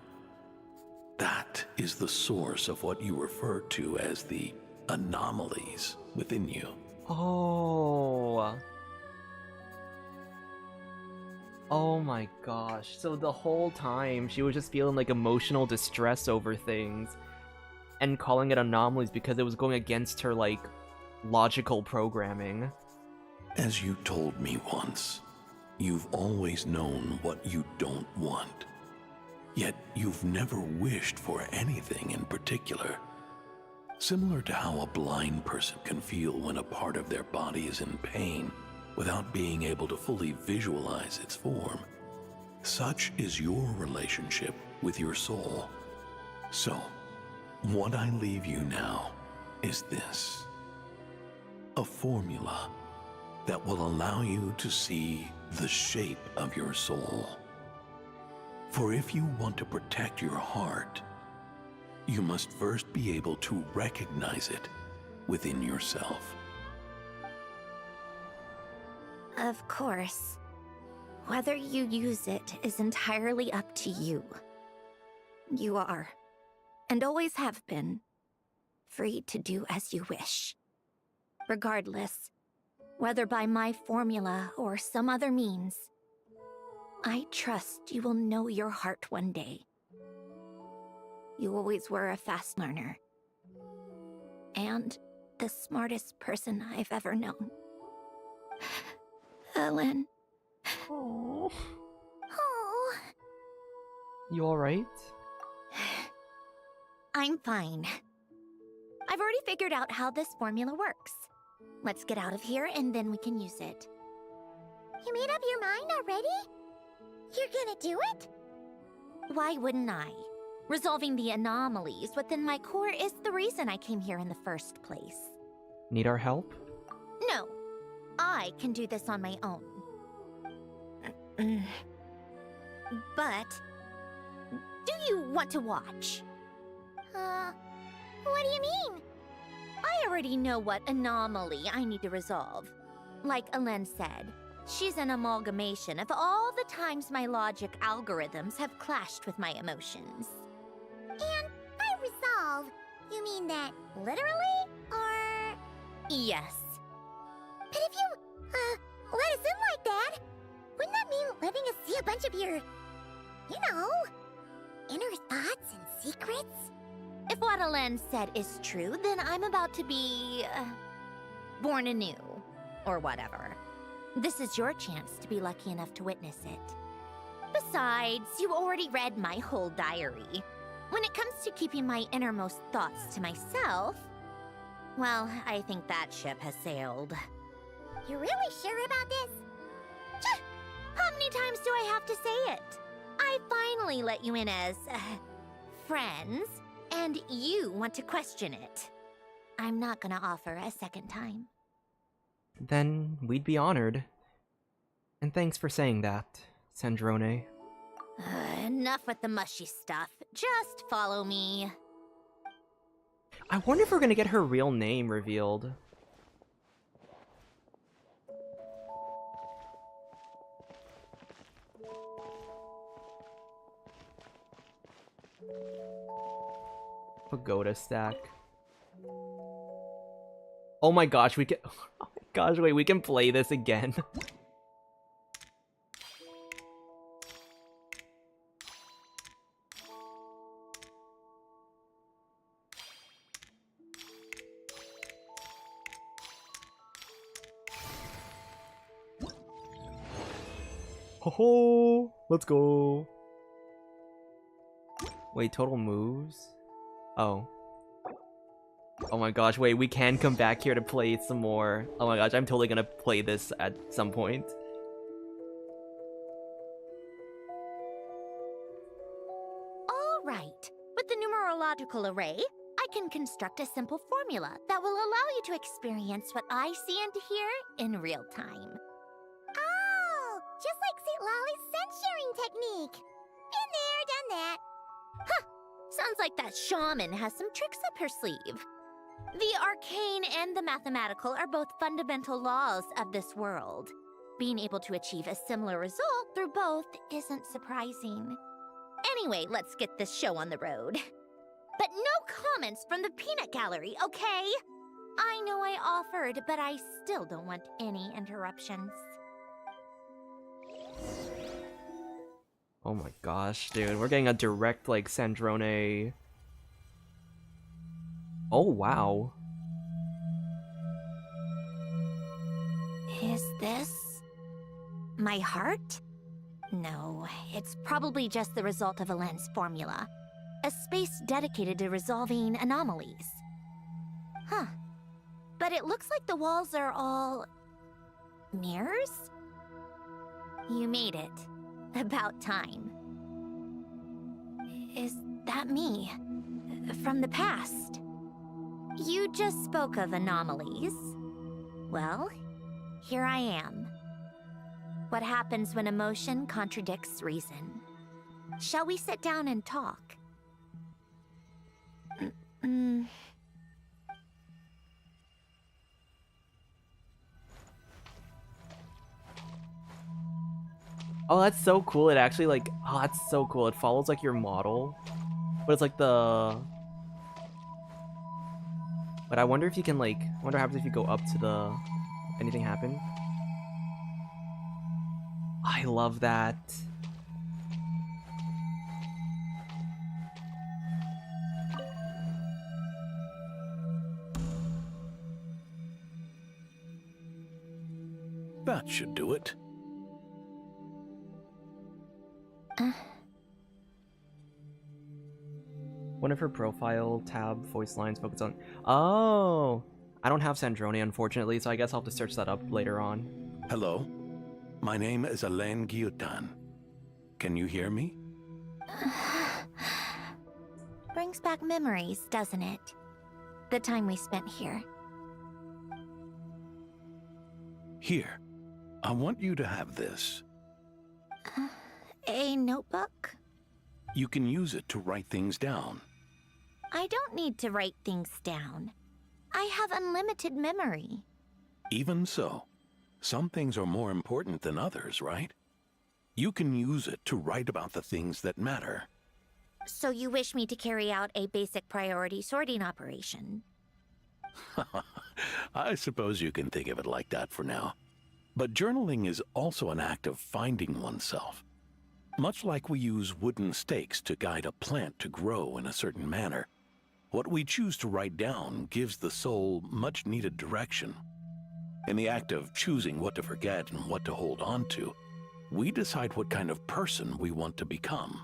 That is the source of what you refer to as the anomalies within you. Oh. Oh my gosh. So the whole time she was just feeling like emotional distress over things and calling it anomalies because it was going against her, like, logical programming. As you told me once, you've always known what you don't want. Yet you've never wished for anything in particular. Similar to how a blind person can feel when a part of their body is in pain without being able to fully visualize its form. Such is your relationship with your soul. So, what I leave you now is this: a formula that will allow you to see the shape of your soul. For if you want to protect your heart, you must first be able to recognize it within yourself. Of course. Whether you use it is entirely up to you. You are, and always have been, free to do as you wish. Regardless, whether by my formula or some other means, I trust you will know your heart one day. You always were a fast learner. And the smartest person I've ever known. Ellen. Oh. Oh. You alright? I'm fine. I've already figured out how this formula works. Let's get out of here and then we can use it. You made up your mind already? You're gonna do it? Why wouldn't I? Resolving the anomalies within my core is the reason I came here in the first place. Need our help? No, I can do this on my own. But, do you want to watch? What do you mean? I already know what anomaly I need to resolve. Like Alen said, she's an amalgamation of all the times my logic algorithms have clashed with my emotions. And by resolve, you mean that literally, or...? Yes. But if you, let us in like that, wouldn't that mean letting us see a bunch of your, inner thoughts and secrets? If what Alen said is true, then I'm about to be... born anew. Or whatever. This is your chance to be lucky enough to witness it. Besides, you already read my whole diary. When it comes to keeping my innermost thoughts to myself, well, I think that ship has sailed. You're really sure about this? How many times do I have to say it? I finally let you in as, friends, and you want to question it. I'm not gonna offer a second time. Then we'd be honored. And thanks for saying that, Sandrone. Enough with the mushy stuff. Just follow me. I wonder if we're gonna get her real name revealed. Pagoda stack. Oh my gosh, we can... Oh my gosh, wait, we can play this again. Ho ho! Let's go! Wait, total moves? Oh. Oh my gosh, wait, we can come back here to play some more. Oh my gosh, I'm totally gonna play this at some point. All right. With the numerological array, I can construct a simple formula that will allow you to experience what I see and hear in real time. Citlalli's scent-sharing technique. Been there, done that. Huh. Sounds like that shaman has some tricks up her sleeve. The arcane and the mathematical are both fundamental laws of this world. Being able to achieve a similar result through both isn't surprising. Anyway, let's get this show on the road. But no comments from the peanut gallery, okay? I know I offered, but I still don't want any interruptions. Oh my gosh, dude. We're getting a direct, like, Sandrone... Oh, wow. Is this... my heart? No, it's probably just the result of a lens formula. A space dedicated to resolving anomalies. Huh. But it looks like the walls are all... mirrors? You made it. About time. Is that me? From the past? You just spoke of anomalies. Well, here I am. What happens when emotion contradicts reason? Shall we sit down and talk? Oh, that's so cool. It actually, like... Oh, that's so cool. It follows, like, your model. But it's, like, the... But I wonder if you can, like... I wonder what happens if you go up to the... Anything happen? I love that. That should do it. One of her profile tab voice lines focus on... Oh! I don't have Sandrone, unfortunately, so I guess I'll have to search that up later on. Hello? My name is Alain Guillotin. Can you hear me? Brings back memories, doesn't it? The time we spent here. Here. I want you to have this. A notebook? You can use it to write things down. I don't need to write things down. I have unlimited memory. Even so, some things are more important than others, right? You can use it to write about the things that matter. So you wish me to carry out a basic priority sorting operation? I suppose you can think of it like that for now. But journaling is also an act of finding oneself. Much like we use wooden stakes to guide a plant to grow in a certain manner, what we choose to write down gives the soul much-needed direction. In the act of choosing what to forget and what to hold on to, we decide what kind of person we want to become.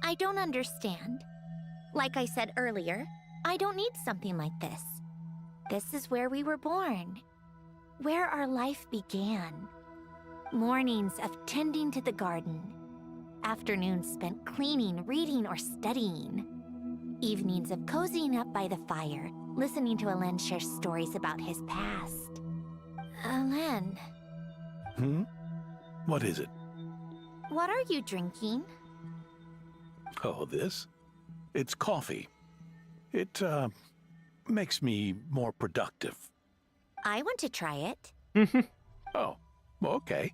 I don't understand. Like I said earlier, I don't need something like this. This is where we were born. Where our life began. Mornings of tending to the garden. Afternoons spent cleaning, reading, or studying. Evenings of cozying up by the fire, listening to Alain share stories about his past. Alain. What is it? What are you drinking? Oh, this? It's coffee. It, makes me more productive. I want to try it. Oh, okay.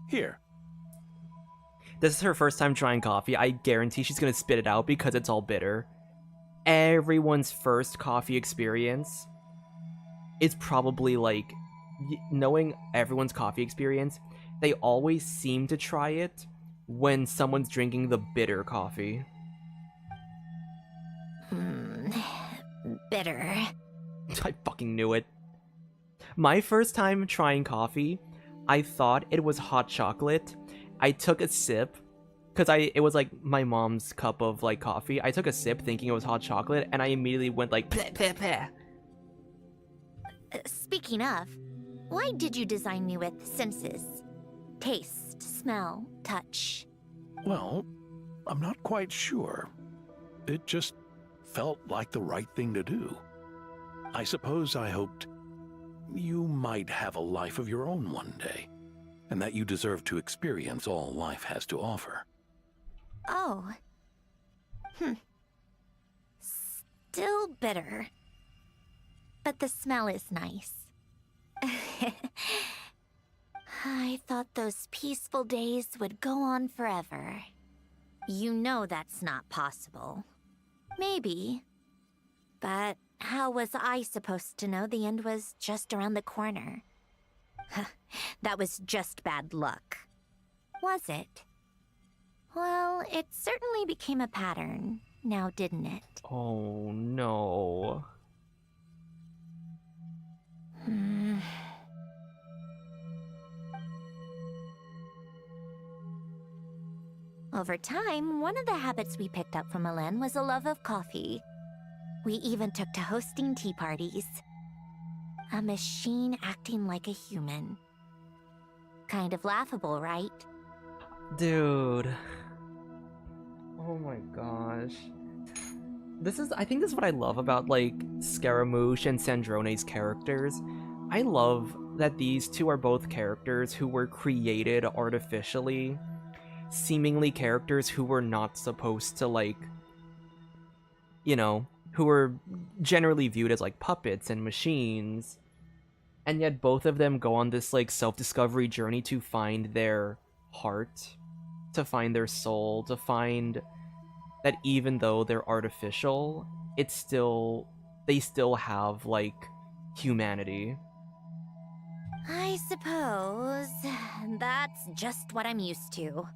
Here. This is her first time trying coffee. I guarantee she's gonna spit it out because it's all bitter. Everyone's first coffee experience is probably like... Knowing everyone's coffee experience, they always seem to try it when someone's drinking the bitter coffee. Bitter. I fucking knew it. My first time trying coffee, I thought it was hot chocolate. I took a sip, because it was like my mom's cup of like coffee. I took a sip thinking it was hot chocolate, and I immediately went like, pleh, pleh, pleh. Speaking of, why did you design me with senses? Taste, smell, touch. Well, I'm not quite sure. It just felt like the right thing to do. I suppose I hoped you might have a life of your own one day, and that you deserve to experience all life has to offer. Oh. Still bitter. But the smell is nice. I thought those peaceful days would go on forever. You know that's not possible. Maybe. But how was I supposed to know the end was just around the corner? That was just bad luck. Was it? Well, it certainly became a pattern, now didn't it? Oh no. Over time, one of the habits we picked up from Elen was a love of coffee. We even took to hosting tea parties. A machine acting like a human. Kind of laughable, right? Dude. Oh my gosh. I think this is what I love about, like, Scaramouche and Sandrone's characters. I love that these two are both characters who were created artificially. Seemingly characters who were not supposed to, like, you know, who were generally viewed as, like, puppets and machines. And yet both of them go on this, like, self-discovery journey to find their heart, to find their soul, to find that even though they're artificial, they still have, like, humanity. I suppose that's just what I'm used to.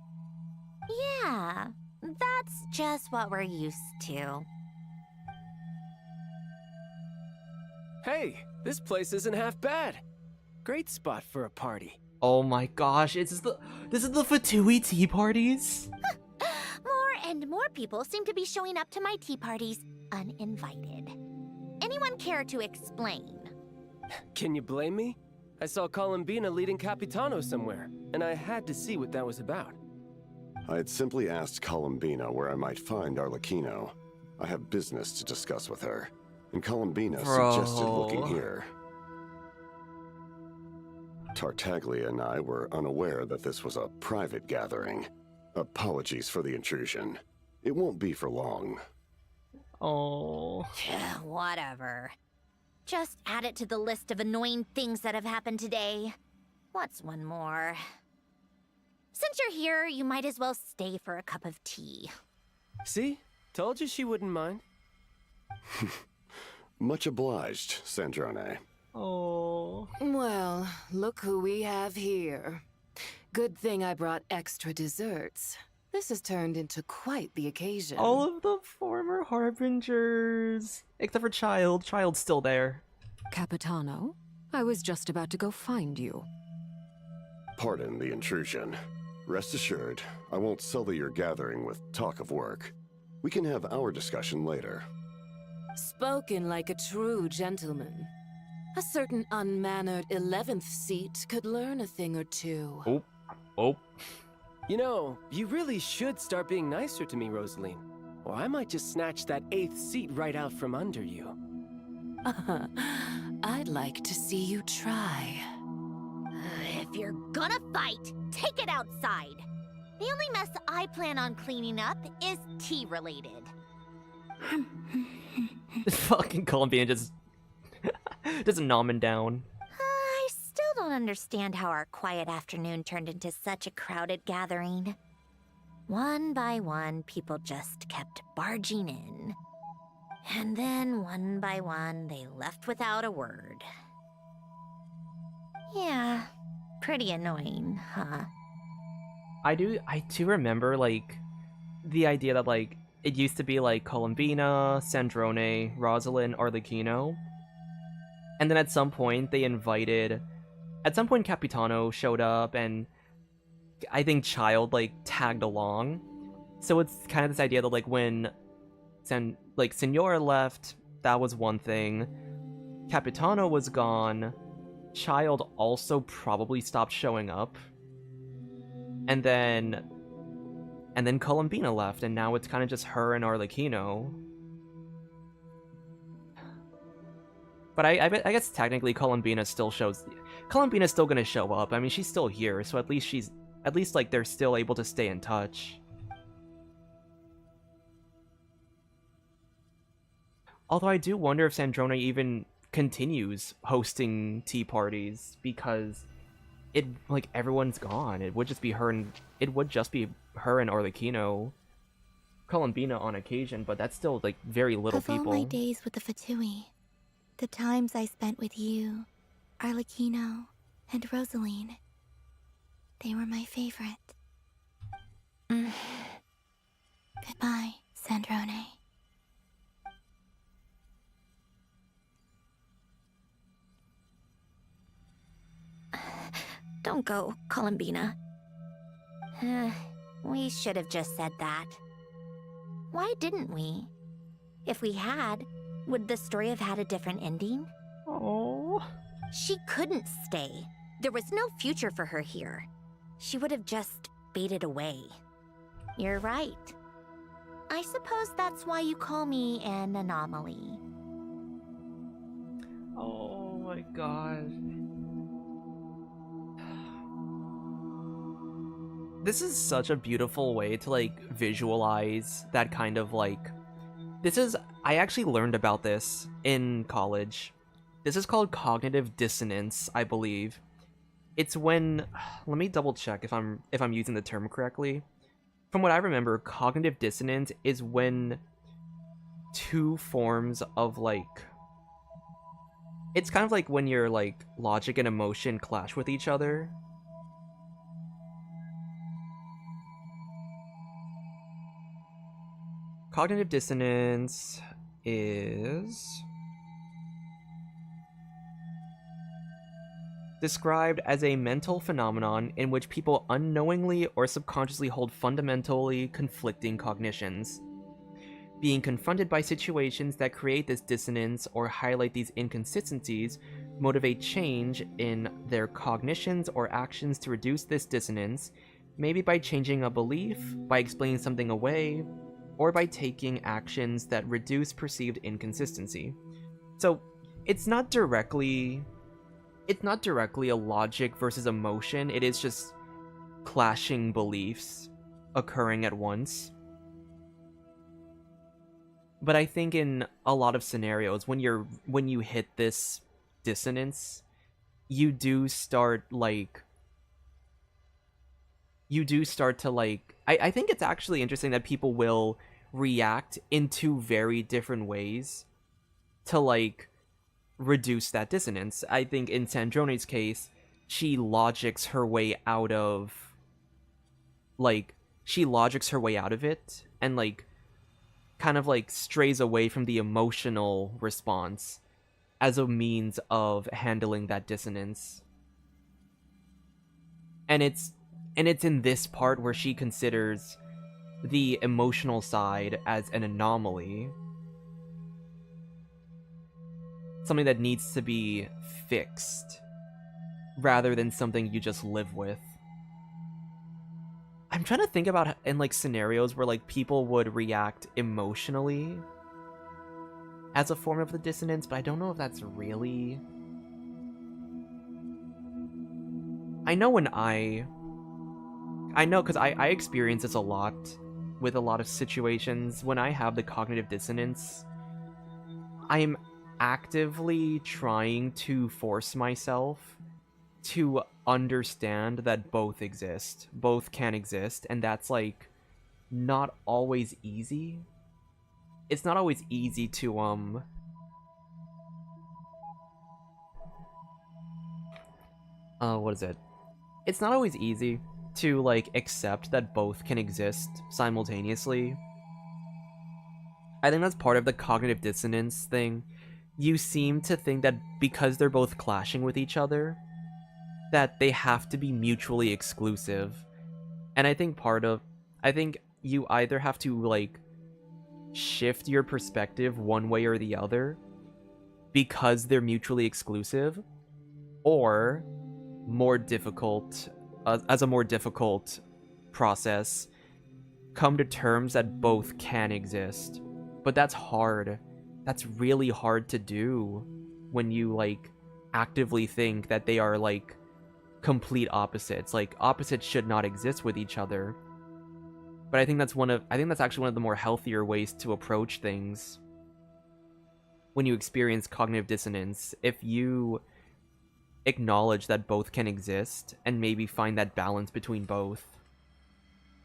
Yeah, that's just what we're used to. Hey, this place isn't half bad. Great spot for a party. Oh my gosh, this is the Fatui tea parties? More and more people seem to be showing up to my tea parties uninvited. Anyone care to explain? Can you blame me? I saw Columbina leading Capitano somewhere, and I had to see what that was about. I had simply asked Columbina where I might find Arlecchino. I have business to discuss with her, and Columbina suggested looking here. Tartaglia and I were unaware that this was a private gathering. Apologies for the intrusion. It won't be for long. Oh. Whatever. Just add it to the list of annoying things that have happened today. What's one more? Since you're here, you might as well stay for a cup of tea. See? Told you she wouldn't mind. Much obliged, Sandrone. Oh. Well, look who we have here. Good thing I brought extra desserts. This has turned into quite the occasion. All of the former Harbingers. Except for Child. Child's still there. Capitano, I was just about to go find you. Pardon the intrusion. Rest assured, I won't sully your gathering with talk of work. We can have our discussion later. Spoken like a true gentleman. A certain unmannered 11th seat could learn a thing or two. Oh. Oh. You know, you really should start being nicer to me, Rosaline. Or I might just snatch that 8th seat right out from under you. I'd like to see you try. If you're gonna fight, take it outside. The only mess I plan on cleaning up is tea-related. Fucking Columbia just nom him down. I still don't understand how our quiet afternoon turned into such a crowded gathering. One by one, people just kept barging in. And then, one by one, they left without a word. Yeah, pretty annoying, huh? I do remember, like, the idea that, like, it used to be, like, Columbina, Sandrone, Rosalind, Arlecchino. And then at some point, Capitano showed up, and I think Child, like, tagged along. So it's kind of this idea that, like, when Signora left, that was one thing. Capitano was gone. Child also probably stopped showing up. And then Columbina left, and now it's kind of just her and Arlecchino. But I guess technically Columbina still shows... Columbina's still gonna show up. I mean, she's still here, so at least like they're still able to stay in touch. Although I do wonder if Sandrone even continues hosting tea parties, because it, like, everyone's gone. It would just be her and Arlecchino, Columbina on occasion, but that's still like very little people. Of all my days with the Fatui, the times I spent with you, Arlecchino, and Rosaline, they were my favorite. Goodbye, Sandrone. Don't go, Columbina. We should have just said that. Why didn't we? If we had, would the story have had a different ending? Oh. She couldn't stay. There was no future for her here. She would have just faded away. You're right. I suppose that's why you call me an anomaly. Oh my god. This is such a beautiful way to, like, visualize that kind of, like... I actually learned about this in college. This is called cognitive dissonance, I believe. It's when... Let me double check if I'm using the term correctly. From what I remember, cognitive dissonance is when two forms of, like... It's kind of like when your, like, logic and emotion clash with each other. Cognitive dissonance is described as a mental phenomenon in which people unknowingly or subconsciously hold fundamentally conflicting cognitions. Being confronted by situations that create this dissonance or highlight these inconsistencies motivate change in their cognitions or actions to reduce this dissonance, maybe by changing a belief, by explaining something away, or by taking actions that reduce perceived inconsistency. So, it's not directly a logic versus emotion, it is just clashing beliefs occurring at once. But I think in a lot of scenarios, when you hit this dissonance, you do start to I think it's actually interesting that people will react in two very different ways to, like, reduce that dissonance. I think in Sandrone's case, she logics her way out of it and, like, kind of, like, strays away from the emotional response as a means of handling that dissonance. And it's in this part where she considers the emotional side as an anomaly. Something that needs to be fixed, rather than something you just live with. I'm trying to think about in, like, scenarios where, like, people would react emotionally as a form of the dissonance, but I don't know if that's really... I know because I experience this a lot with a lot of situations. When I have the cognitive dissonance, I am actively trying to force myself to understand that both can exist, and that's, like, not always easy. It's not always easy to, what is it? It's not always easy to, like, accept that both can exist simultaneously. I think that's part of the cognitive dissonance thing. You seem to think that because they're both clashing with each other, that they have to be mutually exclusive. And I think you either have to, like, shift your perspective one way or the other because they're mutually exclusive, or as a more difficult process, come to terms that both can exist. But that's hard. That's really hard to do when you, like, actively think that they are like complete opposites. Like opposites should not exist with each other. But I think that's actually one of the more healthier ways to approach things when you experience cognitive dissonance. If you acknowledge that both can exist and maybe find that balance between both.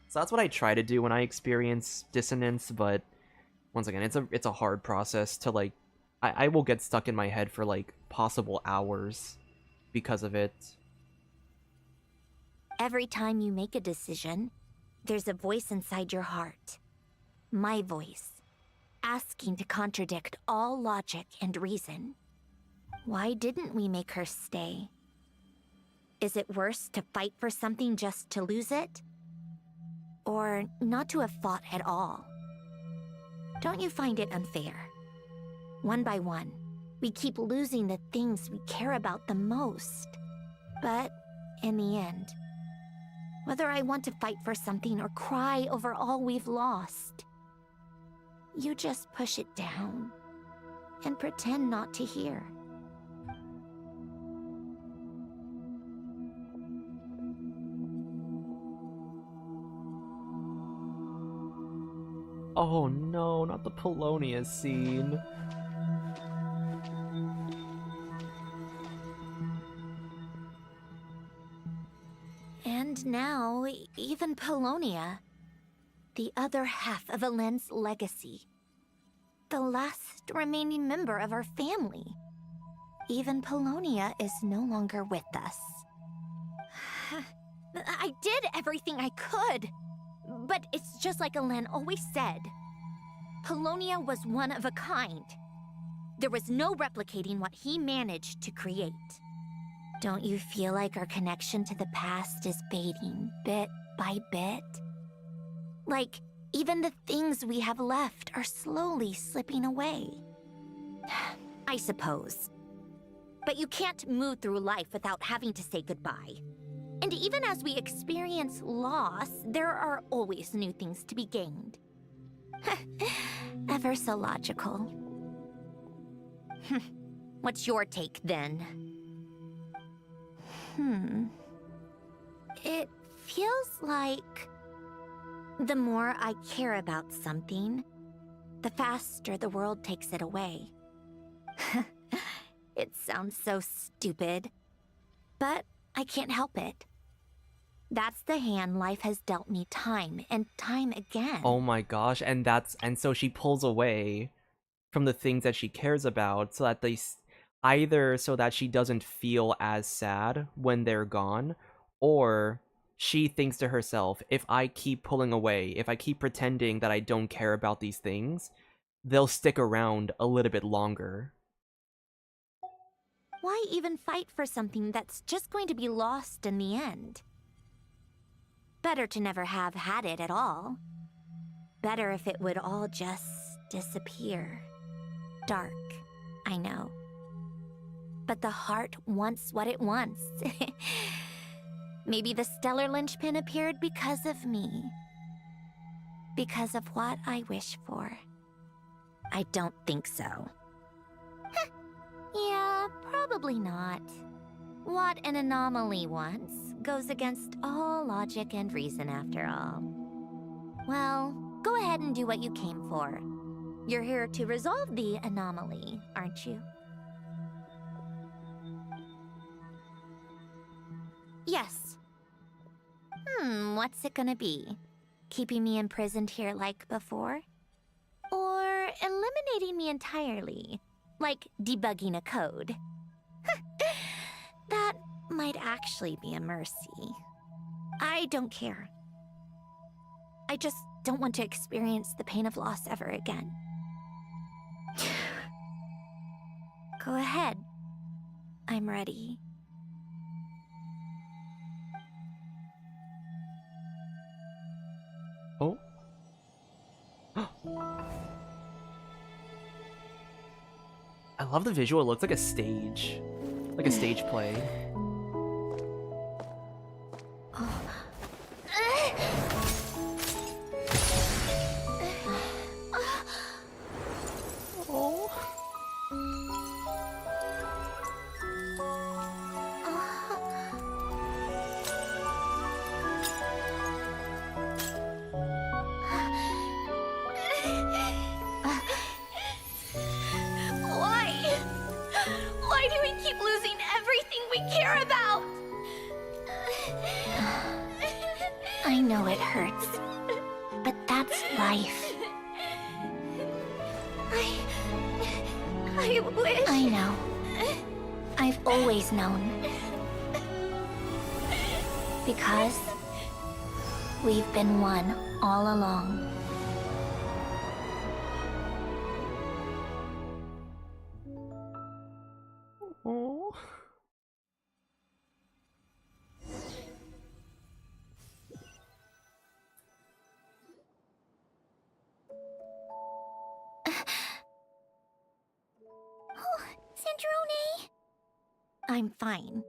So that's what I try to do when I experience dissonance, but once again, it's a hard process to like I will get stuck in my head for like possible hours because of it. Every time you make a decision, there's a voice inside your heart. My voice, asking to contradict all logic and reason. Why didn't we make her stay? Is it worse to fight for something just to lose it? Or not to have fought at all? Don't you find it unfair? One by one, we keep losing the things we care about the most. But in the end, whether I want to fight for something or cry over all we've lost, you just push it down and pretend not to hear. Oh no, not the Polonia scene. And now, even Polonia, the other half of Elend's legacy, the last remaining member of our family. Even Polonia is no longer with us. I did everything I could, but it's just like Elend always said. Polonia was one of a kind. There was no replicating what he managed to create. Don't you feel like our connection to the past is fading bit by bit? Like, even the things we have left are slowly slipping away. I suppose. But you can't move through life without having to say goodbye. And even as we experience loss, there are always new things to be gained. Ever so logical. What's your take, then? It feels like the more I care about something, the faster the world takes it away. It sounds so stupid, but I can't help it. That's the hand life has dealt me time and time again. Oh my gosh, and so she pulls away from the things that she cares about so that either so that she doesn't feel as sad when they're gone, or she thinks to herself, if I keep pulling away, if I keep pretending that I don't care about these things, they'll stick around a little bit longer. Why even fight for something that's just going to be lost in the end? Better to never have had it at all. Better if it would all just disappear. Dark, I know. But the heart wants what it wants. Maybe the stellar linchpin appeared because of me. Because of what I wish for. I don't think so. Yeah, probably not. What an anomaly wants goes against all logic and reason after all. Well, go ahead and do what you came for. You're here to resolve the anomaly, aren't you? Yes. What's it gonna be? Keeping me imprisoned here like before? Or eliminating me entirely? Like debugging a code? That might actually be a mercy. I don't care. I just don't want to experience the pain of loss ever again. Go ahead. I'm ready. Oh? I love the visual. It looks like a stage. Like a stage play. Oh. I know it hurts, but that's life. I wish... I know. I've always known. Because we've been one all along. Oh. Sandrone! I'm fine.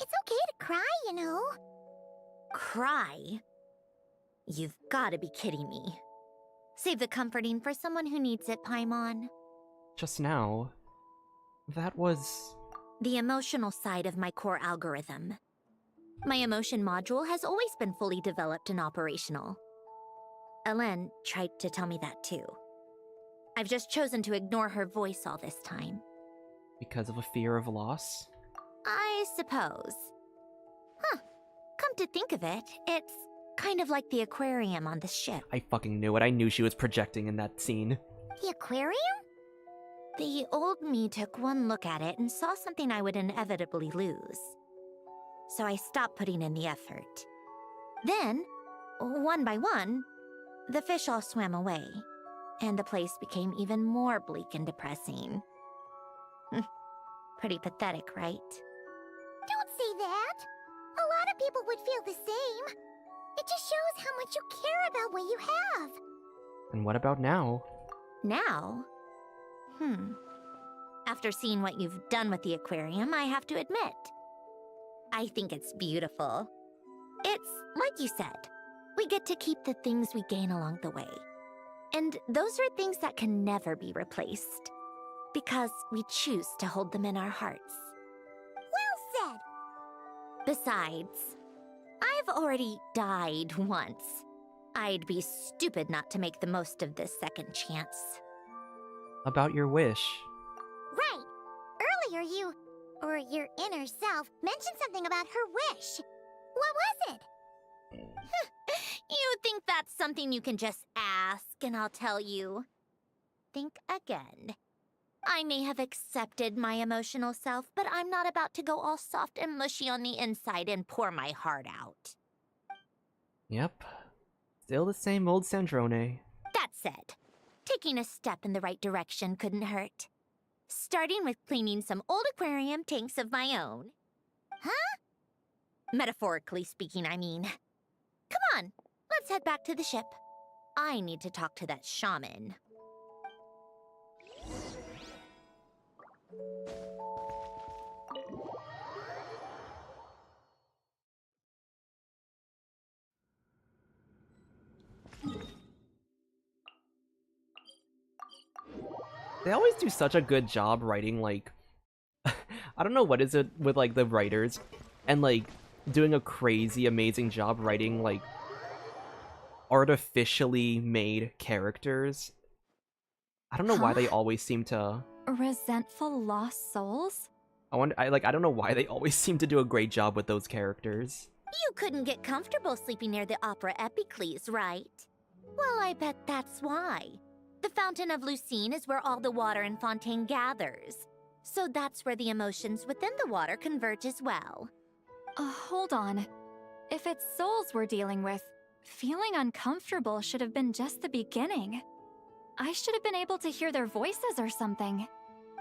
It's okay to cry, you know. Cry? You've gotta be kidding me. Save the comforting for someone who needs it, Paimon. Just now, that was... The emotional side of my core algorithm. My emotion module has always been fully developed and operational. Elen tried to tell me that too. I've just chosen to ignore her voice all this time. Because of a fear of loss? I suppose. Huh. Come to think of it, it's kind of like the aquarium on the ship. I fucking knew it. I knew she was projecting in that scene. The aquarium? The old me took one look at it and saw something I would inevitably lose. So I stopped putting in the effort. Then, one by one, the fish all swam away, and the place became even more bleak and depressing. Pretty pathetic, right? Don't say that. A lot of people would feel the same. It just shows how much you care about what you have. And what about now? Now? After seeing what you've done with the aquarium, I have to admit, I think it's beautiful. It's like you said, we get to keep the things we gain along the way. And those are things that can never be replaced, because we choose to hold them in our hearts. Well said. Besides, I've already died once. I'd be stupid not to make the most of this second chance. About your wish. Right. Earlier you, or your inner self, mentioned something about her wish. What was it? You think that's something you can just ask, and I'll tell you. Think again. I may have accepted my emotional self, but I'm not about to go all soft and mushy on the inside and pour my heart out. Yep. Still the same old Sandrone. That said, taking a step in the right direction couldn't hurt. Starting with cleaning some old aquarium tanks of my own. Huh? Metaphorically speaking, I mean. Come on, let's head back to the ship. I need to talk to that shaman. They always do such a good job writing, like... I don't know what is it with, like, the writers, and, like, doing a crazy, amazing job writing, like, artificially made characters. I don't know why they always seem to... Resentful lost souls? I don't know why they always seem to do a great job with those characters. You couldn't get comfortable sleeping near the Opera Epicles, right? Well, I bet that's why. The Fountain of Lucine is where all the water in Fontaine gathers. So that's where the emotions within the water converge as well. Hold on. If it's souls we're dealing with, feeling uncomfortable should have been just the beginning. I should have been able to hear their voices or something.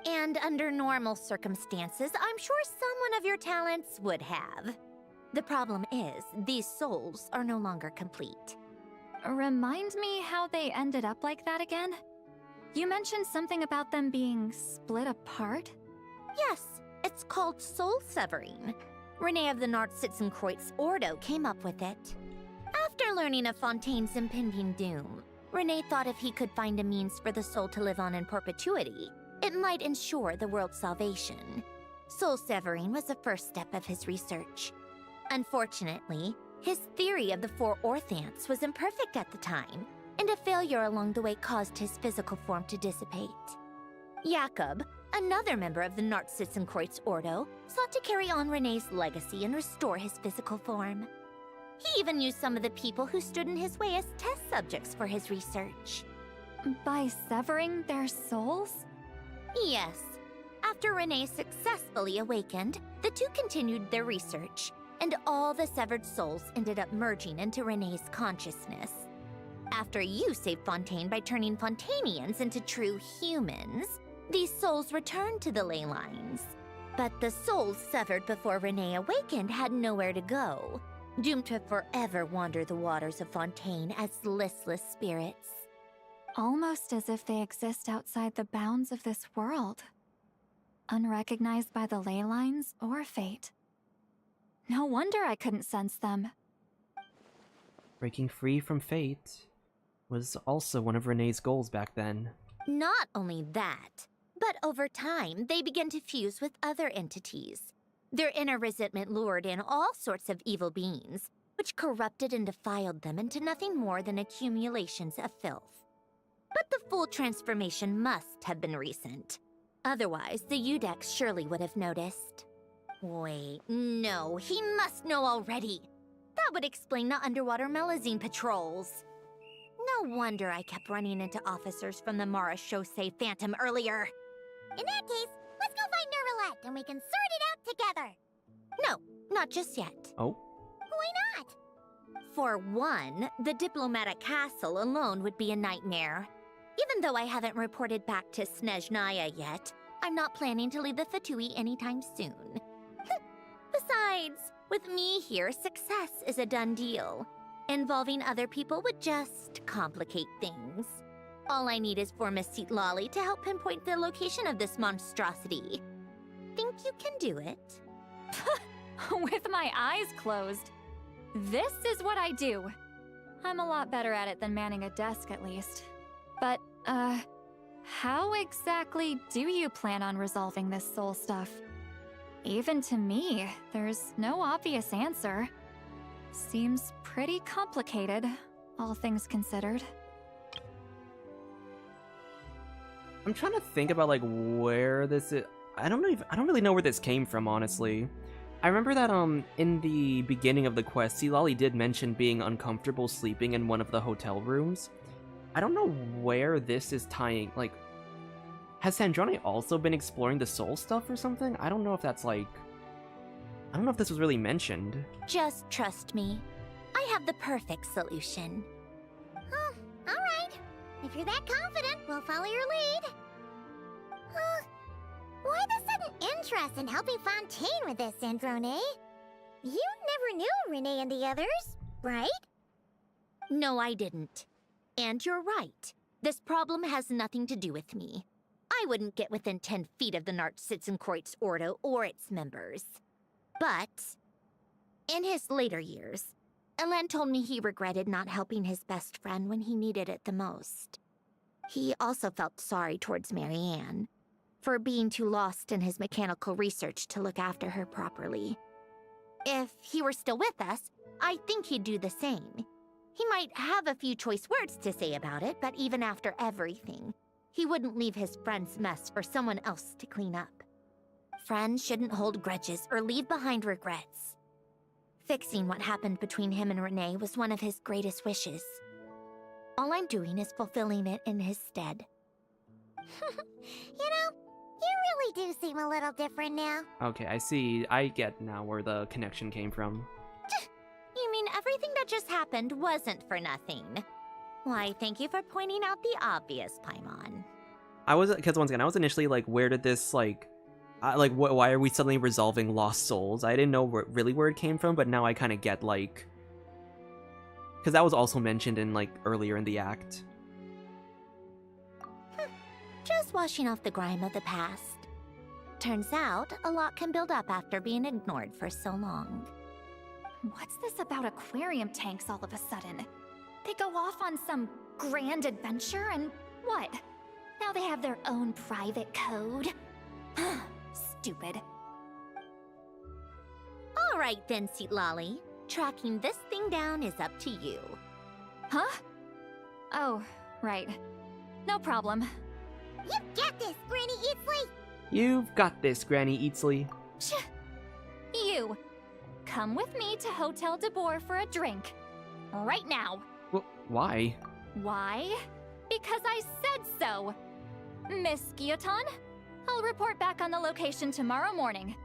And under normal circumstances, I'm sure someone of your talents would have. The problem is, these souls are no longer complete. Remind me how they ended up like that again? You mentioned something about them being split apart? Yes, it's called soul severing. Renee of the Narzissenkreuz Ordo came up with it. After learning of Fontaine's impending doom, Renee thought if he could find a means for the soul to live on in perpetuity, it might ensure the world's salvation. Soul severing was the first step of his research. Unfortunately, his theory of the four orthants was imperfect at the time, and a failure along the way caused his physical form to dissipate. Jakob, another member of the Narzissenkreuz Ordo, sought to carry on Renee's legacy and restore his physical form. He even used some of the people who stood in his way as test subjects for his research. By severing their souls? Yes. After Renee successfully awakened, the two continued their research, and all the severed souls ended up merging into Renee's consciousness. After you saved Fontaine by turning Fontanians into true humans, these souls returned to the ley lines. But the souls severed before Renee awakened had nowhere to go, doomed to forever wander the waters of Fontaine as listless spirits. Almost as if they exist outside the bounds of this world. Unrecognized by the ley lines or fate. No wonder I couldn't sense them. Breaking free from fate was also one of Renee's goals back then. Not only that, but over time, they began to fuse with other entities. Their inner resentment lured in all sorts of evil beings, which corrupted and defiled them into nothing more than accumulations of filth. But the full transformation must have been recent. Otherwise, the Udex surely would have noticed. Wait, no, he must know already. That would explain the underwater Melazine patrols. No wonder I kept running into officers from the Mara Chaussee Phantom earlier. In that case, let's go find Nervalette and we can sort it out together. No, not just yet. Oh? Why not? For one, the diplomatic castle alone would be a nightmare. Even though I haven't reported back to Snezhnaya yet, I'm not planning to leave the Fatui anytime soon. Besides, with me here, success is a done deal. Involving other people would just complicate things. All I need is for Miss Citlali to help pinpoint the location of this monstrosity. Think you can do it? With my eyes closed. This is what I do. I'm a lot better at it than manning a desk, at least. But, how exactly do you plan on resolving this soul stuff? Even to me, there's no obvious answer. Seems pretty complicated, all things considered. I'm trying to think about like where this is. I don't really know where this came from, honestly. I remember that in the beginning of the quest, Citlali did mention being uncomfortable sleeping in one of the hotel rooms. I don't know where this is tying, like, has Sandrone also been exploring the soul stuff or something? I don't know if that's like, I don't know if this was really mentioned. Just trust me. I have the perfect solution. Oh, alright. If you're that confident, we'll follow your lead. Why the sudden interest in helping Fontaine with this, Sandrone? You never knew Renee and the others, right? No, I didn't. And you're right. This problem has nothing to do with me. I wouldn't get within 10 feet of the Narzissenkreuz Ordo or its members. But, in his later years, Elen told me he regretted not helping his best friend when he needed it the most. He also felt sorry towards Marianne, for being too lost in his mechanical research to look after her properly. If he were still with us, I think he'd do the same. He might have a few choice words to say about it, but even after everything, he wouldn't leave his friend's mess for someone else to clean up. Friends shouldn't hold grudges or leave behind regrets. Fixing what happened between him and Renee was one of his greatest wishes. All I'm doing is fulfilling it in his stead. You know, you really do seem a little different now. Okay, I see. I get now where the connection came from. You mean everything that just happened wasn't for nothing? Why, thank you for pointing out the obvious, Paimon. Because once again, I was initially like, where did this, like, why are we suddenly resolving lost souls? I didn't know really where it came from, but now I kind of get, like, because that was also mentioned in, like, earlier in the act. Just washing off the grime of the past. Turns out, a lot can build up after being ignored for so long. What's this about aquarium tanks all of a sudden? They go off on some grand adventure and what? Now they have their own private code? Stupid. Alright then, Citlali. Tracking this thing down is up to you. Huh? Oh, right. No problem. You've got this, Granny Eatsley! You've got this, Granny Eatsley. You! come with me to Hotel de Boer for a drink. Right now. Why? Why? Because I said so. Miss Guillotin, I'll report back on the location tomorrow morning.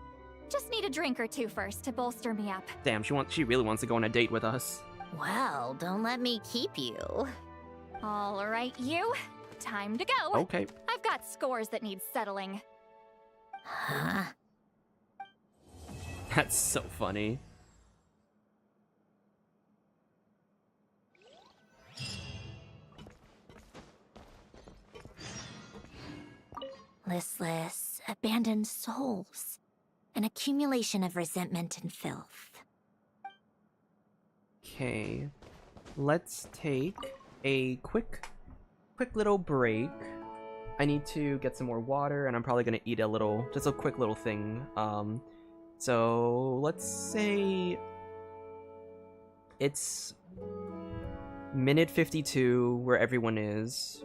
Just need a drink or two first to bolster me up. Damn, she really wants to go on a date with us. Well, don't let me keep you. All right, you. Time to go. Okay. I've got scores that need settling. Huh? That's so funny. Listless, abandoned souls. An accumulation of resentment and filth. Okay. Let's take a quick little break. I need to get some more water, and I'm probably gonna eat just a quick little thing. So let's say it's minute 52 where everyone is.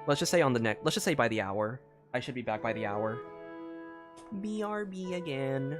Let's just say let's just say by the hour. I should be back by the hour. BRB again.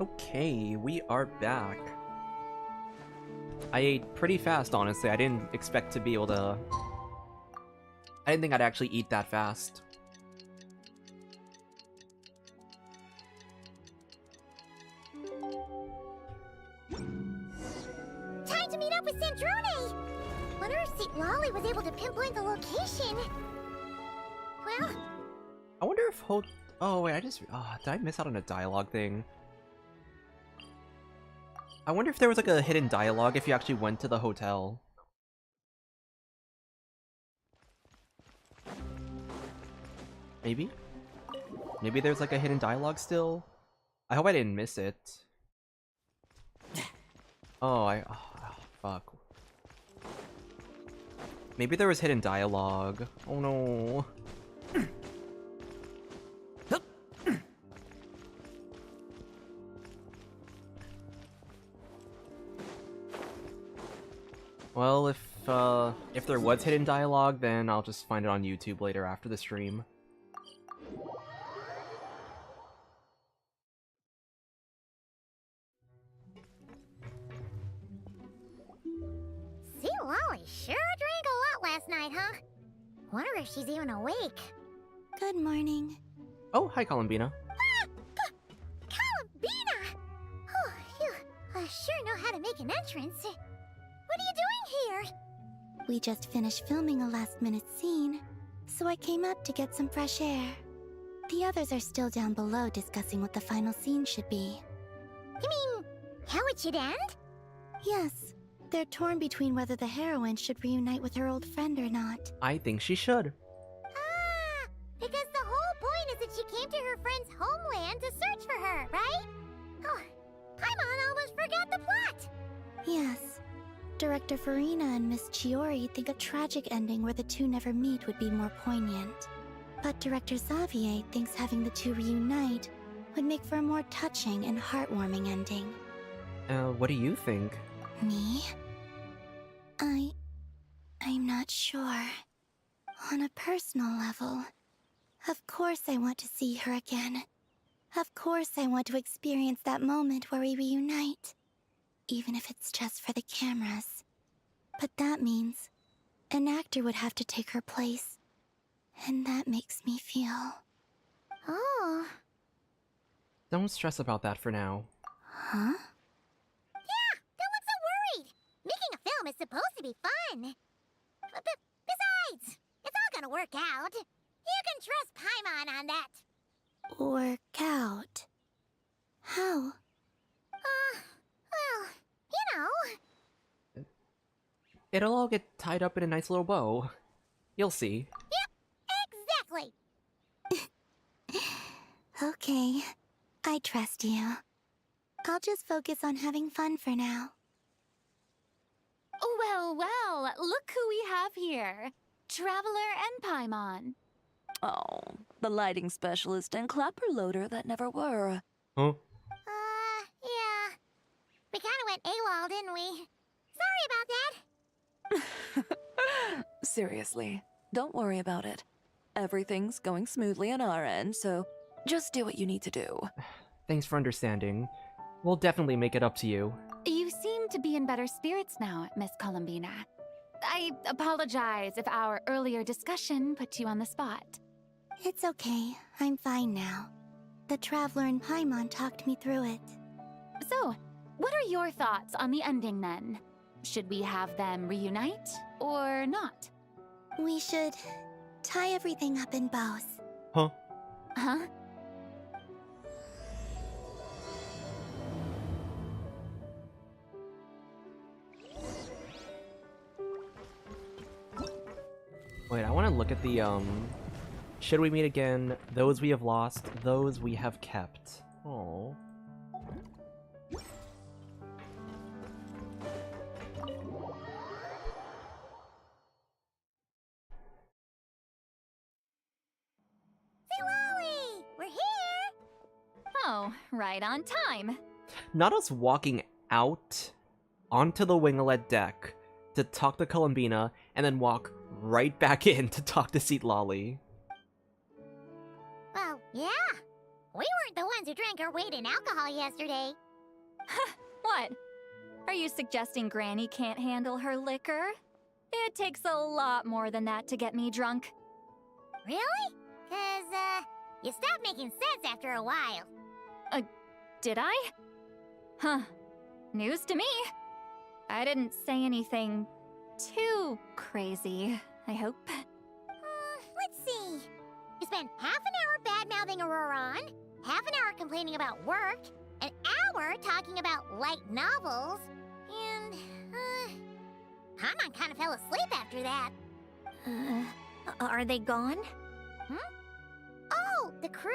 Okay, we are back. I ate pretty fast, honestly. I didn't expect to be able to... I didn't think I'd actually eat that fast. Time to meet up with Sandrone! Wonder if Citlali was able to pinpoint the location. Well... I wonder if Oh, wait, did I miss out on a dialogue thing? I wonder if there was like a hidden dialogue if you actually went to the hotel. Maybe? Maybe there's like a hidden dialogue still? I hope I didn't miss it. Oh, fuck. Maybe there was hidden dialogue. Oh no. Well, if there was hidden dialogue, then I'll just find it on YouTube later after the stream. Citlali sure drank a lot last night, huh? Wonder if she's even awake. Good morning. Oh, hi, Columbina. Columbina! Oh, you sure know how to make an entrance. What are you doing here? We just finished filming a last-minute scene, so I came up to get some fresh air. The others are still down below discussing what the final scene should be. You mean, how it should end? Yes. They're torn between whether the heroine should reunite with her old friend or not. I think she should. Ah! Because the whole point is that she came to her friend's homeland to search for her, right? Oh, Paimon almost forgot the plot! Yes. Director Farina and Miss Chiori think a tragic ending where the two never meet would be more poignant. But Director Xavier thinks having the two reunite would make for a more touching and heartwarming ending. What do you think? Me? I'm not sure. On a personal level, of course I want to see her again. Of course I want to experience that moment where we reunite. Even if it's just for the cameras. But that means an actor would have to take her place. And that makes me feel... Oh. Don't stress about that for now. Huh? Yeah, don't look so worried. Making a film is supposed to be fun. But besides, it's all gonna work out. You can trust Paimon on that. Work out? How? Well, you know. It'll all get tied up in a nice little bow. You'll see. Yep, exactly. Okay, I trust you. I'll just focus on having fun for now. Well, well, look who we have here. Traveler and Paimon. Oh, the lighting specialist and clapper loader that never were. Huh? Yeah. We kinda went AWOL, didn't we? Sorry about that. Seriously, don't worry about it. Everything's going smoothly on our end, so just do what you need to do. Thanks for understanding. We'll definitely make it up to you. You seem to be in better spirits now, Miss Columbina. I apologize if our earlier discussion put you on the spot. It's okay. I'm fine now. The Traveler and Paimon talked me through it. So, what are your thoughts on the ending then? Should we have them reunite or not? We should tie everything up in bows. Huh? Huh? Wait, I want to look at the, should we meet again? Those we have lost, those we have kept. Oh. Citlali! We're here! Oh, right on time. Not us walking out onto the winglet deck to talk to Columbina and then walk right back in to talk to Citlali. Well, yeah. We weren't the ones who drank our weight in alcohol yesterday. What? Are you suggesting Granny can't handle her liquor? It takes a lot more than that to get me drunk. Really? 'Cause, you stopped making sense after a while. Did I? Huh. News to me. I didn't say anything too crazy, I hope. Let's see. You spent half an hour bad-mouthing Auroron, half an hour complaining about work, an hour talking about light novels, and, Haman kind of fell asleep after that. Are they gone? Oh, the crew?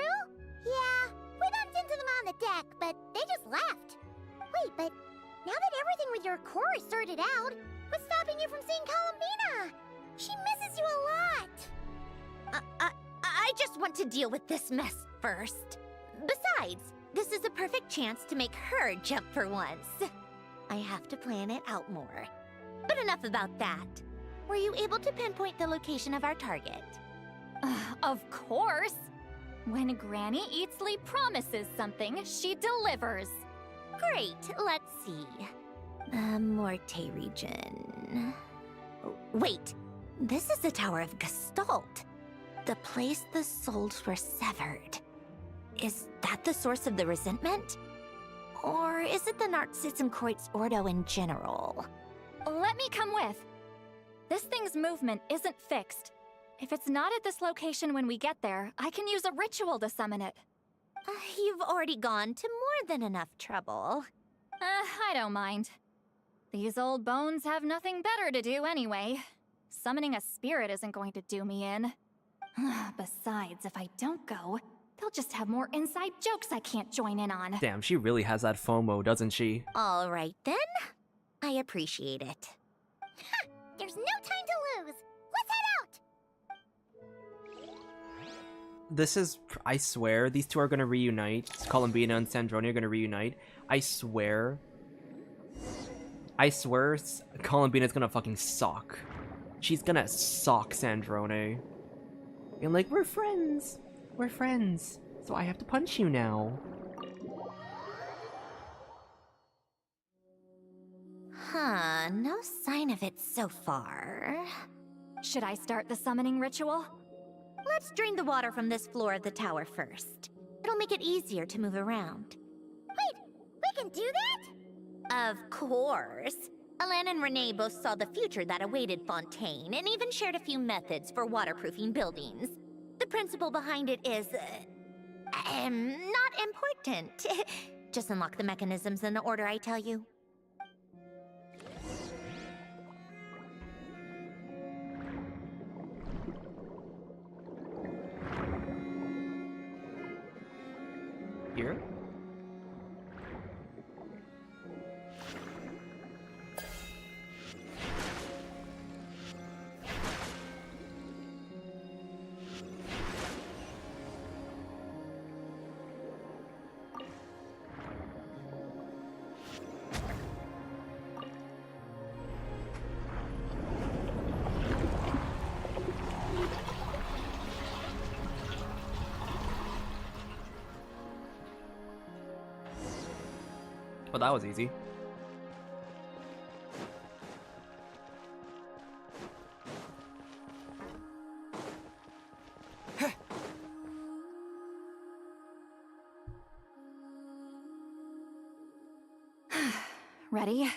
Yeah, we bumped into them on the deck, but they just left. Wait, but now that everything with your core is sorted out, what's stopping you from seeing Columbina? She misses you a lot. I just want to deal with this mess first. Besides, this is a perfect chance to make her jump for once. I have to plan it out more. But enough about that. Were you able to pinpoint the location of our target? Of course! When Granny Eatsley promises something, she delivers. Great, let's see. Morte region. Wait, this is the Tower of Gestalt. The place the souls were severed. Is that the source of the resentment? Or is it the Narzissenkreuz Ordo in general? Let me come with. This thing's movement isn't fixed. If it's not at this location when we get there, I can use a ritual to summon it. You've already gone to more than enough trouble. I don't mind. These old bones have nothing better to do anyway. Summoning a spirit isn't going to do me in. Besides, if I don't go, they'll just have more inside jokes I can't join in on. Damn, she really has that FOMO, doesn't she? All right then. I appreciate it. There's no time to lose. Let's head out. This is, I swear, these two are gonna reunite. Columbina and Sandrone are gonna reunite. I swear, Columbina's gonna fucking sock. She's gonna sock Sandrone. And like, we're friends. We're friends. So I have to punch you now. Huh, no sign of it so far. Should I start the summoning ritual? Let's drain the water from this floor of the tower first. It'll make it easier to move around. Wait, we can do that? Of course. Alan and Renee both saw the future that awaited Fontaine and even shared a few methods for waterproofing buildings. The principle behind it is, not important. Just unlock the mechanisms in the order I tell you. Here? Well, that was easy. Ready?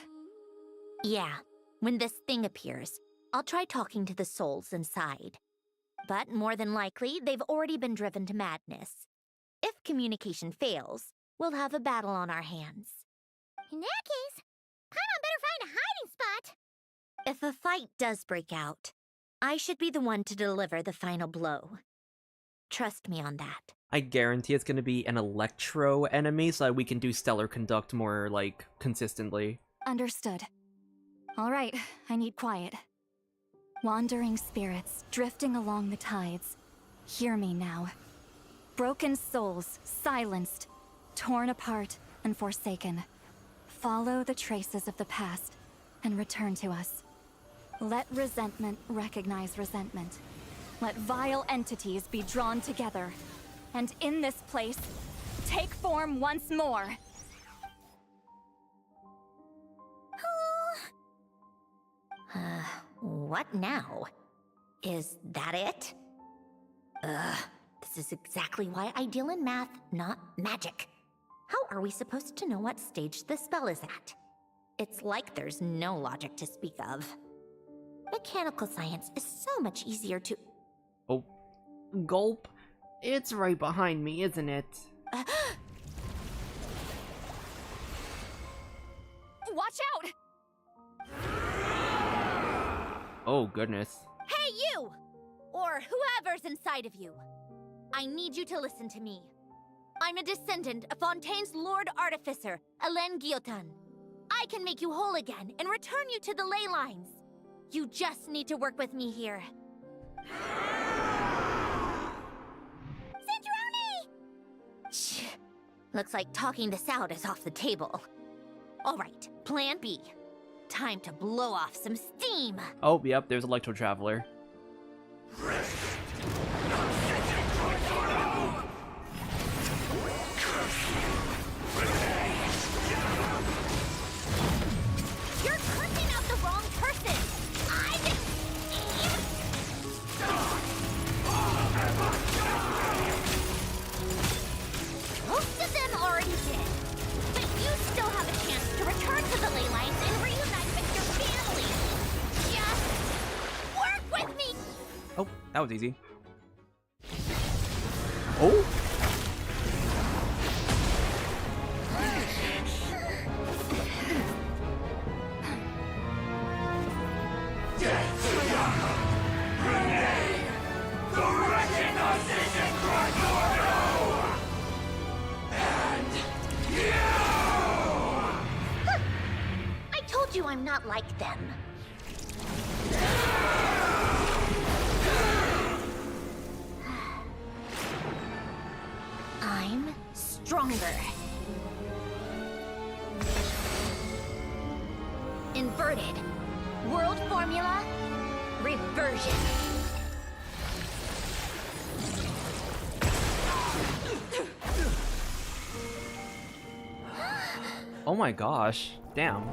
Yeah. When this thing appears, I'll try talking to the souls inside. But more than likely, they've already been driven to madness. If communication fails, we'll have a battle on our hands. In that case, Paimon better find a hiding spot. If a fight does break out, I should be the one to deliver the final blow. Trust me on that. I guarantee it's gonna be an electro enemy so that we can do Stellar Conduct more, like, consistently. Understood. All right, I need quiet. Wandering spirits drifting along the tides. Hear me now. Broken souls, silenced, torn apart, and forsaken. Follow the traces of the past and return to us. Let resentment recognize resentment. Let vile entities be drawn together. And in this place, take form once more. What now? Is that it? This is exactly why I deal in math, not magic. How are we supposed to know what stage the spell is at? It's like there's no logic to speak of. Mechanical science is so much easier to... Oh. Gulp. It's right behind me, isn't it? Watch out! Oh, goodness. Hey, you! Or whoever's inside of you. I need you to listen to me. I'm a descendant of Fontaine's Lord Artificer, Alain Guillotin. I can make you whole again and return you to the ley lines. You just need to work with me here. Sandrone! Shh. Looks like talking this out is off the table. All right, plan B. Time to blow off some steam. Oh, yep, there's Electro Traveler. You're cursing out the wrong person! I didn't... Most of them already did. But you still have a chance to return to the ley lines and reunite with your family. Just work with me! Oh, that was easy. Oh! I told you I'm not like them. I'm stronger. Inverted. World formula. Reversion. Oh my gosh. Damn.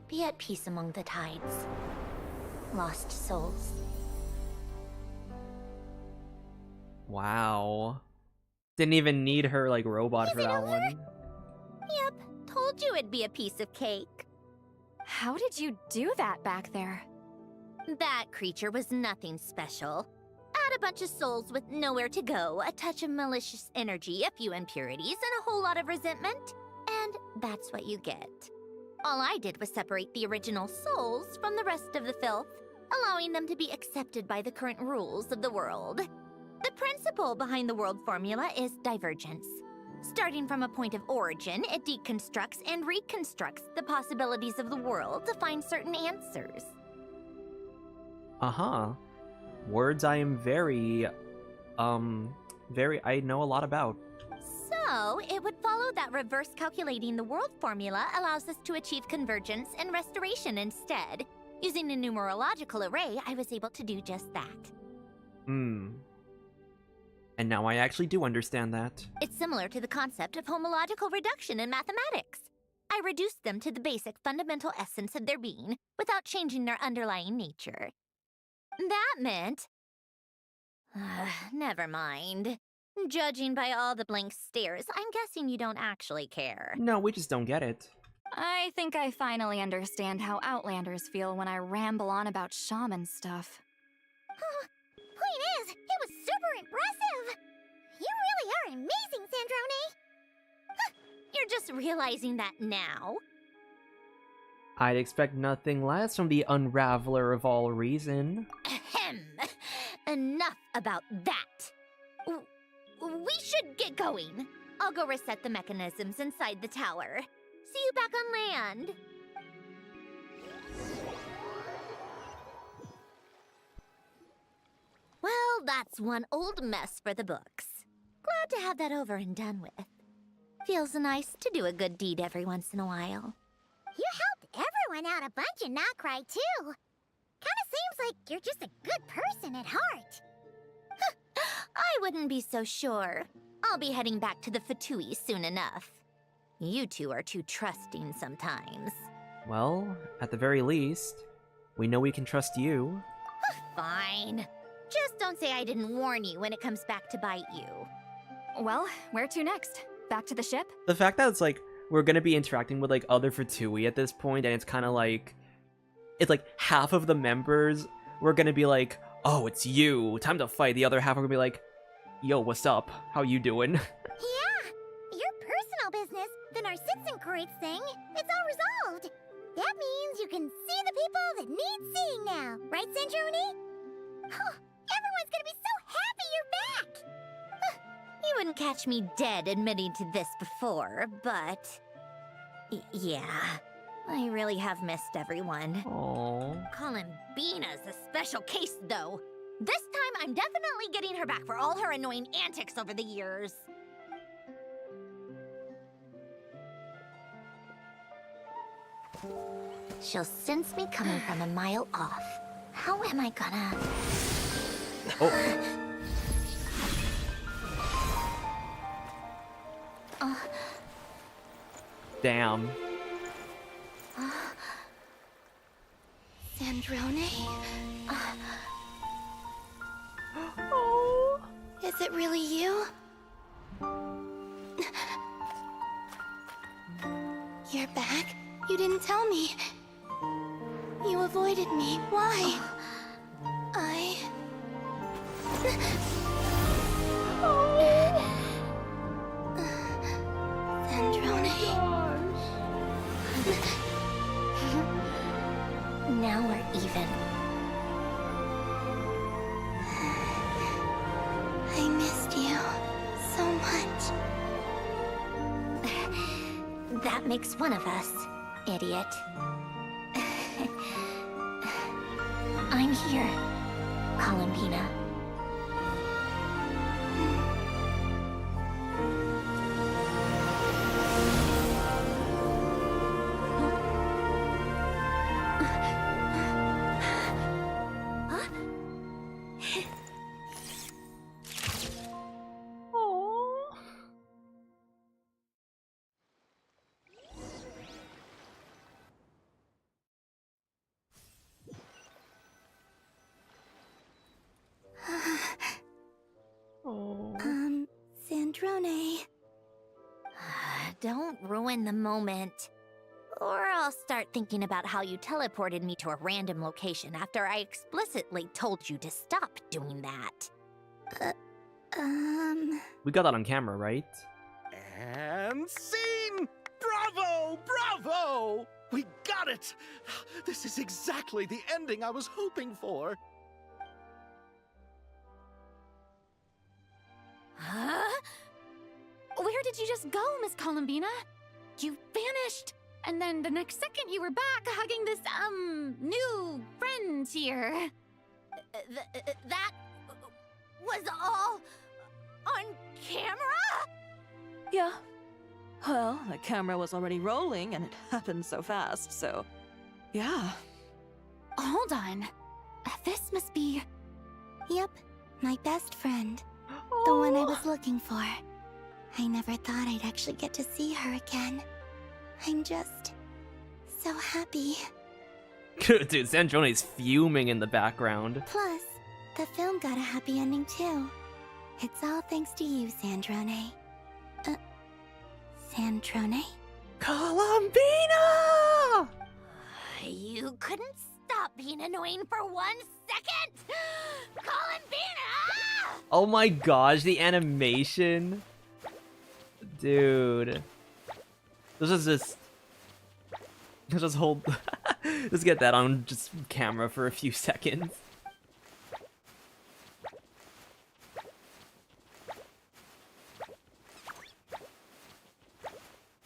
Be at peace among the tides. Lost souls. Wow. Didn't even need her, like, robot for that one. Yep, told you it'd be a piece of cake. How did you do that back there? That creature was nothing special. Add a bunch of souls with nowhere to go, a touch of malicious energy, a few impurities, and a whole lot of resentment. And that's what you get. All I did was separate the original souls from the rest of the filth, allowing them to be accepted by the current rules of the world. The principle behind the world formula is divergence. Starting from a point of origin, it deconstructs and reconstructs the possibilities of the world to find certain answers. Uh-huh. Words I am very, I know a lot about. So, it would follow that reverse calculating the world formula allows us to achieve convergence and restoration instead. Using a numerological array, I was able to do just that. And now I actually do understand that. It's similar to the concept of homological reduction in mathematics. I reduced them to the basic fundamental essence of their being without changing their underlying nature. That meant... never mind. Judging by all the blank stares, I'm guessing you don't actually care. No, we just don't get it. I think I finally understand how Outlanders feel when I ramble on about shaman stuff. Point is, it was super impressive! You really are amazing, Sandrone! You're just realizing that now? I'd expect nothing less from the Unraveler of all reason. Ahem. Enough about that. We should get going. I'll go reset the mechanisms inside the tower. See you back on land. Well, that's one old mess for the books. Glad to have that over and done with. Feels nice to do a good deed every once in a while. You helped everyone out a bunch and not cry, too. Kinda seems like you're just a good person at heart. I wouldn't be so sure. I'll be heading back to the Fatui soon enough. You two are too trusting sometimes. Well, at the very least, we know we can trust you. Fine. Just don't say I didn't warn you when it comes back to bite you. Well, where to next? Back to the ship? The fact that it's like, we're gonna be interacting with like other Fatui at this point, and it's kind of like, it's like half of the members we're gonna be like, oh, it's you, time to fight. The other half are gonna be like, yo, what's up? How you doing? Yeah, your personal business, the Narzissenkreuz thing, it's all resolved. That means you can see the people that need seeing now, right, Sandrone? Everyone's gonna be so happy you're back! You wouldn't catch me dead admitting to this before, but... yeah, I really have missed everyone. Aww. Columbina's a special case, though. This time, I'm definitely getting her back for all her annoying antics over the years. She'll sense me coming from a mile off. How am I gonna... Oh. Damn. Sandrone? Oh. Is it really you? You're back? You didn't tell me. You avoided me. Why? Now we're even. I missed you so much. That makes one of us, idiot. I'm here, Columbina. Sandrone. Don't ruin the moment. Or I'll start thinking about how you teleported me to a random location after I explicitly told you to stop doing that. We got that on camera, right? And scene! Bravo! Bravo! We got it! This is exactly the ending I was hoping for. Huh? Where did you just go, Miss Columbina? You vanished, and then the next second you were back hugging this, new friend here. That was all on camera? Yeah. Well, the camera was already rolling, and it happened so fast, so... yeah. Hold on. This must be... Yep, my best friend. The one I was looking for. I never thought I'd actually get to see her again. I'm just... so happy. Dude, Sandrone's fuming in the background. Plus, the film got a happy ending too. It's all thanks to you, Sandrone. Sandrone? Columbina! You couldn't stop being annoying for 1 second? Columbina! Oh my gosh, the animation. Dude. Let's just hold... let's get that on just camera for a few seconds.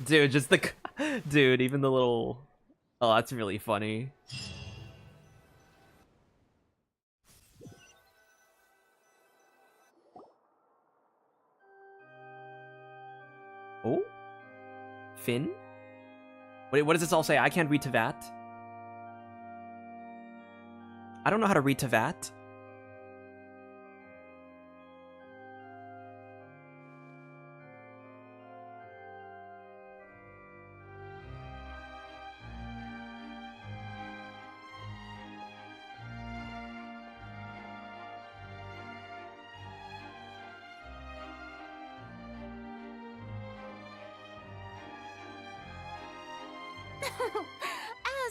Dude, just the... Dude, even the little... Oh, that's really funny. Oh? Finn? Wait, what does this all say? I can't read Tevat. I don't know how to read Tevat.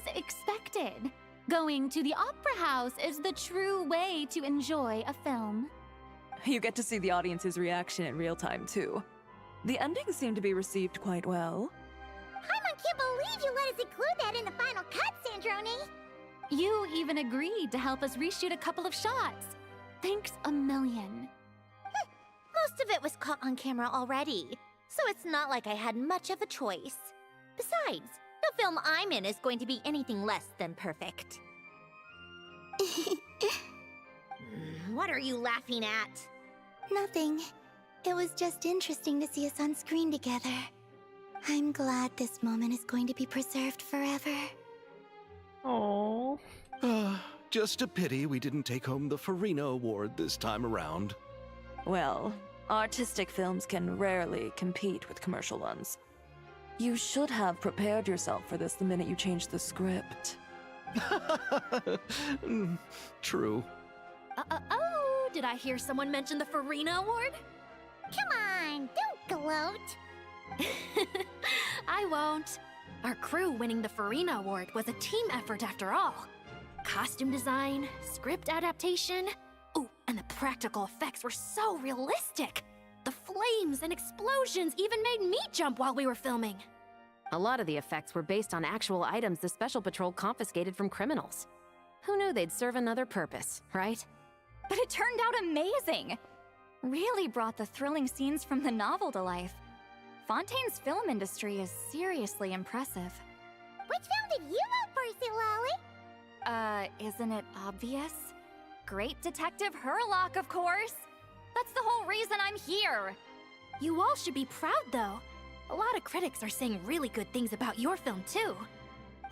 As expected, going to the opera house is the true way to enjoy a film. You get to see the audience's reaction in real time, too. The ending seemed to be received quite well. Paimon can't believe you let us include that in the final cut, Sandrone! You even agreed to help us reshoot a couple of shots. Thanks a million. Most of it was caught on camera already, so it's not like I had much of a choice. Besides, the film I'm in is going to be anything less than perfect. What are you laughing at? Nothing. It was just interesting to see us on screen together. I'm glad this moment is going to be preserved forever. Oh. Just a pity we didn't take home the Farina Award this time around. Well, artistic films can rarely compete with commercial ones. You should have prepared yourself for this the minute you changed the script. True. Oh, did I hear someone mention the Farina Award? Come on, don't gloat. I won't. Our crew winning the Farina Award was a team effort after all. Costume design, script adaptation. Ooh, and the practical effects were so realistic. The flames and explosions even made me jump while we were filming. A lot of the effects were based on actual items the Special Patrol confiscated from criminals. Who knew they'd serve another purpose, right? But it turned out amazing! Really brought the thrilling scenes from the novel to life. Fontaine's film industry is seriously impressive. Which film did you vote for, Citlali? Isn't it obvious? Great Detective Hurlock, of course! That's the whole reason I'm here! You all should be proud, though. A lot of critics are saying really good things about your film, too.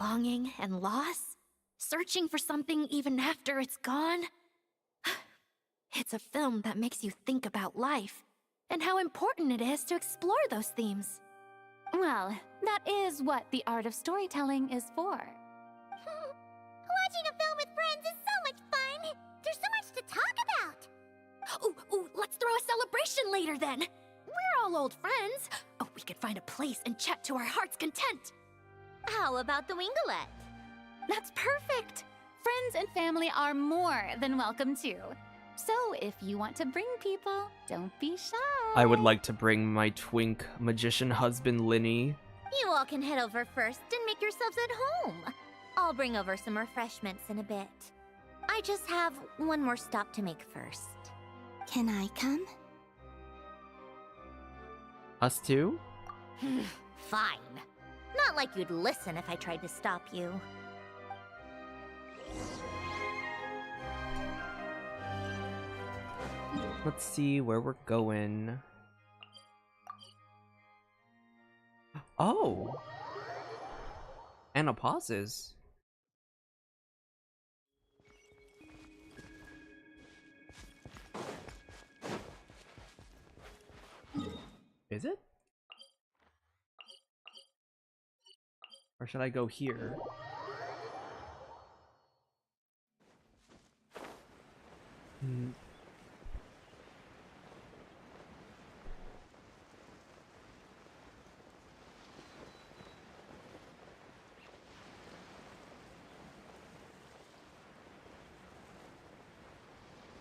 Longing and loss, searching for something even after it's gone. It's a film that makes you think about life, and how important it is to explore those themes. Well, that is what the art of storytelling is for. Watching a film with friends is so much fun! There's so much to talk about! Ooh, let's throw a celebration later then! We're all old friends. Oh, we could find a place and chat to our heart's content. How about the Winglet? That's perfect! Friends and family are more than welcome too. So if you want to bring people, don't be shy. I would like to bring my twink magician husband, Linny. You all can head over first and make yourselves at home. I'll bring over some refreshments in a bit. I just have one more stop to make first. Can I come? Us too? Fine. Not like you'd listen if I tried to stop you. Let's see where we're going. Oh! Anna pauses. Is it? Or should I go here?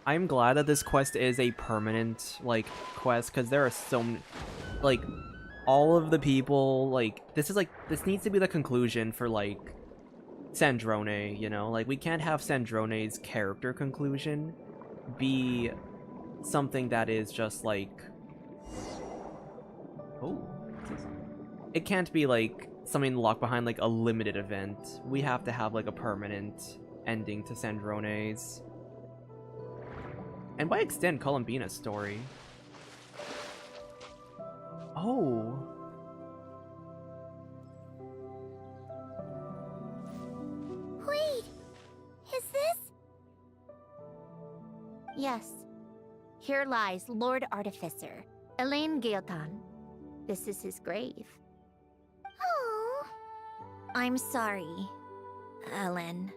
I'm glad that this quest is a permanent, like, quest, because there are so many, like, all of the people, like, this needs to be the conclusion for, like, Sandrone, you know? Like, we can't have Sandrone's character conclusion be something that is just, like, oh, it can't be, like, something locked behind, like, a limited event. We have to have, like, a permanent ending to Sandrone's. And by extent, Columbina's story. Oh, Yes. Here lies Lord Artificer, Elaine Guillotin. This is his grave. Oh. I'm sorry, Ellen.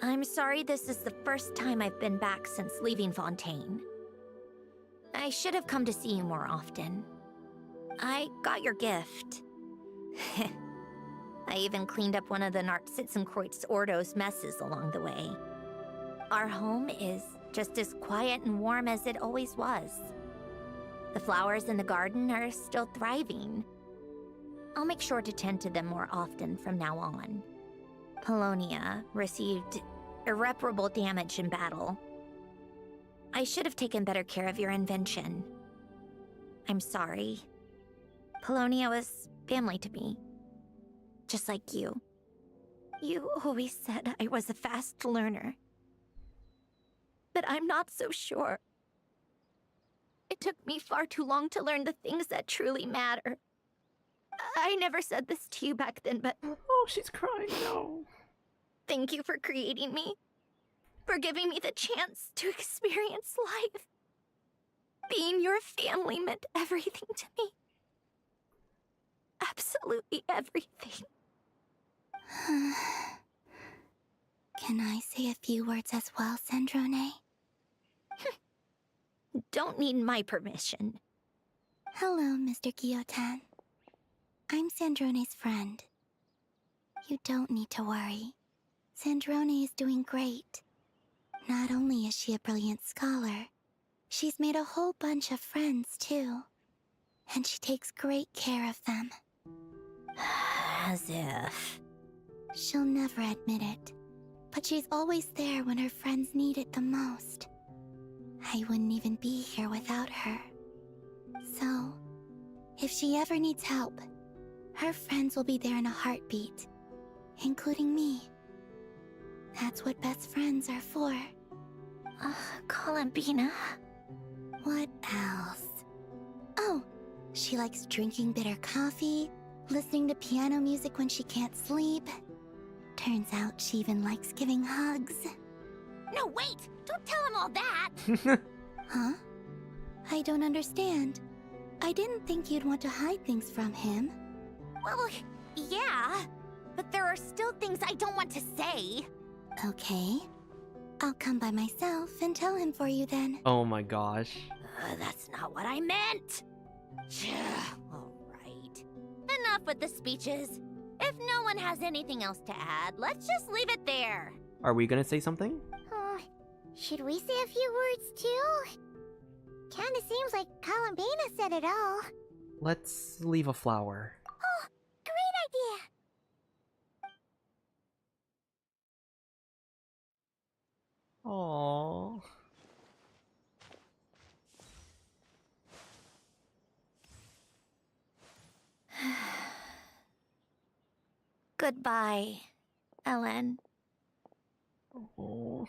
I'm sorry this is the first time I've been back since leaving Fontaine. I should have come to see you more often. I got your gift. I even cleaned up one of the Narzissenkreuz Ordo's messes along the way. Our home is just as quiet and warm as it always was. The flowers in the garden are still thriving. I'll make sure to tend to them more often from now on. Polonia received irreparable damage in battle. I should have taken better care of your invention. I'm sorry. Polonia was family to me. Just like you. You always said I was a fast learner. But I'm not so sure. It took me far too long to learn the things that truly matter. I never said this to you back then, but... Oh, she's crying, no. Thank you for creating me. For giving me the chance to experience life. Being your family meant everything to me. Absolutely everything. Can I say a few words as well, Sandrone? Don't need my permission. Hello, Mr. Guillotin. I'm Sandrone's friend. You don't need to worry. Sandrone is doing great. Not only is she a brilliant scholar, she's made a whole bunch of friends, too. And she takes great care of them. As if... She'll never admit it, but she's always there when her friends need it the most. I wouldn't even be here without her. So, if she ever needs help, her friends will be there in a heartbeat, including me. That's what best friends are for. Columbina. What else? Oh, she likes drinking bitter coffee, listening to piano music when she can't sleep. Turns out she even likes giving hugs. No, wait! Don't tell him all that! Huh? I don't understand. I didn't think you'd want to hide things from him. Well, yeah. But there are still things I don't want to say. Okay. I'll come by myself and tell him for you then. Oh my gosh. That's not what I meant! Alright. Enough with the speeches. If no one has anything else to add, let's just leave it there. Are we gonna say something? Should we say a few words too? Kinda seems like Columbina said it all. Let's leave a flower. Oh, great idea! Aww. Goodbye, Ellen. Oh.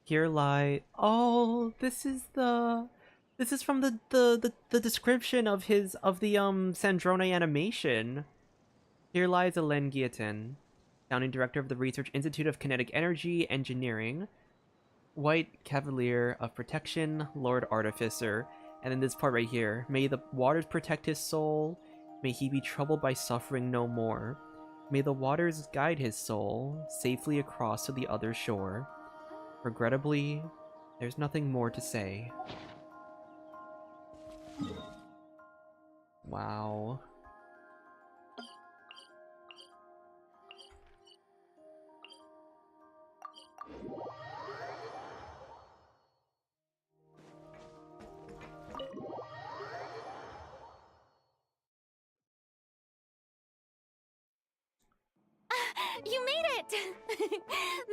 Here lie. Oh, this is from the description of the Sandrone animation. Here lies Elaine Guillotin, founding director of the Research Institute of Kinetic Energy Engineering, White Cavalier of Protection, Lord Artificer, and then this part right here. May the waters protect his soul. May he be troubled by suffering no more. May the waters guide his soul safely across to the other shore. Regrettably, there's nothing more to say. Wow. You made it!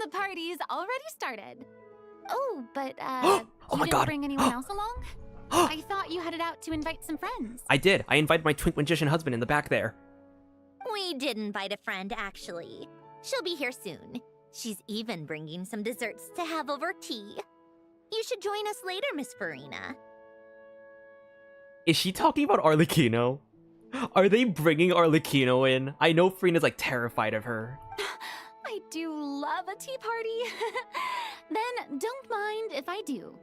The party's already started. Oh, but, Oh you my didn't God. bring anyone else along? I thought you headed out to invite some friends. I did. I invited my twink magician husband in the back there. We did invite a friend, actually. She'll be here soon. She's even bringing some desserts to have over tea. You should join us later, Miss Farina. Is she talking about Arlecchino? Are they bringing Arlecchino in? I know Freena's like terrified of her. I do love a tea party. Then don't mind if I do.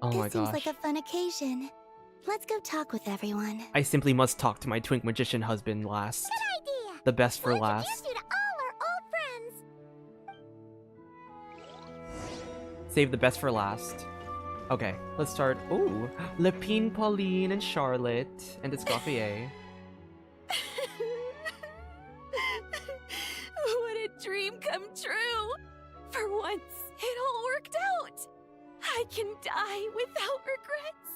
Oh my This seems gosh. like a fun occasion. Let's go talk with everyone. I simply must talk to my twink magician husband last. Good idea. The best for We'll last. introduce you to all our old friends. Save the best for last. Okay, let's start. Ooh, Lepine, Pauline, and Charlotte, and Escoffier. What a dream come true! For once, it all worked out! I can die without regrets!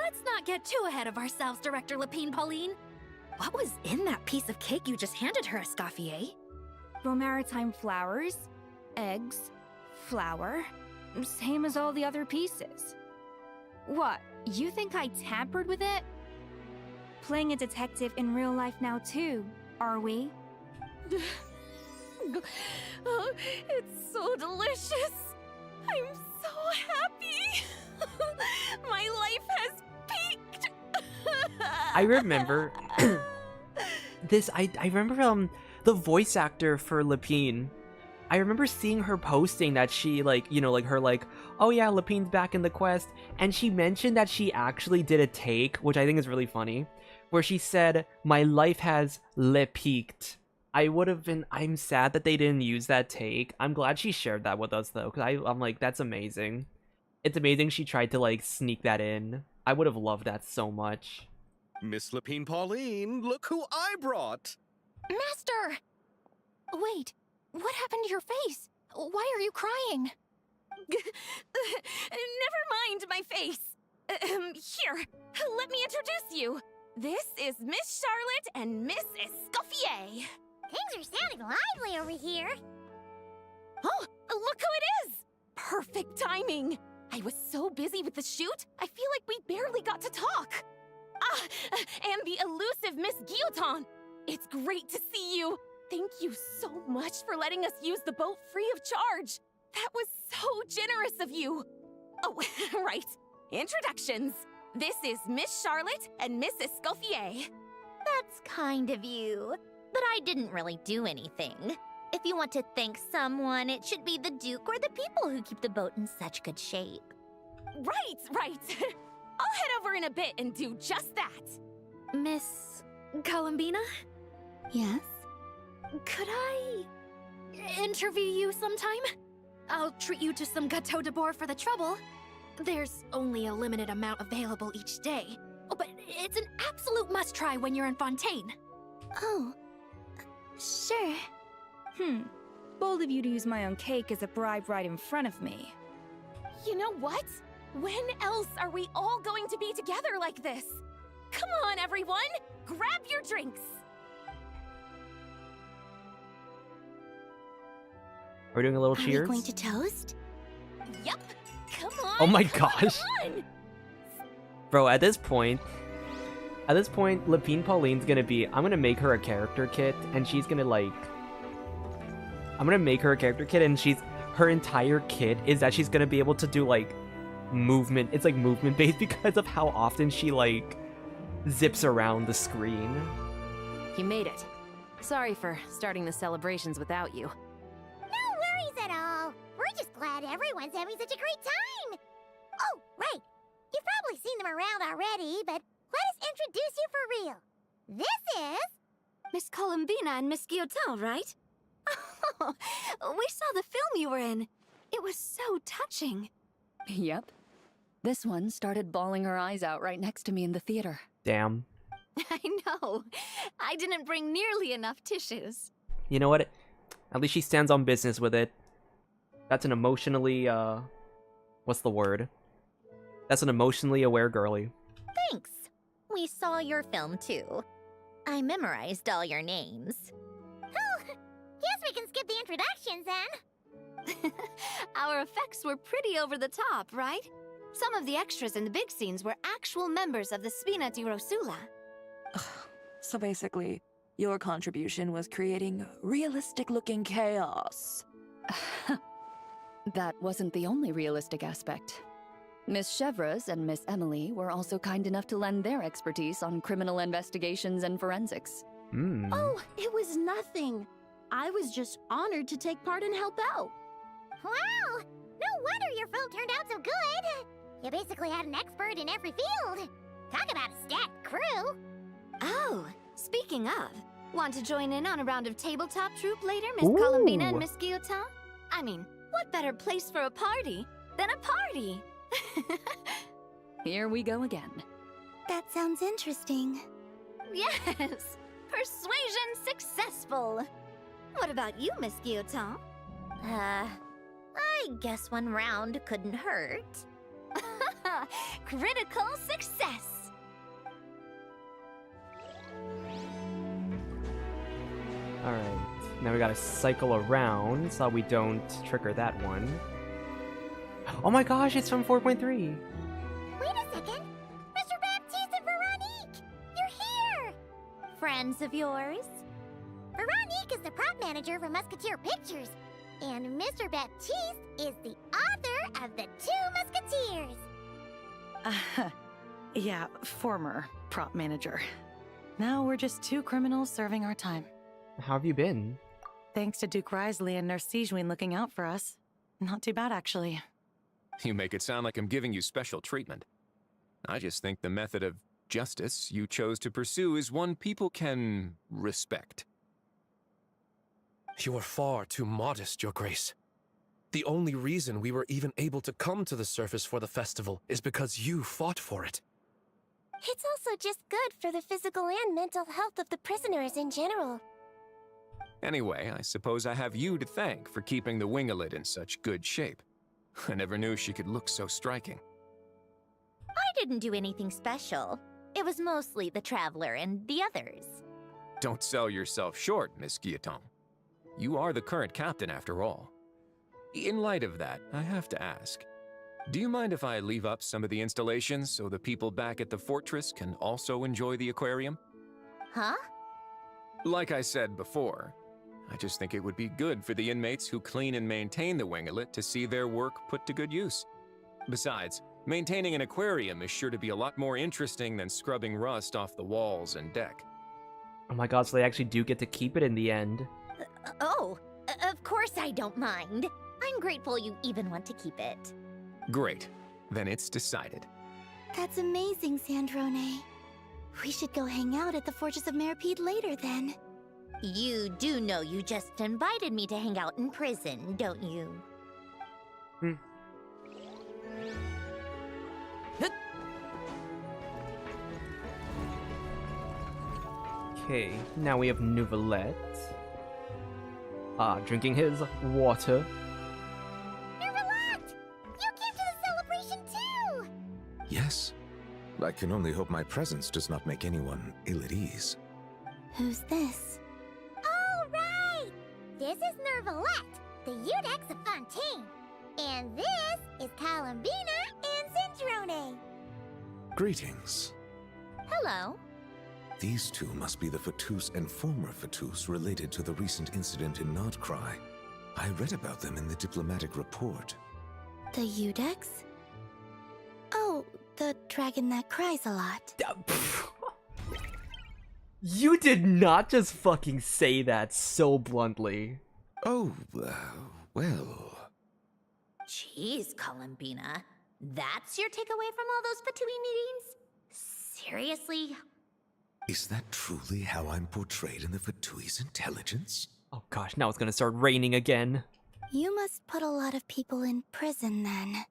Let's not get too ahead of ourselves, Director Lepine Pauline. What was in that piece of cake you just handed her, Escoffier? Bromaritime flowers, eggs, flour, same as all the other pieces. What, you think I tampered with it? Playing a detective in real life now too, are we? Oh, it's so delicious! I'm so happy! My life has peaked! I remember this. I remember the voice actor for Lepine. I remember seeing her posting that she like, you know, like her like, oh yeah, Lepine's back in the quest, and she mentioned that she actually did a take, which I think is really funny, where she said, "My life has peaked." I'm sad that they didn't use that take. I'm glad she shared that with us though, because I'm like, that's amazing. It's amazing she tried to like sneak that in. I would have loved that so much. Miss Lepine Pauline, look who I brought! Master! Wait, what happened to your face? Why are you crying? Never mind my face. Here, let me introduce you. This is Miss Charlotte and Miss Escoffier. Things are sounding lively over here. Oh, look who it is! Perfect timing. I was so busy with the shoot, I feel like we barely got to talk. Ah, and the elusive Miss Guillotin. It's great to see you. Thank you so much for letting us use the boat free of charge. That was so generous of you. Oh, right. Introductions. This is Miss Charlotte and Miss Escoffier. That's kind of you. But I didn't really do anything. If you want to thank someone, it should be the Duke or the people who keep the boat in such good shape. Right. I'll head over in a bit and do just that. Miss Columbina? Yes? Could I interview you sometime? I'll treat you to some gâteau de bord for the trouble. There's only a limited amount available each day. Oh, but it's an absolute must-try when you're in Fontaine. Oh, sure. Bold of you to use my own cake as a bribe right in front of me. You know what? When else are we all going to be together like this? Come on, everyone! Grab your drinks! Are we doing a little Are cheers? we going to toast? Yup! Come on! Oh my come gosh. on. Bro, at this point, Lepine Pauline's gonna be, I'm gonna make her a character kit, and she's gonna like, I'm gonna make her a character kit, and her entire kit is that she's gonna be able to do like movement. It's like movement based because of how often she like zips around the screen. You made it. Sorry for starting the celebrations without you. No worries at all. We're just glad everyone's having such a great time. Oh, right. You've probably seen them around already, but let us introduce you for real. This is... Miss Columbina and Miss Guillotin, right? Oh, we saw the film you were in. It was so touching. Yep. This one started bawling her eyes out right next to me in the theater. Damn. I know. I didn't bring nearly enough tissues. You know what? At least she stands on business with it. That's an emotionally, what's the word? That's an emotionally aware girly. Thanks. We saw your film too. I memorized all your names. Oh, guess we can skip the introductions then. Our effects were pretty over the top, right? Some of the extras in the big scenes were actual members of the Spina di Rosula. So basically, your contribution was creating realistic-looking chaos. That wasn't the only realistic aspect. Miss Chevreuse and Miss Emily were also kind enough to lend their expertise on criminal investigations and forensics. Oh, it was nothing. I was just honored to take part and help out. Wow! No wonder your film turned out so good! You basically had an expert in every field. Talk about a stacked crew! Oh, speaking of, want to join in on a round of tabletop troupe later, Miss Columbina and Miss Guillotin? I mean, what better place for a party than a party? Here we go again. That sounds interesting. Yes! Persuasion successful! What about you, Miss Guillotin? I guess one round couldn't hurt. Critical success! Alright, now we gotta cycle around so we don't trigger that one. Oh my gosh, it's from 4.3! Wait a second! Mr. Baptiste and Veronique! You're here! Friends of yours? Veronique is the prop manager for Musketeer Pictures, and Mr. Baptiste is the author of The Two Musketeers! Yeah, former prop manager. Now we're just two criminals serving our time. How have you been? Thanks to Duke Risley and Narzissenkreuz looking out for us. Not too bad, actually. You make it sound like I'm giving you special treatment. I just think the method of justice you chose to pursue is one people can respect. You are far too modest, Your Grace. The only reason we were even able to come to the surface for the festival is because you fought for it. It's also just good for the physical and mental health of the prisoners in general. Anyway, I suppose I have you to thank for keeping the winglet in such good shape. I never knew she could look so striking. I didn't do anything special. It was mostly the Traveler and the others. Don't sell yourself short, Miss Guillotin. You are the current captain, after all. In light of that, I have to ask, do you mind if I leave up some of the installations so the people back at the fortress can also enjoy the aquarium? Huh? Like I said before, I just think it would be good for the inmates who clean and maintain the winglet to see their work put to good use. Besides, maintaining an aquarium is sure to be a lot more interesting than scrubbing rust off the walls and deck. Oh my god, so they actually do get to keep it in the end. Of course I don't mind. I'm grateful you even want to keep it. Great. Then it's decided. That's amazing, Sandrone. We should go hang out at the Fortress of Meripede later, then. You do know you just invited me to hang out in prison, don't you? Okay, now we have Nouvelette. Drinking his water. Nouvelette! You came to the celebration too! Yes. I can only hope my presence does not make anyone ill at ease. Who's this? Oh, right! This is Nouvelette, the Eudex of Fontaine. And this is Columbina and Sandrone. Greetings. Hello. These two must be the Fatus and former Fatus related to the recent incident in Nordcry. I read about them in the diplomatic report. The Eudex? Oh, the dragon that cries a lot. You did not just fucking say that so bluntly. Oh, well... Jeez, Columbina. That's your takeaway from all those Fatui meetings? Seriously? Is that truly how I'm portrayed in the Fatui's intelligence? Oh gosh, now it's gonna start raining again. You must put a lot of people in prison, then.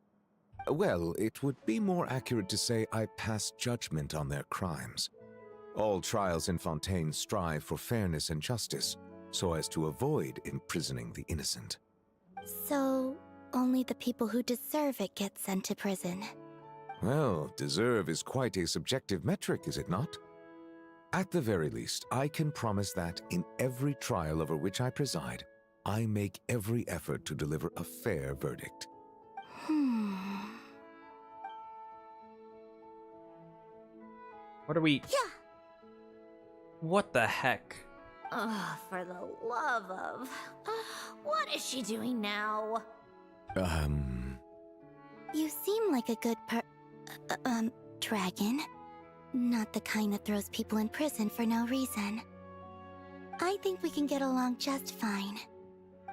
Well, it would be more accurate to say I pass judgment on their crimes. All trials in Fontaine strive for fairness and justice, so as to avoid imprisoning the innocent. So, only the people who deserve it get sent to prison. Well, deserve is quite a subjective metric, is it not? At the very least, I can promise that in every trial over which I preside, I make every effort to deliver a fair verdict. What are we... Yeah. What the heck? Oh, for the love of... What is she doing now? You seem like a good dragon. Not the kind that throws people in prison for no reason. I think we can get along just fine.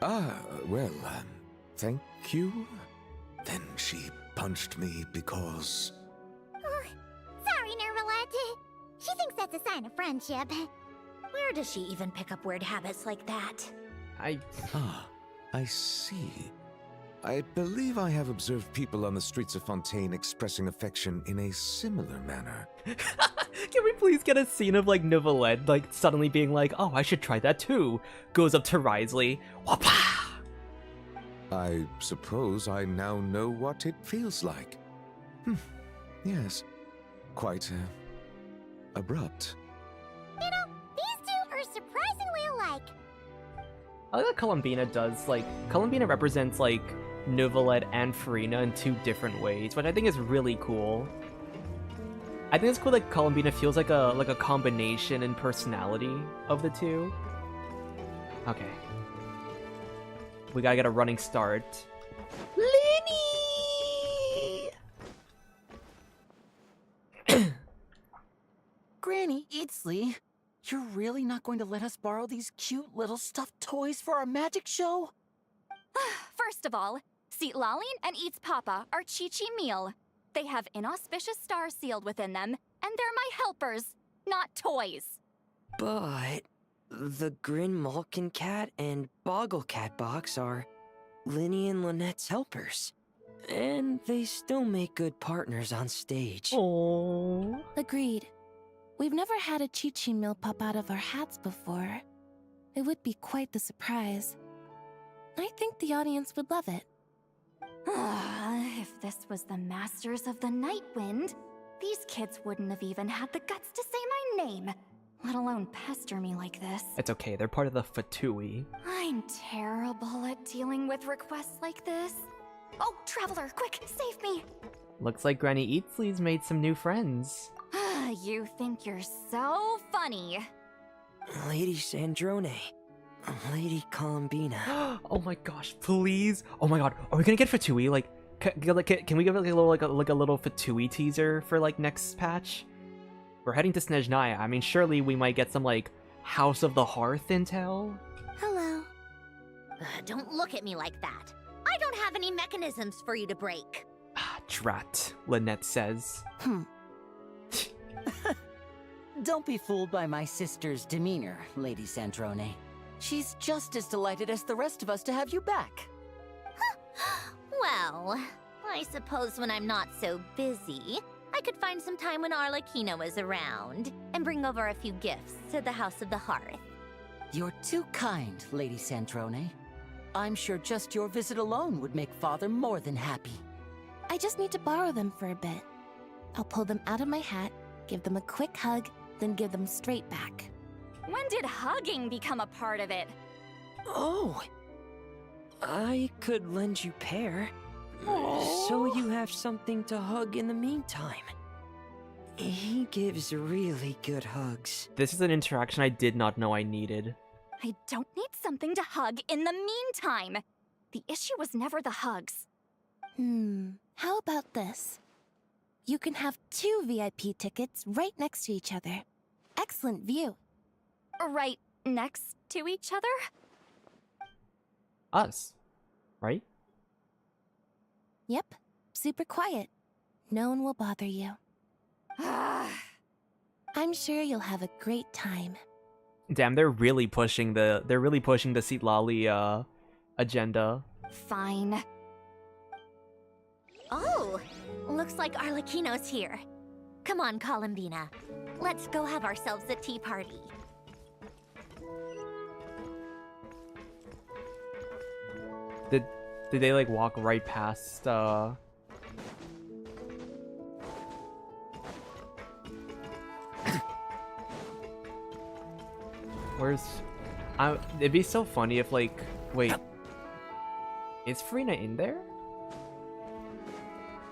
Well, thank you. Then she punched me because... Sorry, Nervalette. She thinks that's a sign of friendship. Where does she even pick up weird habits like that? I see. I believe I have observed people on the streets of Fontaine expressing affection in a similar manner. Can we please get a scene of like Neuvillette like suddenly being like, oh, I should try that too. Goes up to Risley. Whapa! I suppose I now know what it feels like. Yes. Quite, abrupt. You know, these two are surprisingly alike. I like that Columbina does, like, Columbina represents, like, Neuvillette and Farina in two different ways, which I think is really cool. I think it's cool that Columbina feels like a combination in personality of the two. Okay. We gotta get a running start. Lenny! Granny Eatsley, you're really not going to let us borrow these cute little stuffed toys for our magic show? First of all, Citlali and Eats Papa are Chi-Chi meal. They have inauspicious stars sealed within them, and they're my helpers, not toys. But the Grin Malkin Cat and Boggle Cat box are Linny and Lynette's helpers. And they still make good partners on stage. Aww. Agreed. We've never had a Chi-Chi meal pop out of our hats before. It would be quite the surprise. I think the audience would love it. If this was the Masters of the Night Wind, these kids wouldn't have even had the guts to say my name, let alone pester me like this. It's okay, they're part of the Fatui. I'm terrible at dealing with requests like this. Oh, Traveler, quick, save me! Looks like Granny Eatsley's made some new friends. You think you're so funny. Lady Sandrone. Lady Columbina. Oh my gosh, please. Oh my god, are we gonna get Fatui? Like, can we give it like a little Fatui teaser for like next patch? We're heading to Snezhnaya. I mean, surely we might get some like House of the Hearth intel. Hello. Don't look at me like that. I don't have any mechanisms for you to break. Drat, Lynette says. Don't be fooled by my sister's demeanor, Lady Sandrone. She's just as delighted as the rest of us to have you back. Well, I suppose when I'm not so busy, I could find some time when Arlecchino is around and bring over a few gifts to the House of the Hearth. You're too kind, Lady Sandrone. I'm sure just your visit alone would make Father more than happy. I just need to borrow them for a bit. I'll pull them out of my hat, give them a quick hug, then give them straight back. When did hugging become a part of it? Oh, I could lend you pair, so you have something to hug in the meantime. He gives really good hugs. This is an interaction I did not know I needed. I don't need something to hug in the meantime. The issue was never the hugs. How about this? You can have 2 VIP tickets right next to each other. Excellent view. Right next to each other? Us, right? Yep, super quiet. No one will bother you. I'm sure you'll have a great time. Damn, they're really pushing the Citlali agenda. Fine. Oh, looks like Arlecchino's here. Come on, Columbina. Let's go have ourselves a tea party. Did they like walk right past Where's it'd be so funny if like wait. Is Farina in there?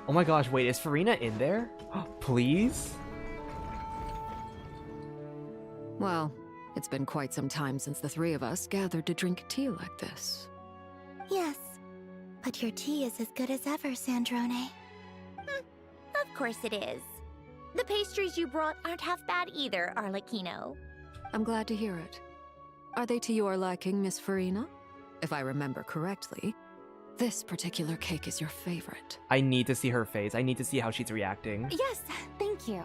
Oh my gosh, wait, is Farina in there? Please? Well, it's been quite some time since the 3 of us gathered to drink tea like this. Yes, But your tea is as good as ever, Sandrone. Of course it is. The pastries you brought aren't half bad either, Arlecchino. I'm glad to hear it. Are they to your liking, Miss Farina? If I remember correctly, this particular cake is your favorite. I need to see her face. I need to see how she's reacting. Yes, thank you.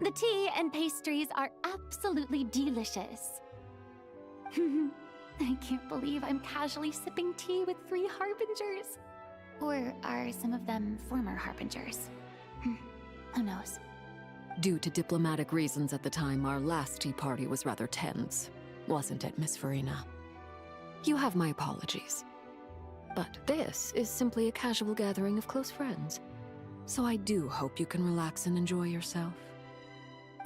The tea and pastries are absolutely delicious. I can't believe I'm casually sipping tea with 3 harbingers. Or are some of them former harbingers? Who knows? Due to diplomatic reasons at the time, our last tea party was rather tense, wasn't it, Miss Farina? You have my apologies. But this is simply a casual gathering of close friends. So I do hope you can relax and enjoy yourself.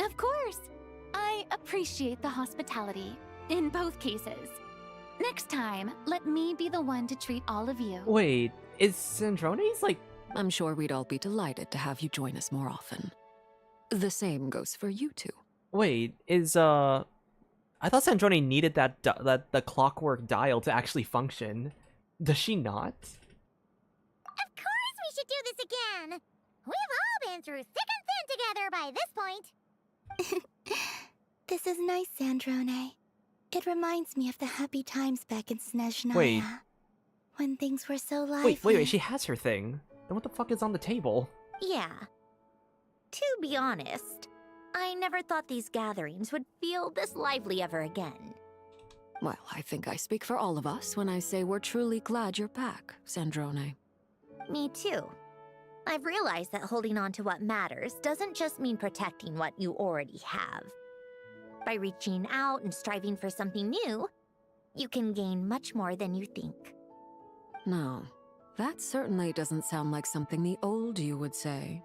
Of course! I appreciate the hospitality, in both cases. Next time, let me be the one to treat all of you. Wait, is Sandrone's like... I'm sure we'd all be delighted to have you join us more often. The same goes for you two. Wait, is, I thought Sandrone needed the clockwork dial to actually function. Does she not? Of course we should do this again! We've all been through thick and thin together by this point. This is nice, Sandrone. It reminds me of the happy times back in Snezhnaya. Wait. When things were so lively. Wait, she has her thing. Then what the fuck is on the table? Yeah. To be honest, I never thought these gatherings would feel this lively ever again. Well, I think I speak for all of us when I say we're truly glad you're back, Sandrone. Me too. I've realized that holding on to what matters doesn't just mean protecting what you already have. By reaching out and striving for something new, you can gain much more than you think. No, that certainly doesn't sound like something the old you would say.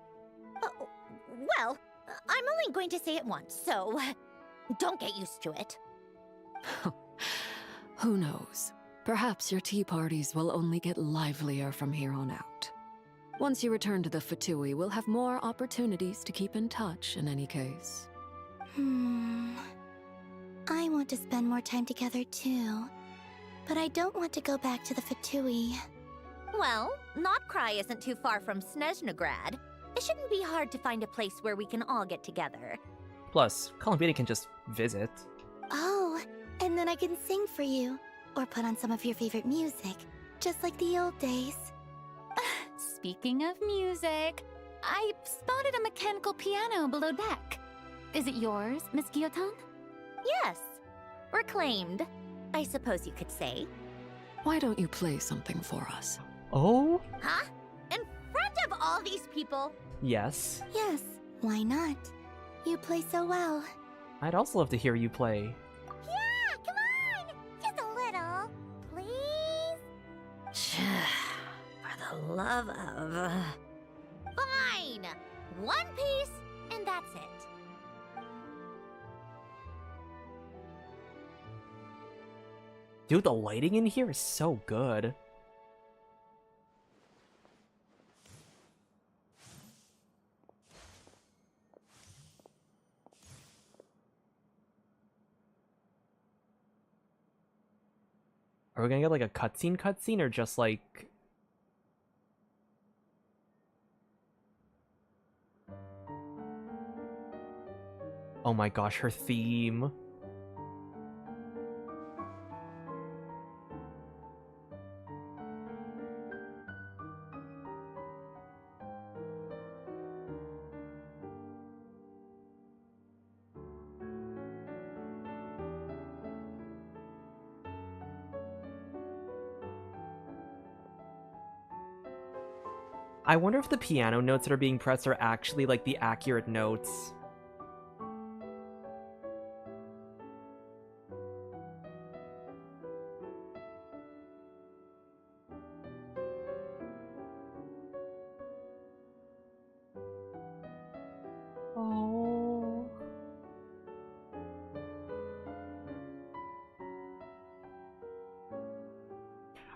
Well, I'm only going to say it once, so don't get used to it. Who knows? Perhaps your tea parties will only get livelier from here on out. Once you return to the Fatui, we'll have more opportunities to keep in touch in any case. I want to spend more time together too. But I don't want to go back to the Fatui. Well, Notcry isn't too far from Snezhnegrad. It shouldn't be hard to find a place where we can all get together. Plus, Columbina can just visit. Oh, and then I can sing for you. Or put on some of your favorite music. Just like the old days. Speaking of music, I spotted a mechanical piano below deck. Is it yours, Miss Guillotin? Yes. Reclaimed, I suppose you could say. Why don't you play something for us? Oh? Huh? In front of all these people? Yes. Yes, why not? You play so well. I'd also love to hear you play. Yeah, come on! Just a little, please? For the love of... Fine! One piece, and that's it. Dude, the lighting in here is so good. Are we gonna get like a cutscene or just like... Oh my gosh, her theme. I wonder if the piano notes that are being pressed are actually like the accurate notes. Oh.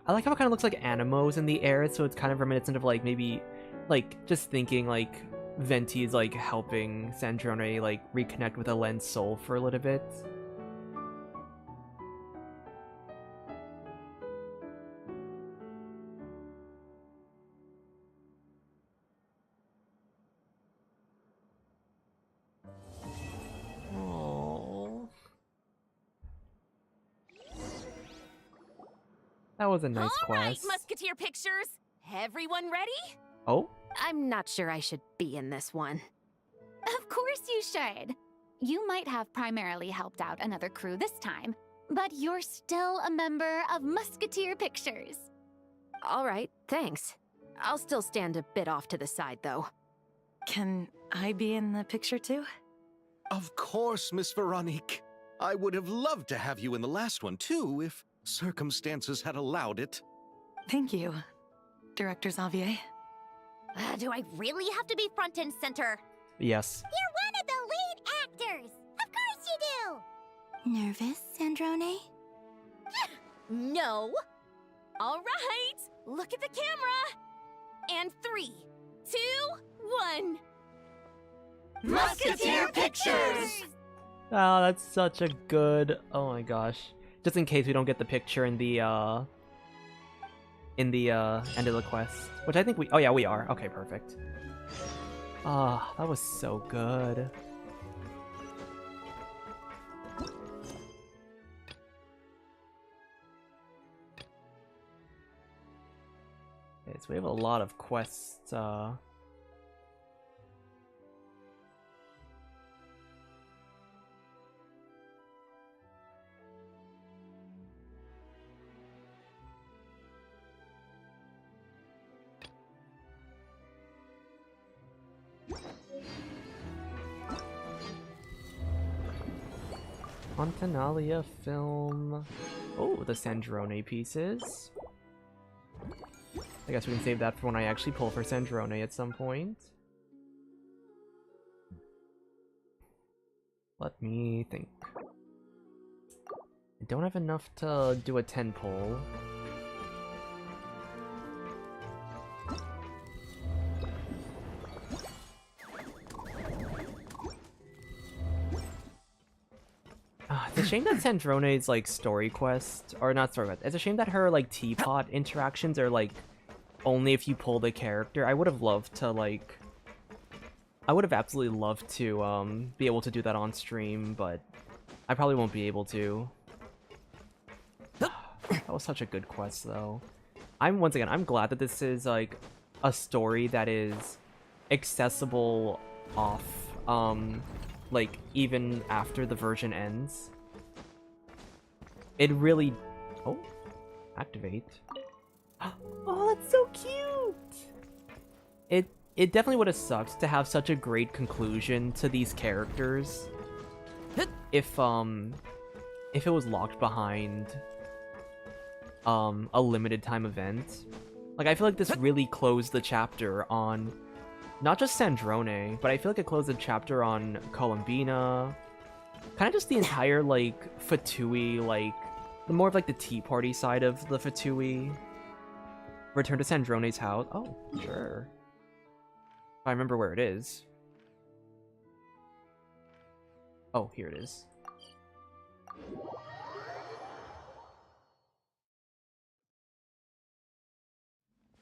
I like how it kind of looks like Animos in the air, so it's kind of reminiscent of like maybe, like just thinking like Venti is like helping Sandrone like reconnect with Elen's soul for a little bit. That was a nice All right, quest. Musketeer Pictures. Everyone ready? Oh? I'm not sure I should be in this one. Of course you should. You might have primarily helped out another crew this time, but you're still a member of Musketeer Pictures. All right, thanks. I'll still stand a bit off to the side, though. Can I be in the picture too? Of course, Miss Veronique. I would have loved to have you in the last one too, if circumstances had allowed it. Thank you, Director Xavier. Do I really have to be front and center? Yes. You're one of the lead actors! Of course you do! Nervous, Sandrone? No. All right, look at the camera. And 3, 2, 1. Musketeer Pictures! Oh, that's such a good... Oh my gosh. Just in case we don't get the picture in the end of the quest. Which I think we... Oh yeah, we are. Okay, perfect. Ah, that was so good. Okay, so we have a lot of quests, Fontinalia film. Oh, the Sandrone pieces. I guess we can save that for when I actually pull for Sandrone at some point. Let me think. I don't have enough to do a 10 pull. It's a shame that Sandrone's like story quest, or not story quest. It's a shame that her like teapot interactions are like only if you pull the character. I would have loved to like, I would have absolutely loved to be able to do that on stream, but I probably won't be able to. That was such a good quest though. Once again, I'm glad that this is like a story that is accessible off like even after the version ends. It really... Oh, activate. Oh, that's so cute! It definitely would have sucked to have such a great conclusion to these characters if it was locked behind a limited time event. Like, I feel like this really closed the chapter on not just Sandrone, but I feel like it closed the chapter on Columbina. Kind of just the entire, like, Fatui, like, the more of, like, the Tea Party side of the Fatui. Return to Sandrone's house. Oh, sure. If I remember where it is. Oh, here it is.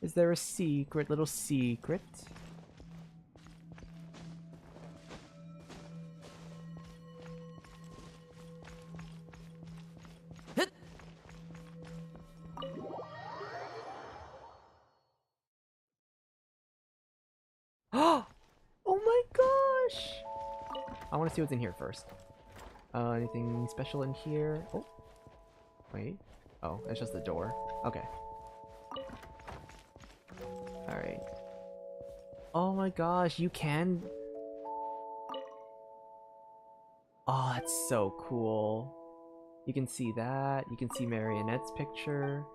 Is there a secret, little secret? Oh my gosh! I want to see what's in here first. Anything special in here? Oh, wait. Oh, that's just the door. Okay. Alright. Oh my gosh, you can... Oh, that's so cool. You can see that. You can see Marionette's picture.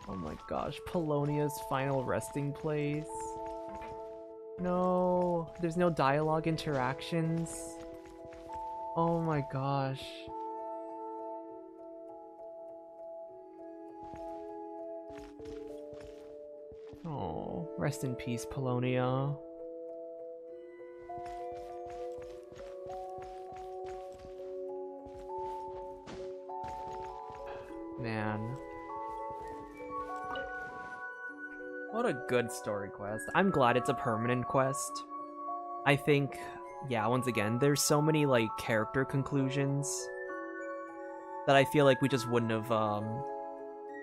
Oh my gosh, Polonia's final resting place. No, there's no dialogue interactions. Oh my gosh. Oh, rest in peace, Polonia. Man. What a good story quest. I'm glad it's a permanent quest. I think yeah, once again, there's so many, like, character conclusions that I feel like we just wouldn't have,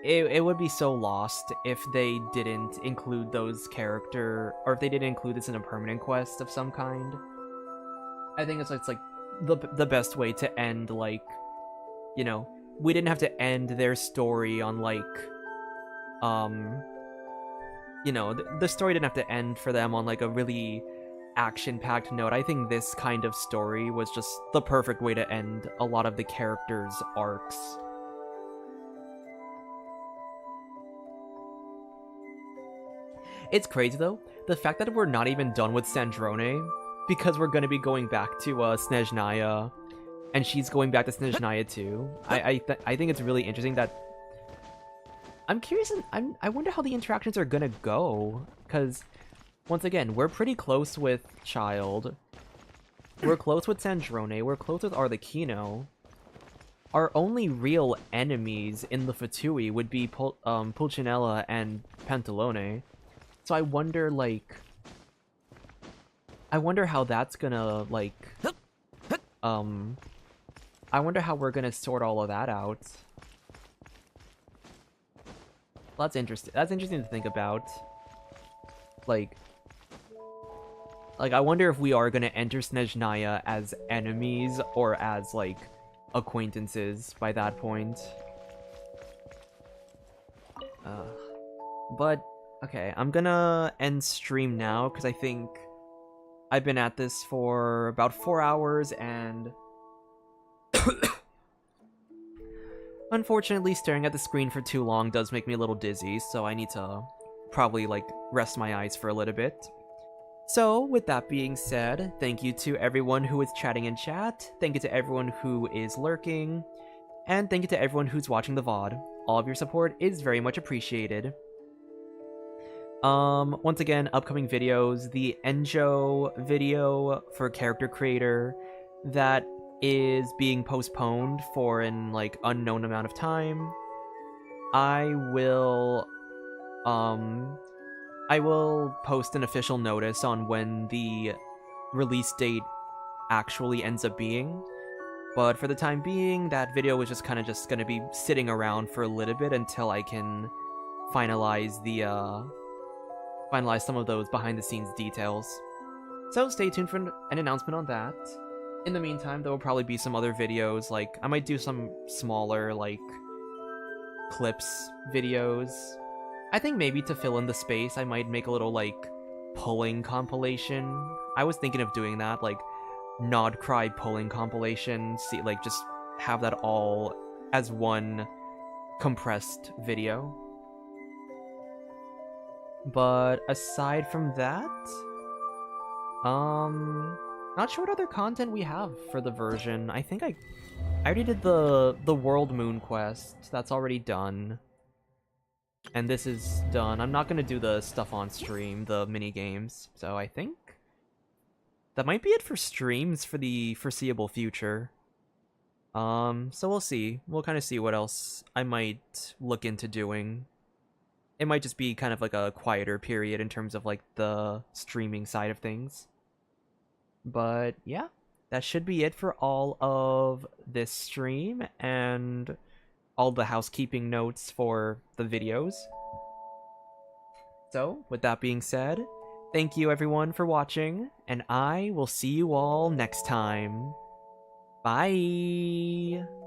it would be so lost if they didn't include those or if they didn't include this in a permanent quest of some kind. I think it's like the best way to end, like, you know, we didn't have to end their story on, like, you know, the story didn't have to end for them on, like, a really action-packed note. I think this kind of story was just the perfect way to end a lot of the characters' arcs. It's crazy, though, the fact that we're not even done with Sandrone, because we're going to be going back to Snezhnaya, and she's going back to Snezhnaya too. I think it's really interesting that... I'm curious, I wonder how the interactions are going to go, because, once again, we're pretty close with Child, we're close with Sandrone, we're close with Arlecchino. Our only real enemies in the Fatui would be Pulcinella and Pantalone. So I wonder, like... I wonder how that's gonna, like... I wonder how we're gonna sort all of that out. That's interesting. That's interesting to think about. Like, I wonder if we are gonna enter Snezhnaya as enemies or as, like, acquaintances by that point. But, okay, I'm gonna end stream now, because I think I've been at this for about 4 hours, and... unfortunately, staring at the screen for too long does make me a little dizzy, so I need to probably, like, rest my eyes for a little bit. So, with that being said, thank you to everyone who is chatting in chat, thank you to everyone who is lurking, and thank you to everyone who's watching the VOD. All of your support is very much appreciated. Once again, upcoming videos, the Enjo video for character creator that is being postponed for an, like, unknown amount of time. I will post an official notice on when the release date actually ends up being, but for the time being, that video is just kind of just gonna be sitting around for a little bit until I can finalize some of those behind-the-scenes details. So stay tuned for an announcement on that. In the meantime, there will probably be some other videos, like, I might do some smaller, like, clips videos. I think maybe to fill in the space, I might make a little, like, pulling compilation. I was thinking of doing that, like, Nod Cry pulling compilation, see, like, just have that all as one compressed video. But aside from that, not sure what other content we have for the version. I think I already did the World Moon quest. That's already done. And this is done. I'm not gonna do the stuff on stream, the mini games. So I think that might be it for streams for the foreseeable future. So we'll see. We'll kind of see what else I might look into doing. It might just be kind of like a quieter period in terms of, like, the streaming side of things. But yeah, that should be it for all of this stream and all the housekeeping notes for the videos. So, with that being said, thank you everyone for watching, and I will see you all next time. Bye!